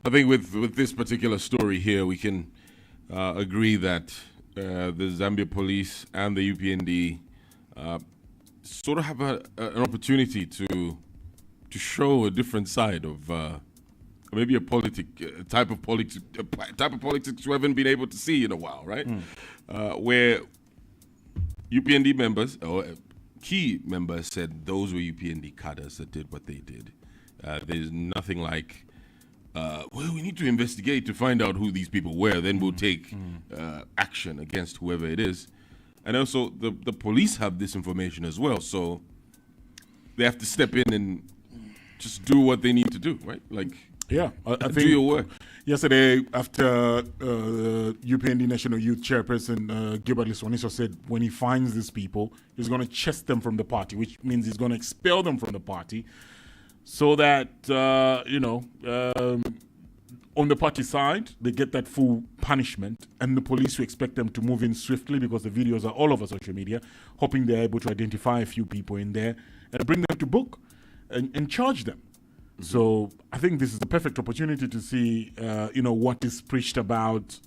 think with this particular story here, we can agree that the Zambia Police and the UPND sort of have an opportunity to show a different side of maybe a type of politics we haven't been able to see in a while, right? Where UPND members or key members said those were UPND cadres that did what they did. There's nothing like, we need to investigate to find out who these people were, then we'll take action against whoever it is. And also, the police have this information as well, so they have to step in and just do what they need to do, right? Like, I think do your work. Yesterday, after UPND National Youth Chairperson Gilbert Liswaniso said when he finds these people, he's going to chase them from the party, which means he's going to expel them from the party, so that on the party side, they get that full punishment, and the police will expect them to move in swiftly because the videos are all over social media, hoping they're able to identify a few people in there and bring them to book and charge them. So I think this is the perfect opportunity to see, what is preached about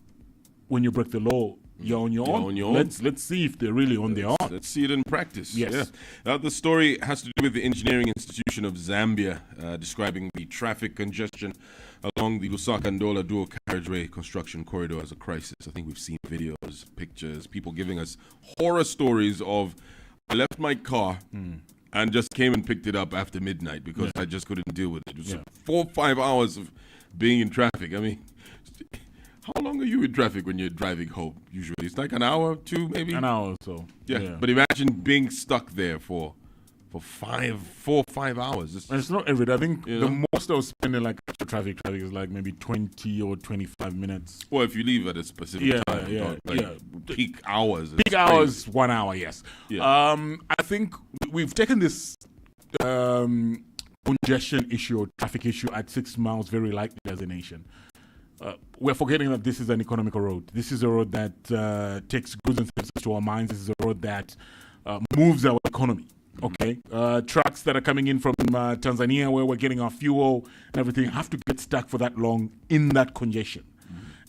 when you break the law. You're on your own. Let's see if they're really on their own. Let's see it in practice. Yes. Yeah. The story has to do with the Engineering Institution of Zambia, describing the traffic congestion along the Lusaka-Ndola dual carriageway construction corridor as a crisis. I think we've seen videos, pictures, people giving us horror stories of, I left my car and just came and picked it up after midnight because I just couldn't deal with it. It was 4 or 5 hours of being in traffic. I mean, how long are you in traffic when you're driving home? Usually it's like an hour, 2 maybe? An hour or so. Yeah. But imagine being stuck there for 4 or 5 hours. It's not every day. I think the most I was spending like after traffic is like maybe 20 or 25 minutes. Well, if you leave at a specific time. Peak hours. Peak hours, 1 hour, yes. Yeah. I think we've taken this congestion issue or traffic issue at 6 miles very lightly as a nation. We're forgetting that this is an economical road. This is a road that takes goods and services to our mines. This is a road that moves our economy. Okay, trucks that are coming in from Tanzania, where we're getting our fuel and everything, have to get stuck for that long in that congestion,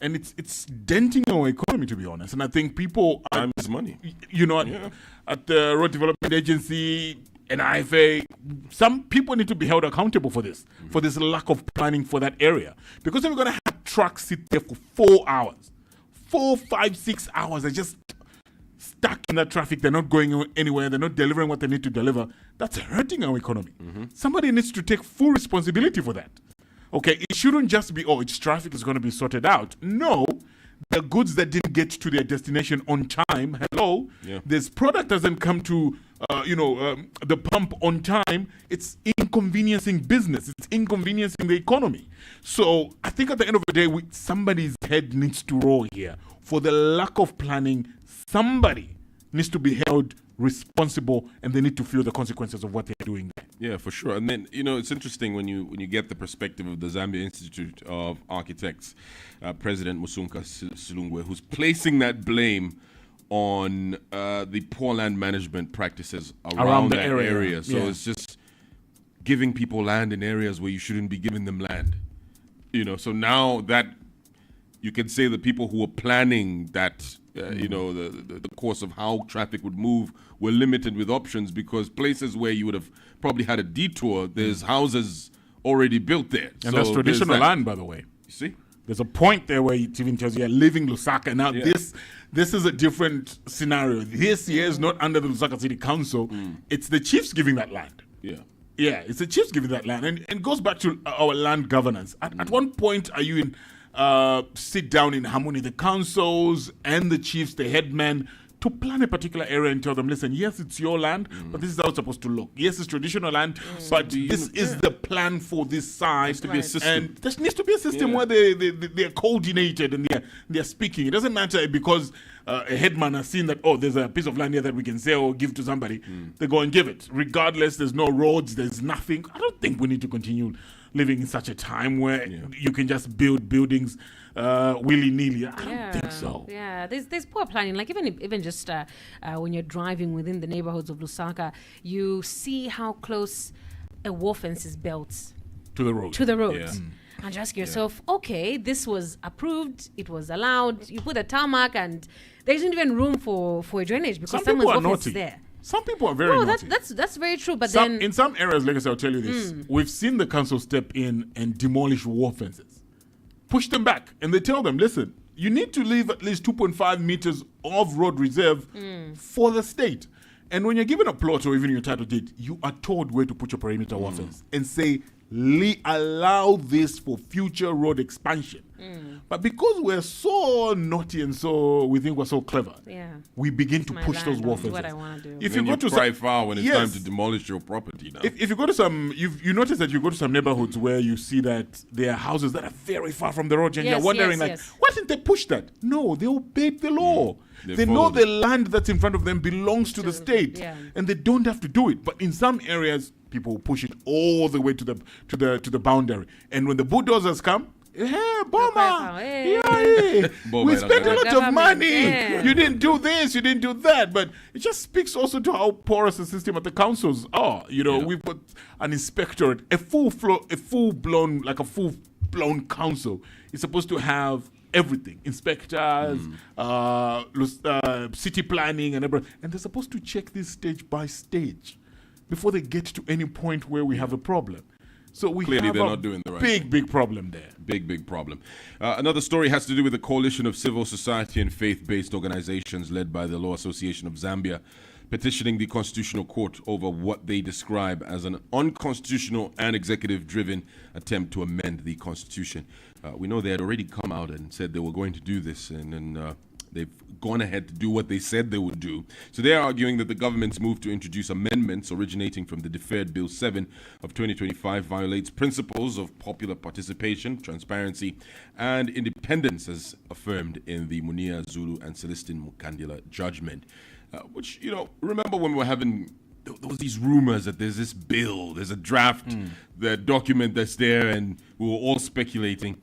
and it's denting our economy, to be honest. And I think people, time is money. At the Road Development Agency and IFA, some people need to be held accountable for this lack of planning for that area. Because if we're going to have trucks sit there for 4 hours, 4, 5, 6 hours, they're just stuck in that traffic, they're not going anywhere, they're not delivering what they need to deliver, that's hurting our economy. Somebody needs to take full responsibility for that. Okay, it shouldn't just be, it's traffic is going to be sorted out. No, the goods that didn't get to their destination on time, this product doesn't come to the pump on time, it's inconveniencing business, it's inconveniencing the economy. So I think at the end of the day, somebody's head needs to roll here. For the lack of planning, somebody needs to be held responsible, and they need to feel the consequences of what they're doing there. Yeah, for sure. And then, it's interesting when you get the perspective of the Zambia Institute of Architects, President Musunka Silungwe, who's placing that blame on the poor land management practices around that area. So it's just giving people land in areas where you shouldn't be giving them land. So now that you can say the people who were planning that, the course of how traffic would move were limited with options, because places where you would have probably had a detour, there's houses already built there. And that's traditional land, by the way. You see? There's a point there where it even tells you you're leaving Lusaka. Now, this is a different scenario. This here is not under the Lusaka City Council. It's the chiefs giving that land. Yeah, it's the chiefs giving that land. And it goes back to our land governance. At one point, are you in sit down in harmony, the councils and the chiefs, the headmen, to plan a particular area and tell them, listen, yes, it's your land, but this is how it's supposed to look. Yes, it's traditional land, but this is the plan for this side. To be a system. And there needs to be a system where they're coordinated and they're speaking. It doesn't matter because a headman has seen that, there's a piece of land here that we can sell or give to somebody. They go and give it. Regardless, there's no roads, there's nothing. I don't think we need to continue living in such a time where you can just build buildings willy-nilly. I don't think so. Yeah, there's poor planning. Like even just when you're driving within the neighborhoods of Lusaka, you see how close a wall fence is built to the road. Yeah. And you ask yourself, okay, this was approved, it was allowed, you put a tarmac, and there isn't even room for a drainage because someone's wall fence is there. Some people are very naughty. That's very true. But in some areas, like I said, I'll tell you this: we've seen the council step in and demolish wall fences, push them back, and they tell them, "Listen, you need to leave at least 2.5 meters of road reserve for the state." And when you're given a plot or even your title deed, you are told where to put your perimeter wall fence and say, allow this for future road expansion. But because we're so naughty and so we think we're so clever, we begin to push those wall fences. What I want to do. If Then you go to cry some, foul when it's time to demolish your property now. if you go to some, you notice that you go to some neighborhoods where you see that there are houses that are very far from the road, and you're wondering why didn't they push that? No, they obeyed the law. They know the land that's in front of them belongs to the state, and they don't have to do it. But in some areas, people will push it all the way to the boundary, and when the bulldozers come, hey, Boma, we spent a lot of money. You didn't do this, you didn't do that. But it just speaks also to how porous the system at the councils are. We've got an inspectorate, a full-blown council is supposed to have everything, inspectors, city planning, and everything. And they're supposed to check this stage by stage before they get to any point where we have a problem. So we Clearly, have they're a not doing the right big problem there. Big problem. Another story has to do with a coalition of civil society and faith-based organizations led by the Law Association of Zambia, petitioning the Constitutional Court over what they describe as an unconstitutional and executive-driven attempt to amend the Constitution. We know they had already come out and said they were going to do this, and then they've gone ahead to do what they said they would do. So they're arguing that the government's move to introduce amendments originating from the deferred Bill 7 of 2025 violates principles of popular participation, transparency, and independence as affirmed in the Munia Zulu and Celestine Mukandila judgment. Which, remember when we were having, there was these rumors that there's this bill, there's a draft, the document that's there, and we were all speculating.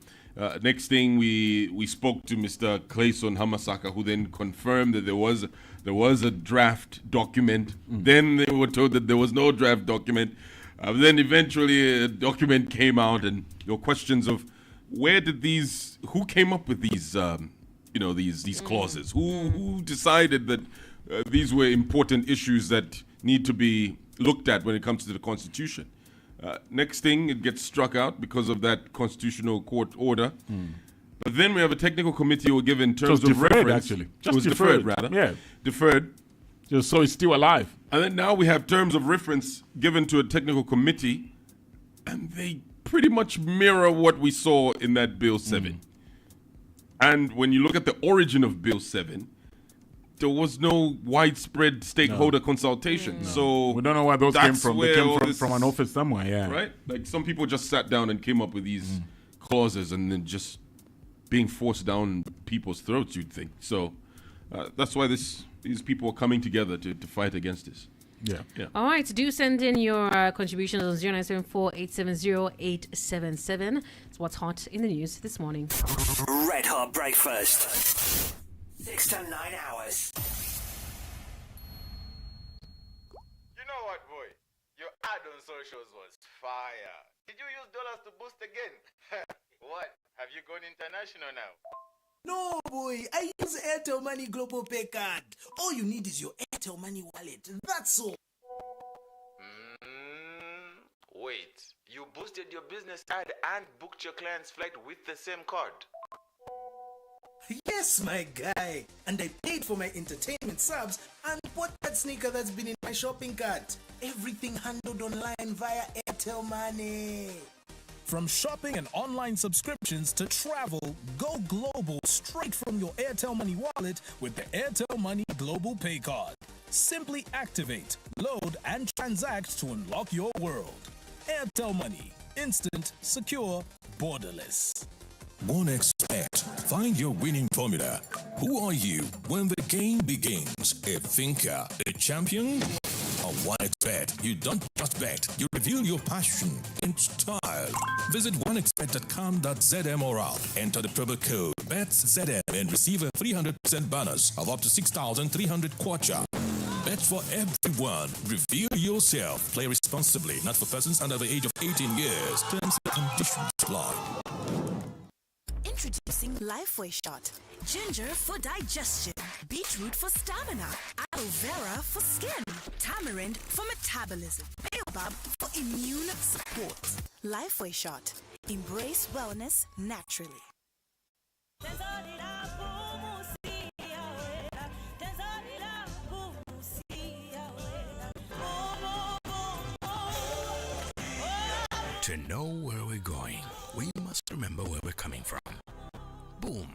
Next thing, we spoke to Mr. Clayson Hamasaka, who then confirmed that there was a draft document. Then they were told that there was no draft document. Then eventually a document came out, and there were questions of who came up with these, these clauses? Who decided that these were important issues that need to be looked at when it comes to the Constitution? Next thing, it gets struck out because of that Constitutional Court order. But then we have a technical committee who were given terms of reference. Actually. It was deferred, rather. Yeah. Deferred. Just so it's still alive. And then now we have terms of reference given to a technical committee, and they pretty much mirror what we saw in that Bill 7. And when you look at the origin of Bill 7, there was no widespread stakeholder consultation. So we don't know where those came from. They came from an office somewhere, right? Like some people just sat down and came up with these clauses and then just being forced down people's throats, you'd think. So that's why these people are coming together to fight against this. Yeah. All right. Do send in your contributions on 0974-870-877. It's what's hot in the news this morning. Red Hot Breakfast. 6 to 9 hours. You know what, boy? Your ad on socials was fire. Did you use dollars to boost again? What? Have you gone international now? No, boy. I use Airtel Money Global Pay Card. All you need is your Airtel Money wallet. That's all. Wait. You boosted your business ad and booked your client's flight with the same card? Yes, my guy. And I paid for my entertainment subs and bought that sneaker that's been in my shopping cart. Everything handled online via Airtel Money. From shopping and online subscriptions to travel, go global straight from your Airtel Money wallet with the Airtel Money Global Pay Card. Simply activate, load, and transact to unlock your world. Airtel Money. Instant, secure, borderless. OneXpert. Find your winning formula. Who are you when the game begins? A thinker, a champion? On OneXpert, you don't just bet, you reveal your passion in style. Visit onexpert.com.zm or out. Enter the promo code BETSZM and receive a 300% bonus of up to 6,300 kwacha. Bet for everyone. Reveal yourself. Play responsibly. Not for persons under the age of 18 years. Terms and conditions apply. Introducing Lifeway Shot. Ginger for digestion, beetroot for stamina, aloe vera for skin, tamarind for metabolism, baobab for immune support. Lifeway Shot. Embrace wellness naturally. To know where we're going, we must remember where we're coming from. Boom.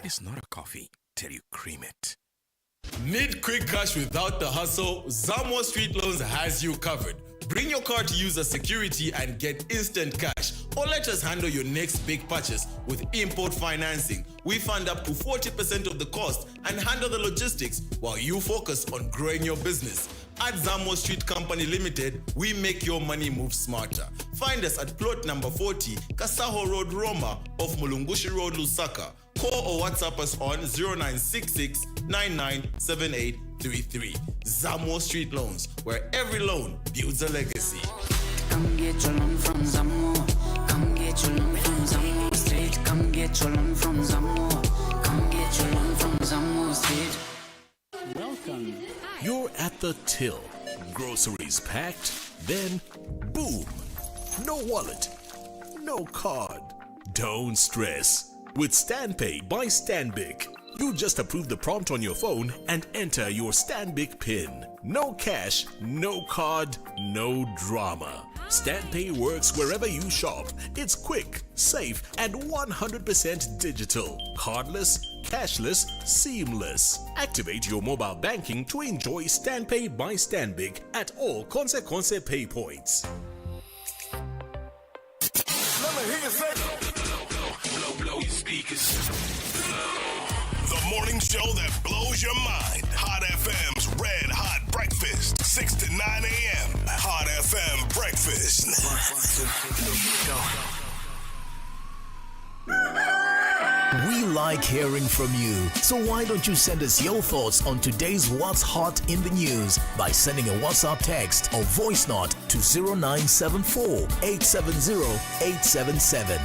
It's not a coffee till you cream it. Need quick cash without the hustle? Zamwa Street Loans has you covered. Bring your car to use as security and get instant cash. Or let us handle your next big purchase with import financing. We fund up to 40% of the cost and handle the logistics while you focus on growing your business. At Zamwa Street Company Limited, we make your money move smarter. Find us at plot number 40, Kasaho Road, Roma, off Mulungushi Road, Lusaka. Call or WhatsApp us on 0966 997833. Zamwa Street Loans, where every loan builds a legacy. Come get your loan from Zamwa. Come get your loan from Zamwa Street. Come get your loan from Zamwa. Come get your loan from Zamwa Street. Welcome. You're at the till. Groceries packed, then boom. No wallet, no card. Don't stress. With StanPay by Stanbic, you just approve the prompt on your phone and enter your Stanbic PIN. No cash, no card, no drama. StanPay works wherever you shop. It's quick, safe, and 100% digital. Cardless, cashless, seamless. Activate your mobile banking to enjoy StanPay by Stanbic at all Consequence Pay points. Let me hear you say blow your speakers. The morning show that blows your mind. Hot FM's Red Hot Breakfast, 6 to 9 a.m. Hot FM Breakfast. We like hearing from you, so why don't you send us your thoughts on today's What's Hot in the News by sending a WhatsApp text or voice note to 0974 870 877.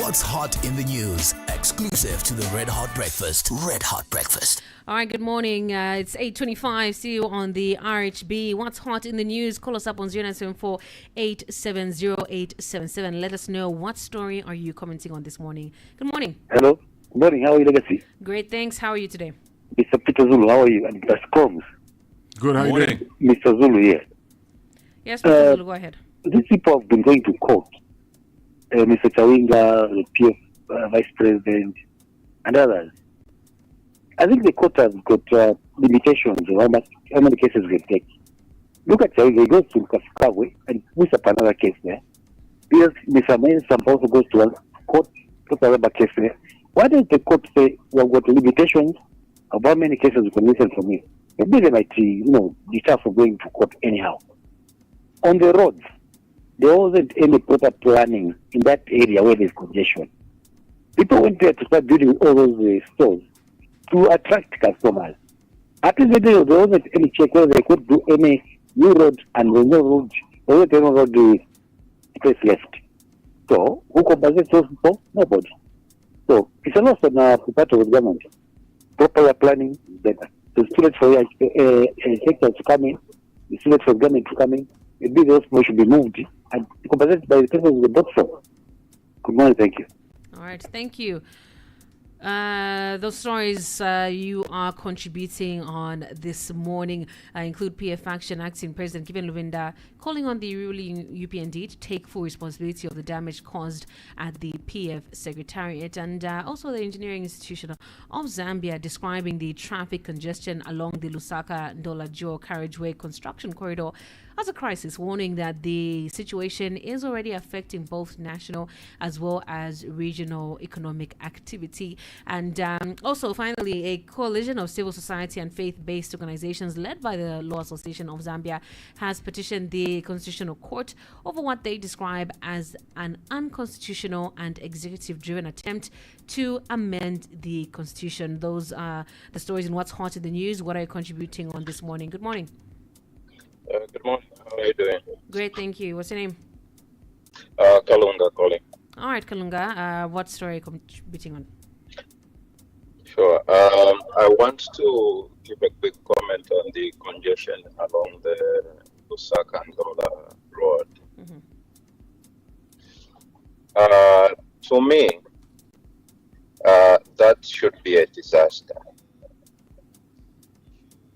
What's Hot in the News, exclusive to the Red Hot Breakfast. Red Hot Breakfast. All right, good morning. It's 8:25. See you on the RHB. What's hot in the news? Call us up on 0974 870 877. Let us know what story are you commenting on this morning. Good morning. Hello. Good morning. How are you, Legacy? Great, thanks. How are you today? Mr. Peter Zulu, how are you? And Mr. Chromez. Good, how are you doing? Mr. Zulu here. Yes, Mr. Zulu, go ahead. These people have been going to court. Mr. Chawinga, the PF Vice President, and others. I think the court has got limitations on how many cases they take. Look at Chawinga, he goes to Kafkawe and puts up another case there. Because Mr. Mensam also goes to a court, puts another case there. Why does the court say we have got limitations of how many cases we can listen from you? Maybe they might, deter from going to court anyhow. On the roads, there wasn't any proper planning in that area where there's congestion. People went there to start building all those stores to attract customers. At the end of the day, there wasn't any check whether they could do any new road, and there's no road, there wasn't any road space left. So, who compensates those people? Nobody. So, it's a loss on the part of the government. Proper planning is better. So, it's too late for sectors to come in, it's too late for government to come in. Maybe those people should be moved and compensated by the persons we bought for. Good morning, thank you. All right, thank you. Those stories you are contributing on this morning include PF Action Acting President Given Luvinda calling on the ruling UPND to take full responsibility of the damage caused at the PF Secretariat, and also the Engineering Institution of Zambia describing the traffic congestion along the Lusaka-Ndola-Joe carriageway construction corridor as a crisis, warning that the situation is already affecting both national as well as regional economic activity. And also, finally, a coalition of civil society and faith-based organizations led by the Law Association of Zambia has petitioned the Constitutional Court over what they describe as an unconstitutional and executive-driven attempt to amend the Constitution. Those are the stories in What's Hot in the News. What are you contributing on this morning? Good morning. Good morning. How are you doing? Great, thank you. What's your name? Kalunga calling. All right, Kalunga. What story are you contributing on? Sure. I want to give a quick comment on the congestion along the Lusaka and Ndola Road. to me, that should be a disaster.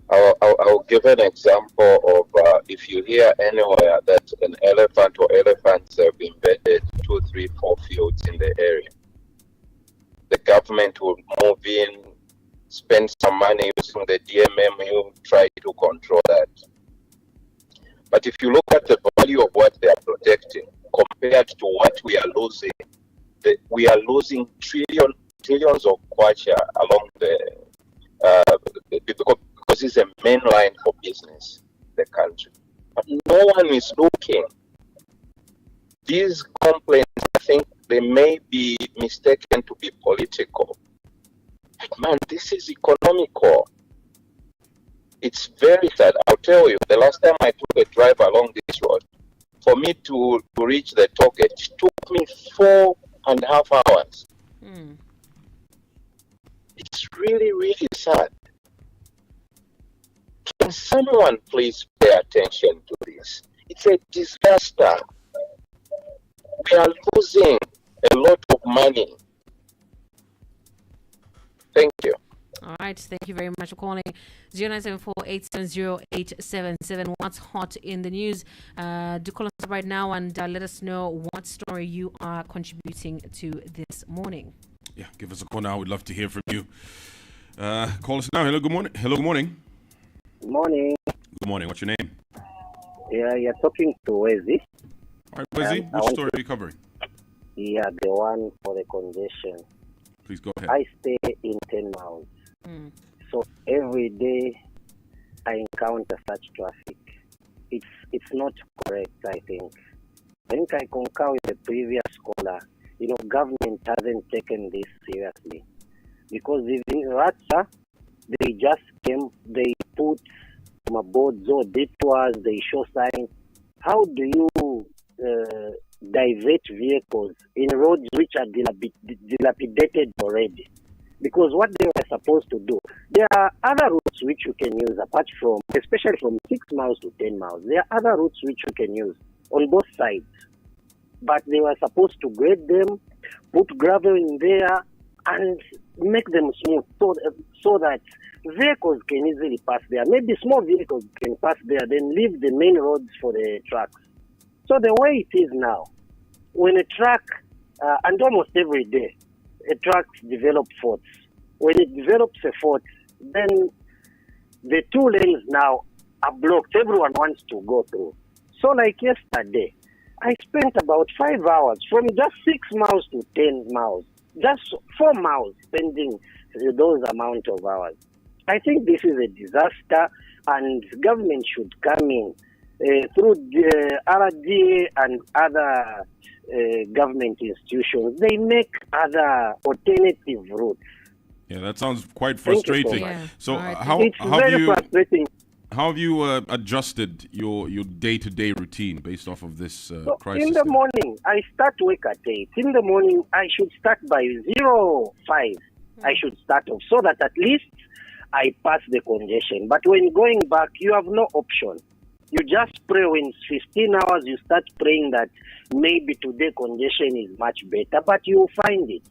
I'll give an example of if you hear anywhere that an elephant or elephants have invaded 2, 3, 4 fields in the area, the government will move in, spend some money using the DMMU, try to control that. But if you look at the value of what they are protecting compared to what we are losing, we are losing trillions of kwacha along because it's a main line for business, the country. But no one is looking. These complaints, I think they may be mistaken to be political. But man, this is economical. It's very sad. I'll tell you, the last time I took a drive along this road, for me to reach the toll gate, it took me 4.5 hours. It's really, really sad. Can someone please pay attention to this? It's a disaster. We are losing a lot of money. Thank you. All right, thank you very much for calling. 0974-870-877. What's hot in the news? Do call us right now and let us know what story you are contributing to this morning. Yeah, give us a call now. We'd love to hear from you. Call us now. Hello, good morning. Hello, good morning. Good morning. Good morning. What's your name? Yeah, you're talking to Wezi. All right, Pzee, which story are you covering? Yeah, the one for the congestion. Please go ahead. I stay in 10 miles. So every day I encounter such traffic. It's not correct, I think. I think I concur with the previous caller. Government hasn't taken this seriously. Because even Ratsa, they just came, they put boards or detours, they show signs. How do you divert vehicles in roads which are dilapidated already? Because what they were supposed to do, there are other routes which you can use apart from, especially from 6 miles to 10 miles. There are other routes which you can use on both sides. But they were supposed to grade them, put gravel in there, and make them smooth so that vehicles can easily pass there. Maybe small vehicles can pass there, then leave the main roads for the trucks. So the way it is now, when a truck, and almost every day, a truck develops faults. When it develops a fault, then the 2 lanes now are blocked. Everyone wants to go through. So like yesterday, I spent about 5 hours from just 6 miles to 10 miles. Just 4 miles spending those amount of hours. I think this is a disaster, and government should come in through the RDA and other government institutions. They make other alternative routes. Yeah, that sounds quite frustrating. So, it's very frustrating. How have you adjusted your day-to-day routine based off of this crisis? In the morning, I start work at 8. In the morning, I should start by 05. I should start off so that at least I pass the congestion. But when going back, you have no option. You just pray when it's 15 hours, you start praying that maybe today congestion is much better, but you'll find it.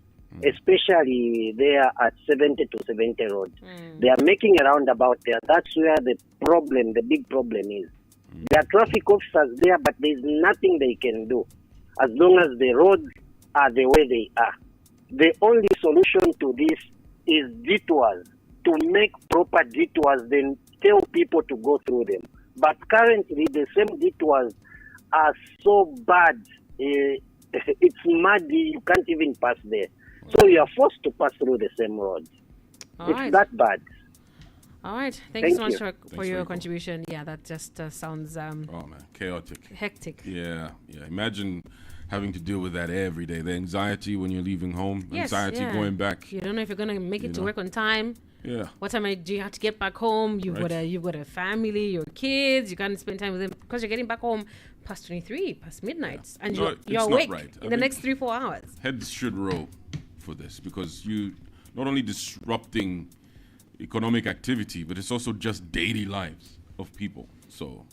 Especially there at 70 to 70 road. They are making a roundabout there. That's where the big problem is. There are traffic officers there, but there's nothing they can do as long as the roads are the way they are. The only solution to this is detours, to make proper detours, then tell people to go through them. But currently, the same detours are so bad, it's muddy, you can't even pass there. So you are forced to pass through the same road. It's that bad. All right. Thank you so much for your contribution. Yeah, that just sounds chaotic. Hectic. Yeah. Imagine having to deal with that every day. The anxiety when you're leaving home, anxiety going back. You don't know if you're going to make it to work on time. Yeah. What time do you have to get back home? You've got a family, your kids. You can't spend time with them because you're getting back home past 23, past midnight, and you're awake in the next 3-4 hours. Heads should roll for this because you not only disrupting economic activity, but it's also just daily lives of people. So,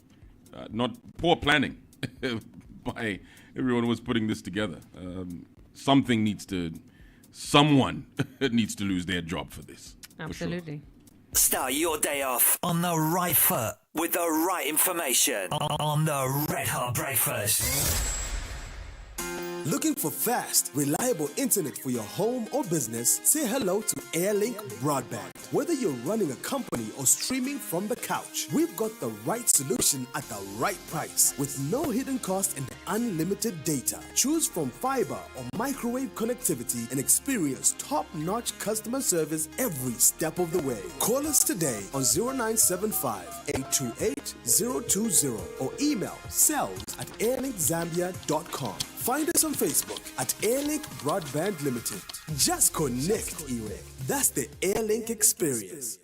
not poor planning by everyone who was putting this together. someone needs to lose their job for this. Absolutely. Start your day off on the right foot with the right information on the Red Hot Breakfast. Looking for fast, reliable internet for your home or business? Say hello to Airlink Broadband. Whether you're running a company or streaming from the couch, we've got the right solution at the right price with no hidden cost and unlimited data. Choose from fiber or microwave connectivity and experience top-notch customer service every step of the way. Call us today on 0975-828-020 or email sales@airlinkzambia.com. Find us on Facebook at Airlink Broadband Limited. Just connect, Ewe. That's the Airlink experience.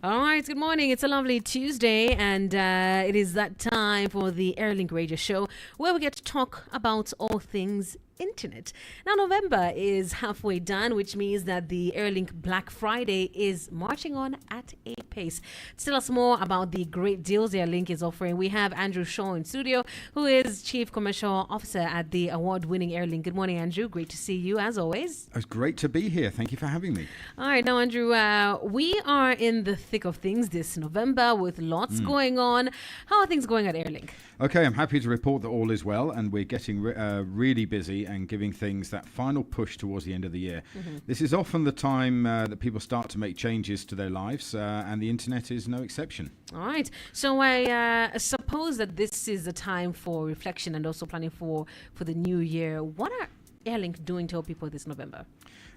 All right, good morning. It's a lovely Tuesday, and it is that time for the Airlink Radio Show, where we get to talk about all things internet. Now, November is halfway done, which means that the Airlink Black Friday is marching on at a pace. To tell us more about the great deals Airlink is offering, we have Andrew Shaw in studio, who is Chief Commercial Officer at the award-winning Airlink. Good morning, Andrew. Great to see you, as always. It's great to be here. Thank you for having me. All right, now, Andrew, we are in the thick of things this November with lots going on. How are things going at Airlink? Okay, I'm happy to report that all is well, and we're getting really busy and giving things that final push towards the end of the year. This is often the time that people start to make changes to their lives, and the internet is no exception. All right. So I suppose that this is a time for reflection and also planning for the new year. What are Airlink doing to help people this November?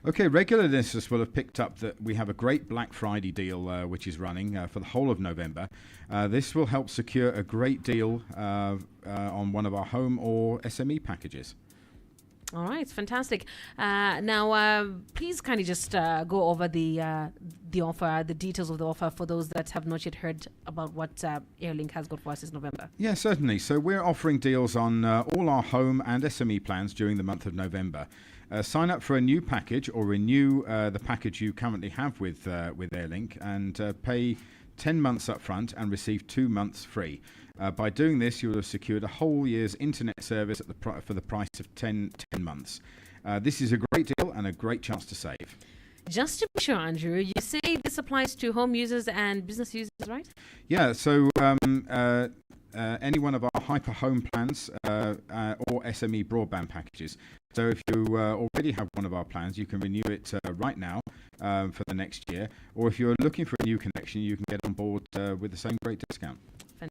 Okay, regular listeners will have picked up that we have a great Black Friday deal which is running for the whole of November. This will help secure a great deal on one of our home or SME packages. All right, fantastic. Now, please kindly just go over the offer, the details of the offer for those that have not yet heard about what Airlink has got for us this November. Yeah, certainly. So we're offering deals on all our home and SME plans during the month of November. Sign up for a new package or renew the package you currently have with Airlink and pay 10 months up front and receive 2 months free. By doing this, you will have secured a whole year's internet service for the price of 10 months. This is a great deal and a great chance to save. Just to be sure, Andrew, you say this applies to home users and business users, right? Yeah, so any one of our hyper home plans or SME broadband packages. So if you already have one of our plans, you can renew it right now for the next year. Or if you're looking for a new connection, you can get on board with the same great discount.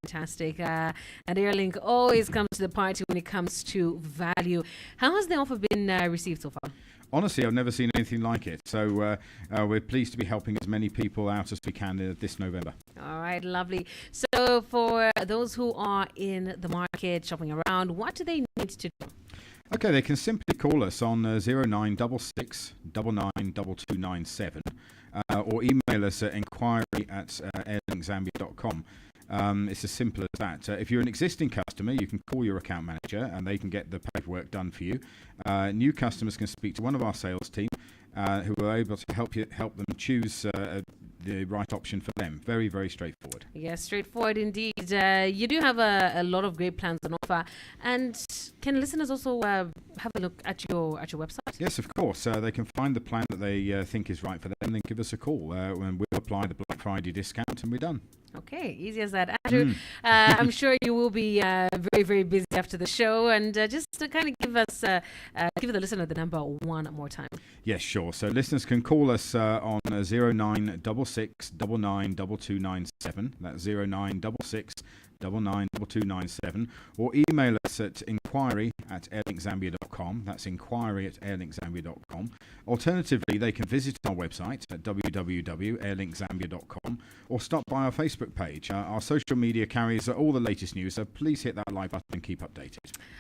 Fantastic. And Airlink always comes to the party when it comes to value. How has the offer been received so far? Honestly, I've never seen anything like it. So we're pleased to be helping as many people out as we can this November. All right, lovely. So for those who are in the market shopping around, what do they need to do? Okay, they can simply call us on 0966 992297 or email us at inquiry@airlinkzambia.com. It's as simple as that. If you're an existing customer, you can call your account manager and they can get the paperwork done for you. New customers can speak to one of our sales team who are able to help them choose the right option for them. Very, very straightforward. Yes, straightforward indeed. You do have a lot of great plans on offer. And can listeners also have a look at your website? Yes, of course. They can find the plan that they think is right for them and then give us a call. And we'll apply the Black Friday discount and we're done. Okay, easy as that. Andrew, I'm sure you will be very, very busy after the show. And just to kind of give the listener the number one more time. Yes, sure. So listeners can call us on 0966 992297. That's 0966 992297, or email us at inquiry@airlinkzambia.com. That's inquiry@airlinkzambia.com. Alternatively, they can visit our website at www.airlinkzambia.com or stop by our Facebook page. Our social media carries all the latest news, so please hit that like button and keep updated.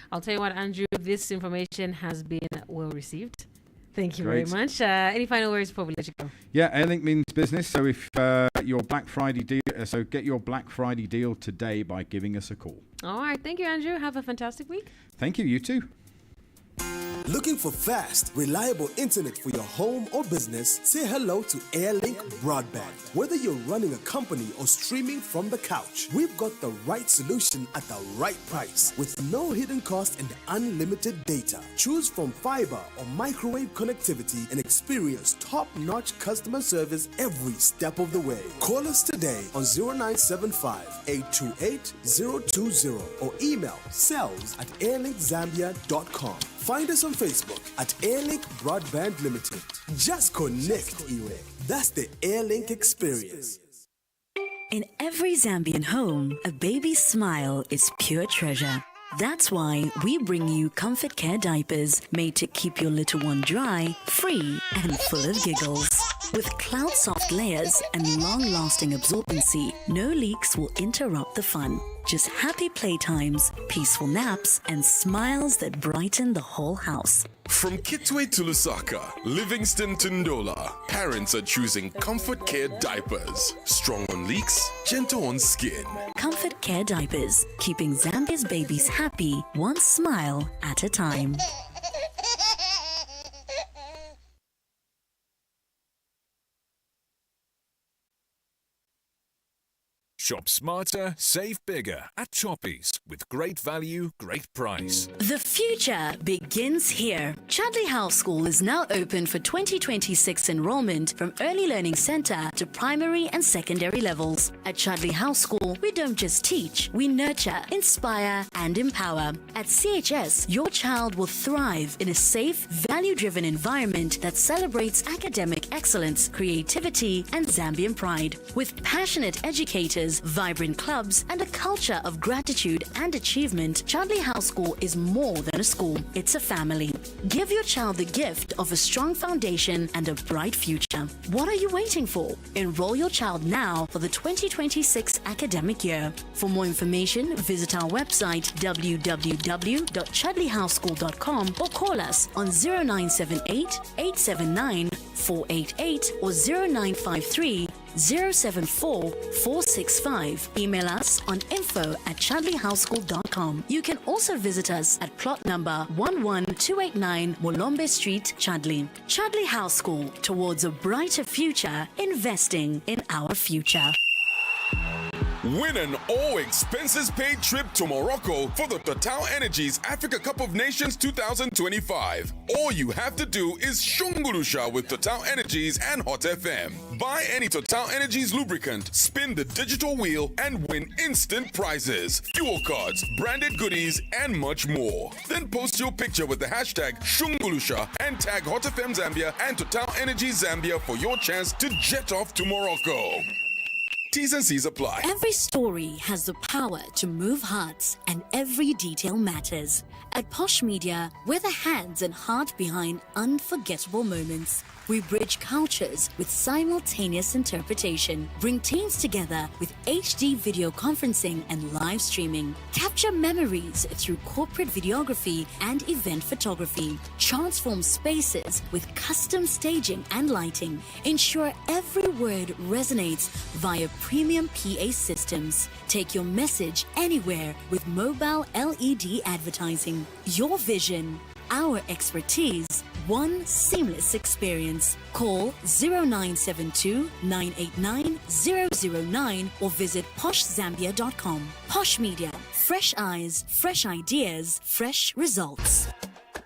I'll tell you what, Andrew, this information has been well received. Thank you Great. very much. Any final words before we let you go? Yeah, Airlink means business. So if your Black Friday deal, so get your Black Friday deal today by giving us a call. All right. Thank you, Andrew. Have a fantastic week. Thank you. You too. Looking for fast, reliable internet for your home or business? Say hello to Airlink Broadband. Whether you're running a company or streaming from the couch, we've got the right solution at the right price with no hidden cost and unlimited data. Choose from fiber or microwave connectivity and experience top-notch customer service every step of the way. Call us today on 0975-828-020 or email sales@airlinkzambia.com. Find us on Facebook at Airlink Broadband Limited. Just connect, Iwe. That's the Airlink experience. In every Zambian home, a baby's smile is pure treasure. That's why we bring you Comfort Care diapers made to keep your little one dry, free, and full of giggles. With cloud soft layers and long-lasting absorbency, no leaks will interrupt the fun. Just happy playtimes, peaceful naps, and smiles that brighten the whole house. From Kitwe to Lusaka, Livingston to Ndola, parents are choosing Comfort Care diapers. Strong on leaks, gentle on skin. Comfort Care diapers, keeping Zambia's babies happy, one smile at a time. Shop smarter, save bigger at Choppies with great value, great price. The future begins here. Chadley House School is now open for 2026 enrollment from Early Learning Center to primary and secondary levels. At Chadley House School, we don't just teach, we nurture, inspire, and empower. At CHS, your child will thrive in a safe, value-driven environment that celebrates academic excellence, creativity, and Zambian pride. With passionate educators, vibrant clubs, and a culture of gratitude and achievement, Chadley House School is more than a school. It's a family. Give your child the gift of a strong foundation and a bright future. What are you waiting for? Enroll your child now for the 2026 academic year. For more information, visit our website www.chadleyhouseschool.com or call us on 0978 879 488 or 0953 074 465. Email us on info@chadleyhouseschool.com. You can also visit us at plot number 11289 Molombe Street, Chadley. Chadley House School, towards a brighter future, investing in our future. Win an all-expenses-paid trip to Morocco for the Total Energies Africa Cup of Nations 2025. All you have to do is shungurusha with Total Energies and Hot FM. Buy any Total Energies lubricant, spin the digital wheel, and win instant prizes, fuel cards, branded goodies, and much more. Then post your picture with the hashtag shungurusha and tag Hot FM Zambia and Total Energies Zambia for your chance to jet off to Morocco. T's and C's apply. Every story has the power to move hearts, and every detail matters. At Posh Media, we're the hands and heart behind unforgettable moments. We bridge cultures with simultaneous interpretation, bring teams together with HD video conferencing and live streaming, capture memories through corporate videography and event photography, transform spaces with custom staging and lighting, ensure every word resonates via premium PA systems. Take your message anywhere with mobile LED advertising. Your vision, our expertise, one seamless experience. Call 0972 989 009 or visit poshzambia.com. Posh Media, fresh eyes, fresh ideas, fresh results.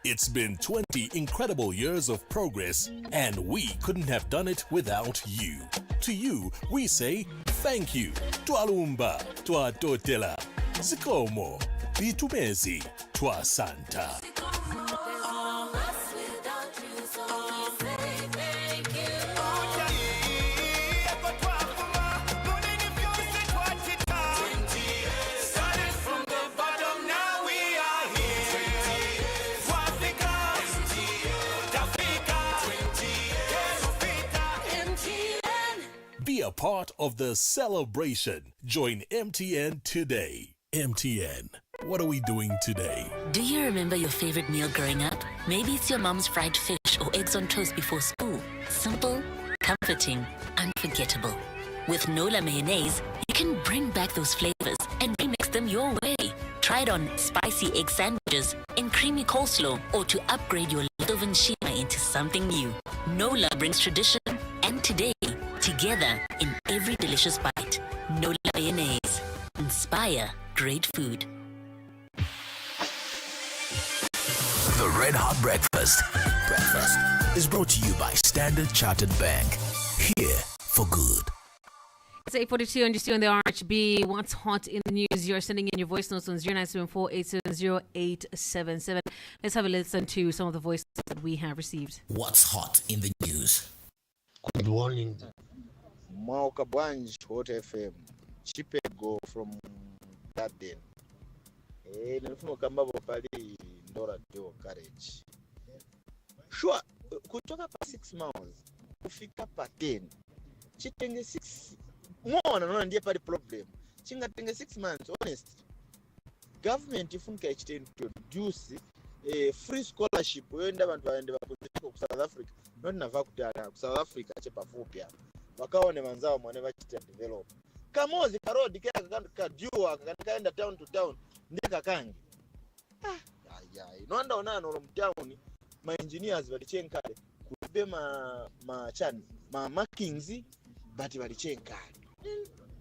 It's been 20 incredible years of progress, and we couldn't have done it without you. To you, we say thank you. Tualumba, tuatotela, Zikomo, Bitumezi, Tuasanta. Be a part of the celebration. Join MTN today. MTN, what are we doing today? Do you remember your favorite meal growing up? Maybe it's your mom's fried fish or eggs on toast before school. Simple, comforting, unforgettable. With Nola mayonnaise, you can bring back those flavors and remix them your way. Try it on spicy egg sandwiches and creamy coleslaw, or to upgrade your leftover nshima into something new. Nola brings tradition and today together in every delicious bite. Nola mayonnaise. Inspire great food. The Red Hot Breakfast is brought to you by Standard Chartered Bank. Here for good. It's 8:42 and you're still on the RHB. What's hot in the news? You're sending in your voice notes on 0974-870-877. Let's have a listen to some of the voices that we have received. What's hot in the news? Good morning. Mauka Bwanj, Hot FM. Chipego from Garden. Nilifuma kambabo pali Ndora Joe Courage. Sure, kutoka pa 6 miles, kufika pa 10. Chitenge 6 Mwana ndiye pali problem. Chingatenge 6 months, honest. Government ifunka introduce a free scholarship yoenda abantu baende bakunzika ku South Africa. Not nava kutala ku South Africa chepafupi apa. Wakaone manzao mwane bachita develop. Kamozi karodi kaya kajua kaenda town to town ndika kangi. Noanda onana no town ma engineers balichenka kube ma chan ma markings but balichenka.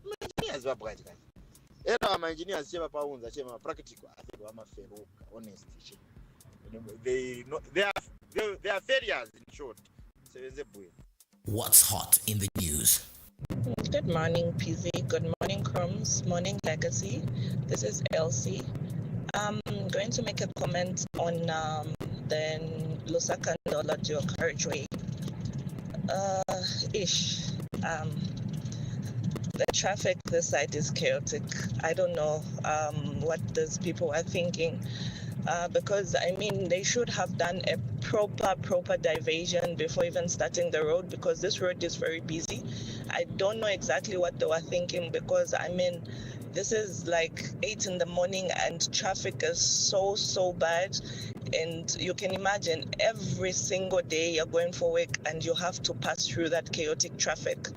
Ma engineers babwaji kazi. Era ma engineers cheba paunza chema practical athi wa maferuka honest. They are failures in short. What's hot in the news? Good morning, Pzee. Good morning, Chromez. Morning, Legacy. This is Elsie. I'm going to make a comment on the Lusaka Ndola dual carriageway. The traffic this side is chaotic. I don't know what these people are thinking. Because I mean they should have done a proper diversion before even starting the road, because this road is very busy. I don't know exactly what they were thinking, because I mean this is like 8 in the morning and traffic is so bad, and you can imagine every single day you're going for work and you have to pass through that chaotic traffic.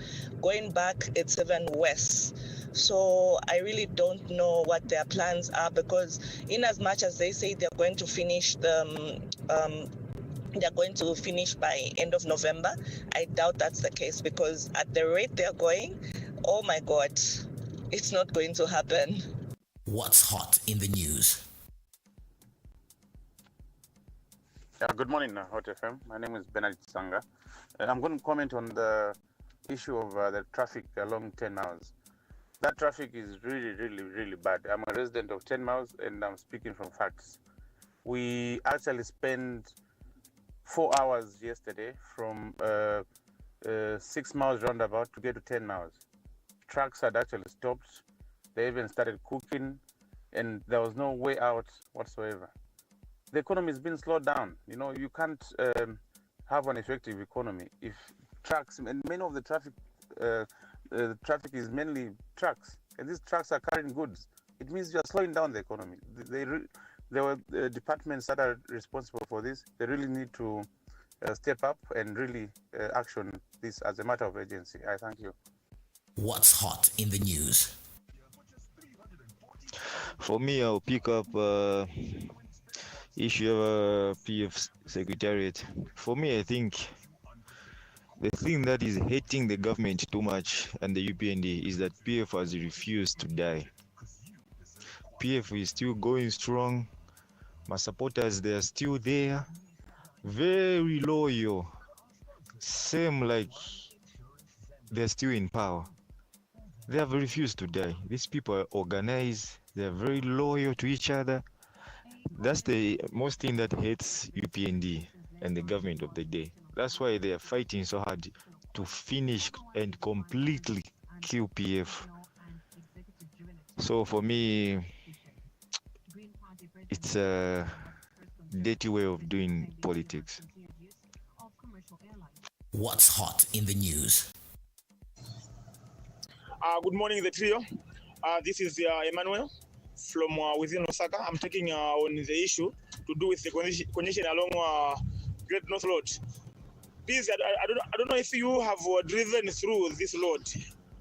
Going back, it's even worse. So I really don't know what their plans are, because in as much as they say they're going to finish they're going to finish by end of November, I doubt that's the case, because at the rate they're going, oh my God, it's not going to happen. What's hot in the news? Good morning, Hot FM. My name is Bernard Sanga. I'm going to comment on the issue of the traffic along 10 miles. That traffic is really bad. I'm a resident of 10 miles and I'm speaking from facts. We actually spent 4 hours yesterday from 6 miles roundabout to get to 10 miles. Trucks had actually stopped. They even started cooking and there was no way out whatsoever. The economy has been slowed down. You know, you can't have an effective economy if trucks, and many of the traffic is mainly trucks, and these trucks are carrying goods. It means you are slowing down the economy. There were departments that are responsible for this. They really need to step up and really action this as a matter of urgency. I thank you. What's hot in the news? For me, I'll pick up issue of PF Secretariat. For me, I think the thing that is hating the government too much and the UPND is that PF has refused to die. PF is still going strong. My supporters, they are still there. Very loyal. Same like they're still in power. They have refused to die. These people are organized. They are very loyal to each other. That's the most thing that hates UPND and the government of the day. That's why they are fighting so hard to finish and completely kill PF. So for me, it's a dirty way of doing politics. What's hot in the news? Good morning, the trio. This is Emmanuel from within Osaka. I'm taking on the issue to do with the congestion along Great North Road. Please, I don't know if you have driven through this road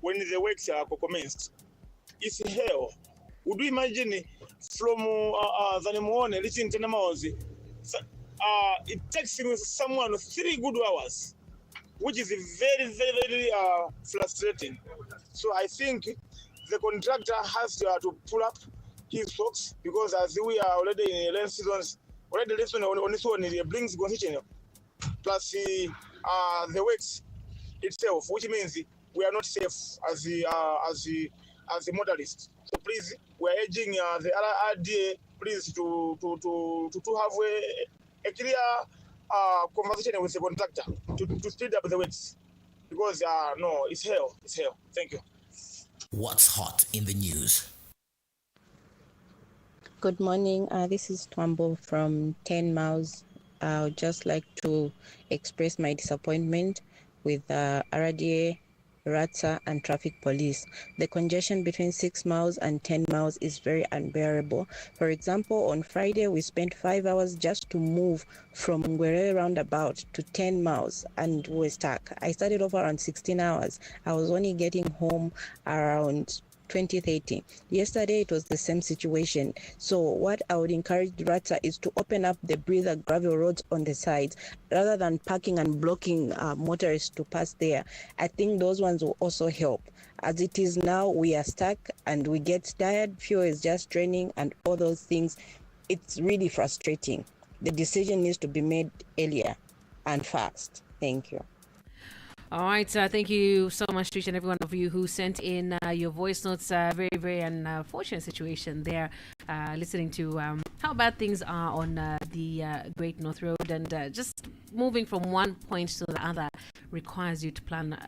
when the works are commenced. It's hell. Would you imagine from Zanimuone reaching 10 miles? It takes someone 3 good hours, which is very, very, very frustrating. So I think the contractor has to pull up his socks, because as we are already in rain seasons, already this one on this one it brings congestion plus the works itself, which means we are not safe as the motorists. So please, we are urging the RRDA please to have a clear conversation with the contractor to speed up the works, because no, it's hell. Thank you. What's hot in the news? Good morning. This is Twambo from 10 Miles. I would just like to express my disappointment with RDA, RATSA, and traffic police. The congestion between 6 miles and 10 miles is very unbearable. For example, on Friday, we spent 5 hours just to move from Ngwere roundabout to 10 miles, and we were stuck. I started off around 16 hours. I was only getting home around 2030. Yesterday it was the same situation. So what I would encourage RATSA is to open up the breather gravel roads on the sides rather than parking and blocking motorists to pass there. I think those ones will also help. As it is now, we are stuck and we get tired, fuel is just draining and all those things. It's really frustrating. The decision needs to be made earlier and fast. Thank you. All right, thank you so much to each and every one of you who sent in your voice notes. Very, very unfortunate situation there, listening to how bad things are on the Great North Road, and just moving from one point to the other requires you to plan,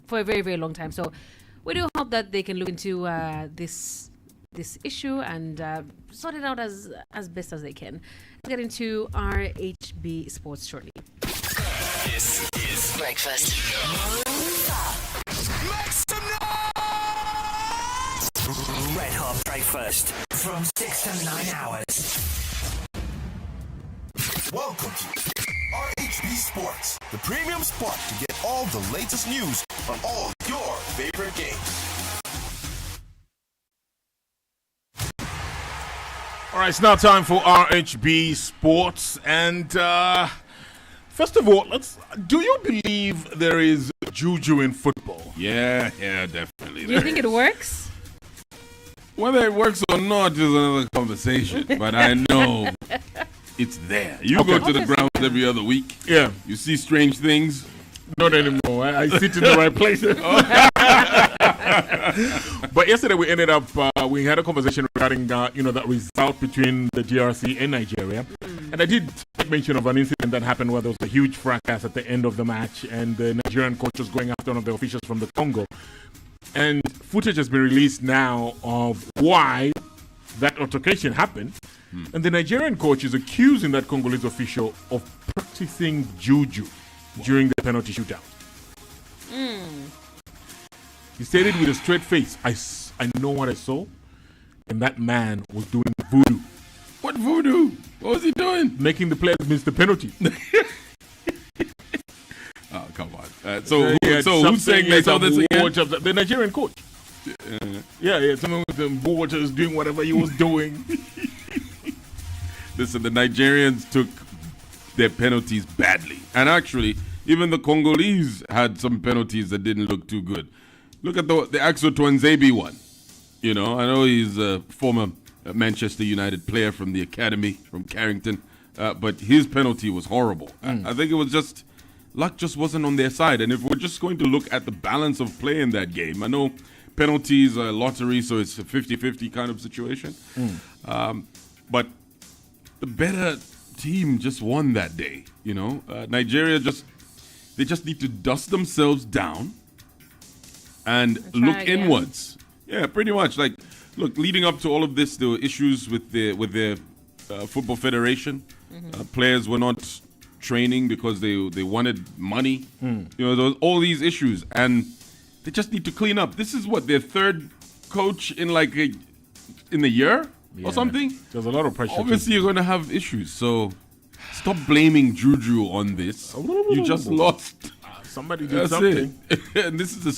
for a very, very long time. So we do hope that they can look into this issue and sort it out as best as they can. Let's get into our HB Sports shortly. This is Breakfast. Make some noise! Red Hot Breakfast from 6 to 9 hours. Welcome to RHB Sports, the premium spot to get all the latest news on all your favorite games. All right, it's now time for RHB Sports, and first of all, do you believe there is juju in football? Yeah, definitely. Do you think it works? Whether it works or not is another conversation, but I know it's there. You go to the grounds every other week. Yeah. You see strange things. Not anymore. I sit in the right place. But yesterday we ended up, we had a conversation regarding, that result between the DRC and Nigeria. And I did mention of an incident that happened where there was a huge fracas at the end of the match, and the Nigerian coach was going after one of the officials from the Congo. And footage has been released now of why that altercation happened. And the Nigerian coach is accusing that Congolese official of practicing juju during the penalty shootout. He stated with a straight face, I know what I saw, and that man was doing voodoo. What voodoo? What was he doing? Making the players miss the penalty. Oh, come on. So who's saying they saw this again? The Nigerian coach. Yeah, someone with the waters doing whatever he was doing. Listen, the Nigerians took their penalties badly. And actually, even the Congolese had some penalties that didn't look too good. Look at the Axel Twanzebe one. I know he's a former Manchester United player from the academy, from Carrington, but his penalty was horrible. I think it was just, luck just wasn't on their side. And if we're just going to look at the balance of play in that game, I know penalties are lottery, so it's a 50-50 kind of situation. But the better team just won that day. Nigeria they just need to dust themselves down and look inwards. Yeah, pretty much. Look, leading up to all of this, there were issues with their football federation. Players were not training because they wanted money. There was all these issues, and they just need to clean up. This is what, their third coach in in the year or something. There's a lot of pressure. Obviously, you're going to have issues. So stop blaming Juju on this. You just lost. Somebody did something. And this is a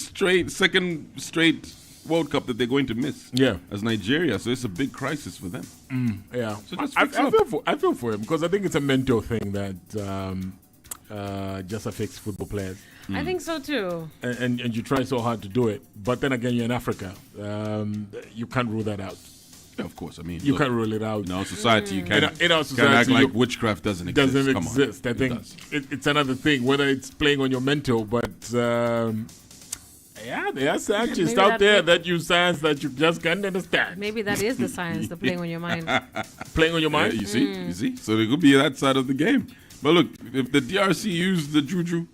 second straight World Cup that they're going to miss. Yeah. As Nigeria, so it's a big crisis for them. Yeah. So just I feel for him because I think it's a mental thing that just affects football players. I think so too. And you try so hard to do it, but then again, you're in Africa. You can't rule that out. Yeah, of course. I mean, you can't rule it out. In our society, you can't, in our society, can't act like witchcraft doesn't exist. Doesn't exist. I think it's another thing, whether it's playing on your mental, but yeah, there are scientists out there that use science that you just can't understand. Maybe that is the science, the playing on your mind. Playing on your mind? Yeah, you see? So there could be that side of the game. But look, if the DRC used the juju,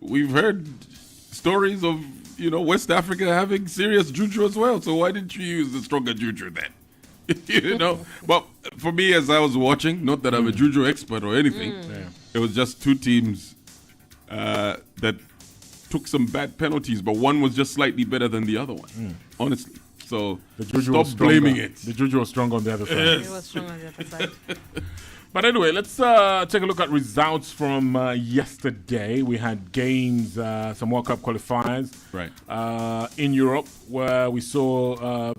we've heard stories of, West Africa having serious juju as well. So why didn't you use the stronger juju then? But for me, as I was watching, not that I'm a juju expert or anything, it was just two teams that took some bad penalties, but one was just slightly better than the other one, honestly. So the juju stop blaming it. The juju was strong on the other side. It was strong on the other side. But anyway, let's take a look at results from yesterday. We had games, some World Cup qualifiers in Europe, where we saw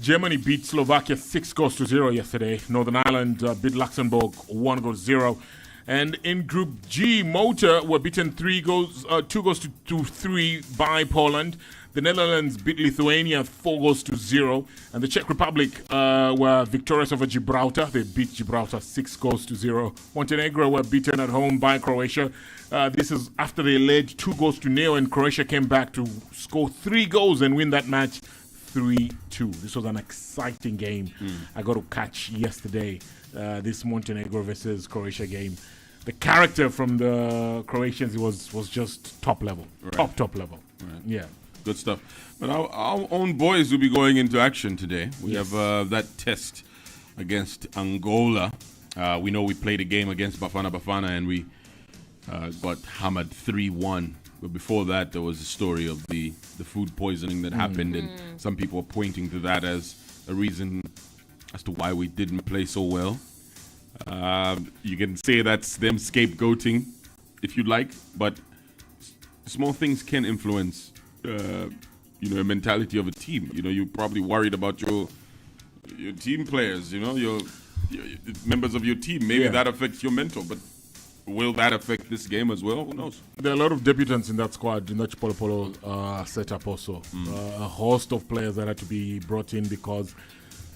Germany beat Slovakia 6-0 yesterday. Northern Ireland beat Luxembourg 1-0. And in Group G, Malta were beaten 2-3 by Poland. The Netherlands beat Lithuania 4-0. And the Czech Republic were victorious over Gibraltar. They beat Gibraltar 6-0. Montenegro were beaten at home by Croatia. This is after they led 2-0, and Croatia came back to score 3 goals and win that match 3-2. This was an exciting game. I got to catch yesterday, this Montenegro versus Croatia game. The character from the Croatians was just top level. Top level. Right. Yeah. Good stuff. But our own boys will be going into action today. We have that test against Angola. We know we played a game against Bafana and we got hammered 3-1. But before that, there was a story of the food poisoning that happened, and some people are pointing to that as a reason as to why we didn't play so well. You can say that's them scapegoating, if you like, but small things can influence, a mentality of a team. You're probably worried about your team players, your members of your team. Maybe that affects your mental, but will that affect this game as well? Who knows? There are a lot of debutants in that squad, in that Chipolo Polo setup also. A host of players that had to be brought in because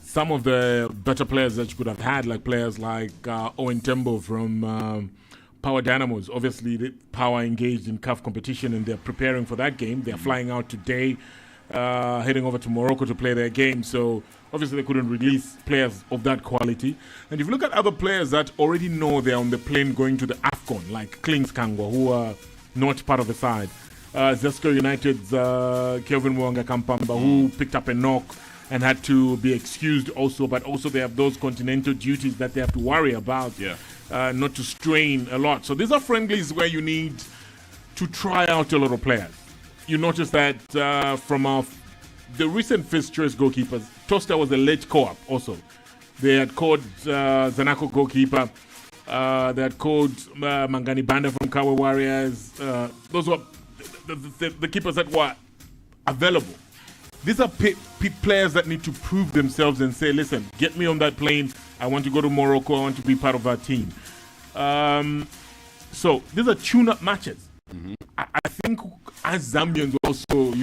some of the better players that you could have had, like players like Owen Tembo from Power Dynamos. Obviously, the Power engaged in CAF competition and they're preparing for that game. They're flying out today, heading over to Morocco to play their game. So obviously, they couldn't release players of that quality. And if you look at other players that already know they're on the plane going to the AFCON, like Klings Kangwa, who are not part of the side. Zesco United's Kelvin Mwanga Kampamba, who picked up a knock and had to be excused also. But also they have those continental duties that they have to worry about, not to strain a lot. So these are friendlies where you need to try out a lot of players. You notice that from the recent first choice goalkeepers, Tosta was a late co-op also. They had called Zanaco goalkeeper. They had called Mangani Banda from Kawe Warriors. Those were the keepers that were available. These are players that need to prove themselves and say, listen, get me on that plane. I want to go to Morocco. I want to be part of our team. So these are tune-up matches. I think as Zambians also,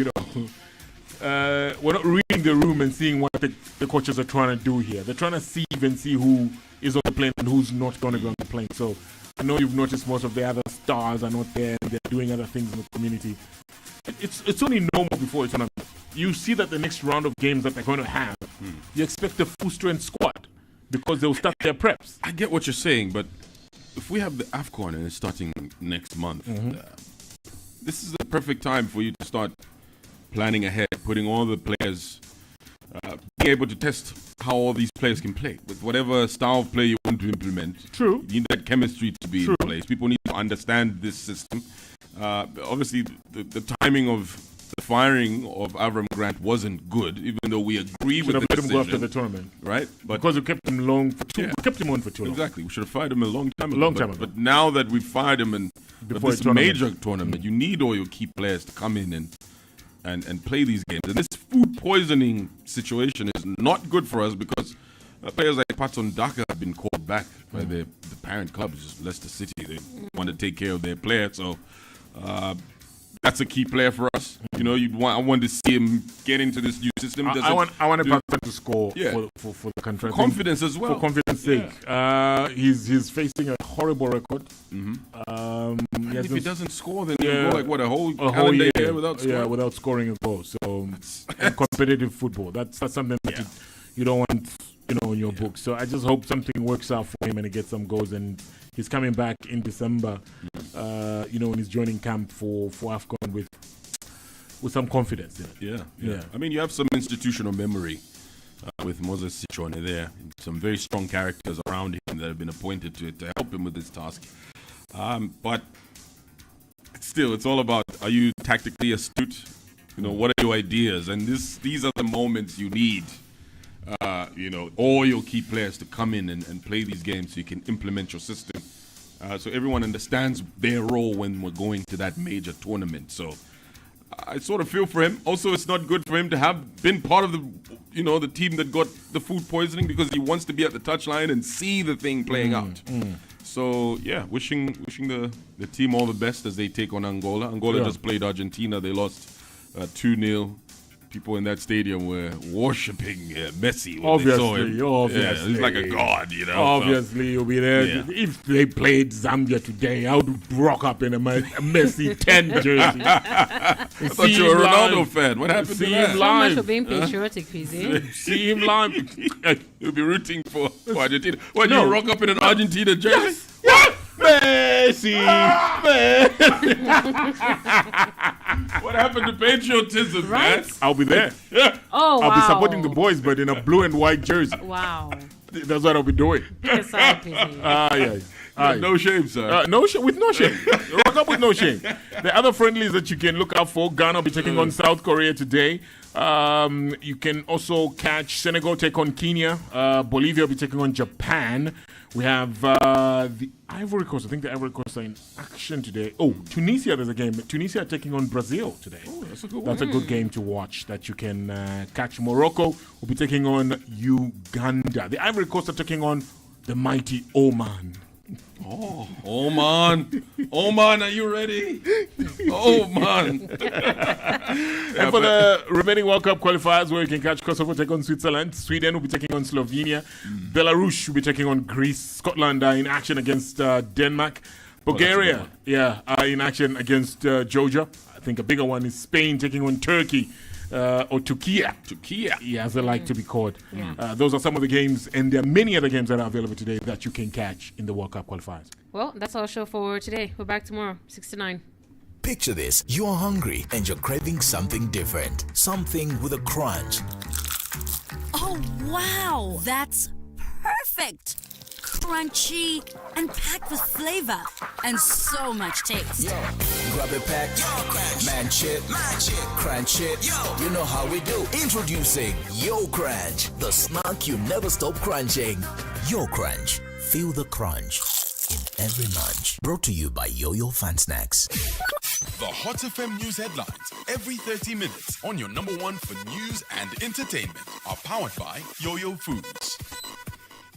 we're not reading the room and seeing what the coaches are trying to do here. They're trying to sieve and see who is on the plane and who's not going to be on the plane. So I know you've noticed most of the other stars are not there and they're doing other things in the community. It's only normal before a tournament. You see that the next round of games that they're going to have, you expect a full-strength squad because they'll start their preps. I get what you're saying, but if we have the AFCON and it's starting next month, this is the perfect time for you to start planning ahead, putting all the players, being able to test how all these players can play with whatever style of play you want to implement. True. You need that chemistry to be in place. People need to understand this system. Obviously, the timing of the firing of Avram Grant wasn't good, even though we agree with the decision. Should have let him go after the tournament, right? But because we kept him long, we kept him on for too long. Exactly, we should have fired him a long time ago. But now that we've fired him and before this major tournament, you need all your key players to come in and and play these games. And this food poisoning situation is not good for us because players like Patson Daka have been called back by the parent club, which is Leicester City. They want to take care of their player, so that's a key player for us. You know, I want to see him get into this new system. I want Patson to score for the country. For confidence as well. For confidence sake. He's facing a horrible record. If he doesn't score, then he'll go like a whole year without scoring. Yeah, without scoring a goal. So competitive football. That's something that you don't want, in your book. So I just hope something works out for him and he gets some goals. And he's coming back in December. When he's joining camp for AFCON with some confidence. Yeah. I mean, you have some institutional memory with Moses Sichone there. Some very strong characters around him that have been appointed to help him with this task. But still, it's all about, are you tactically astute? What are your ideas? And these are the moments you need, all your key players to come in and play these games so you can implement your system. So everyone understands their role when we're going to that major tournament. So I sort of feel for him. Also, it's not good for him to have been part of the team that got the food poisoning because he wants to be at the touchline and see the thing playing out. So, wishing the team all the best as they take on Angola. Angola just played Argentina. They lost 2-0. People in that stadium were worshipping Messi when they saw him. Obviously. He's like a god, Obviously, you'll be there. Yeah. If they played Zambia today, I would rock up in a Messi 10 jersey. I thought you were a Ronaldo fan. What happened to that? So much for being patriotic, Pzee. See him live. You'll be rooting for Argentina. What, you rock up in an Argentina jersey? Yes. Messi! What happened to patriotism, man? I'll be there. Oh, wow. I'll be supporting the boys, but in a blue and white jersey. Wow. That's what I'll be doing. Yes, I'll be. No shame, sir. With no shame. Rock up with no shame. The other friendlies that you can look out for, Ghana will be taking on South Korea today. You can also catch Senegal take on Kenya. Bolivia will be taking on Japan. We have the Ivory Coast. I think the Ivory Coast are in action today. Oh, Tunisia, there's a game. Tunisia are taking on Brazil today. Oh, that's a good one. That's a good game to watch that you can catch. Morocco will be taking on Uganda. The Ivory Coast are taking on the mighty Oman. Oh, Oman. Oman, are you ready? Oman. And for the remaining World Cup qualifiers, where you can catch Kosovo take on Switzerland, Sweden will be taking on Slovenia, Belarus will be taking on Greece, Scotland are in action against Denmark, Bulgaria, are in action against Georgia. I think a bigger one is Spain taking on Turkey. Or Turkiya, as they like to be called. Those are some of the games, and there are many other games that are available today that you can catch in the World Cup qualifiers. Well, that's our show for today. We're back tomorrow, 6 to 9. Picture this. You are hungry and you're craving something different. Something with a crunch. Oh, wow. That's perfect. Crunchy and packed with flavor and so much taste. Grab a pack, manch it, crunch it. You know how we do. Introducing Yo Crunch, the snack you never stop crunching. Yo Crunch, feel the crunch in every lunch. Brought to you by Yo-Yo Fan Snacks. The Hot FM News headlines every 30 minutes on your number one for news and entertainment are powered by Yo-Yo Foods.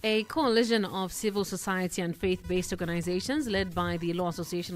A coalition of civil society and faith-based organizations led by the Law Association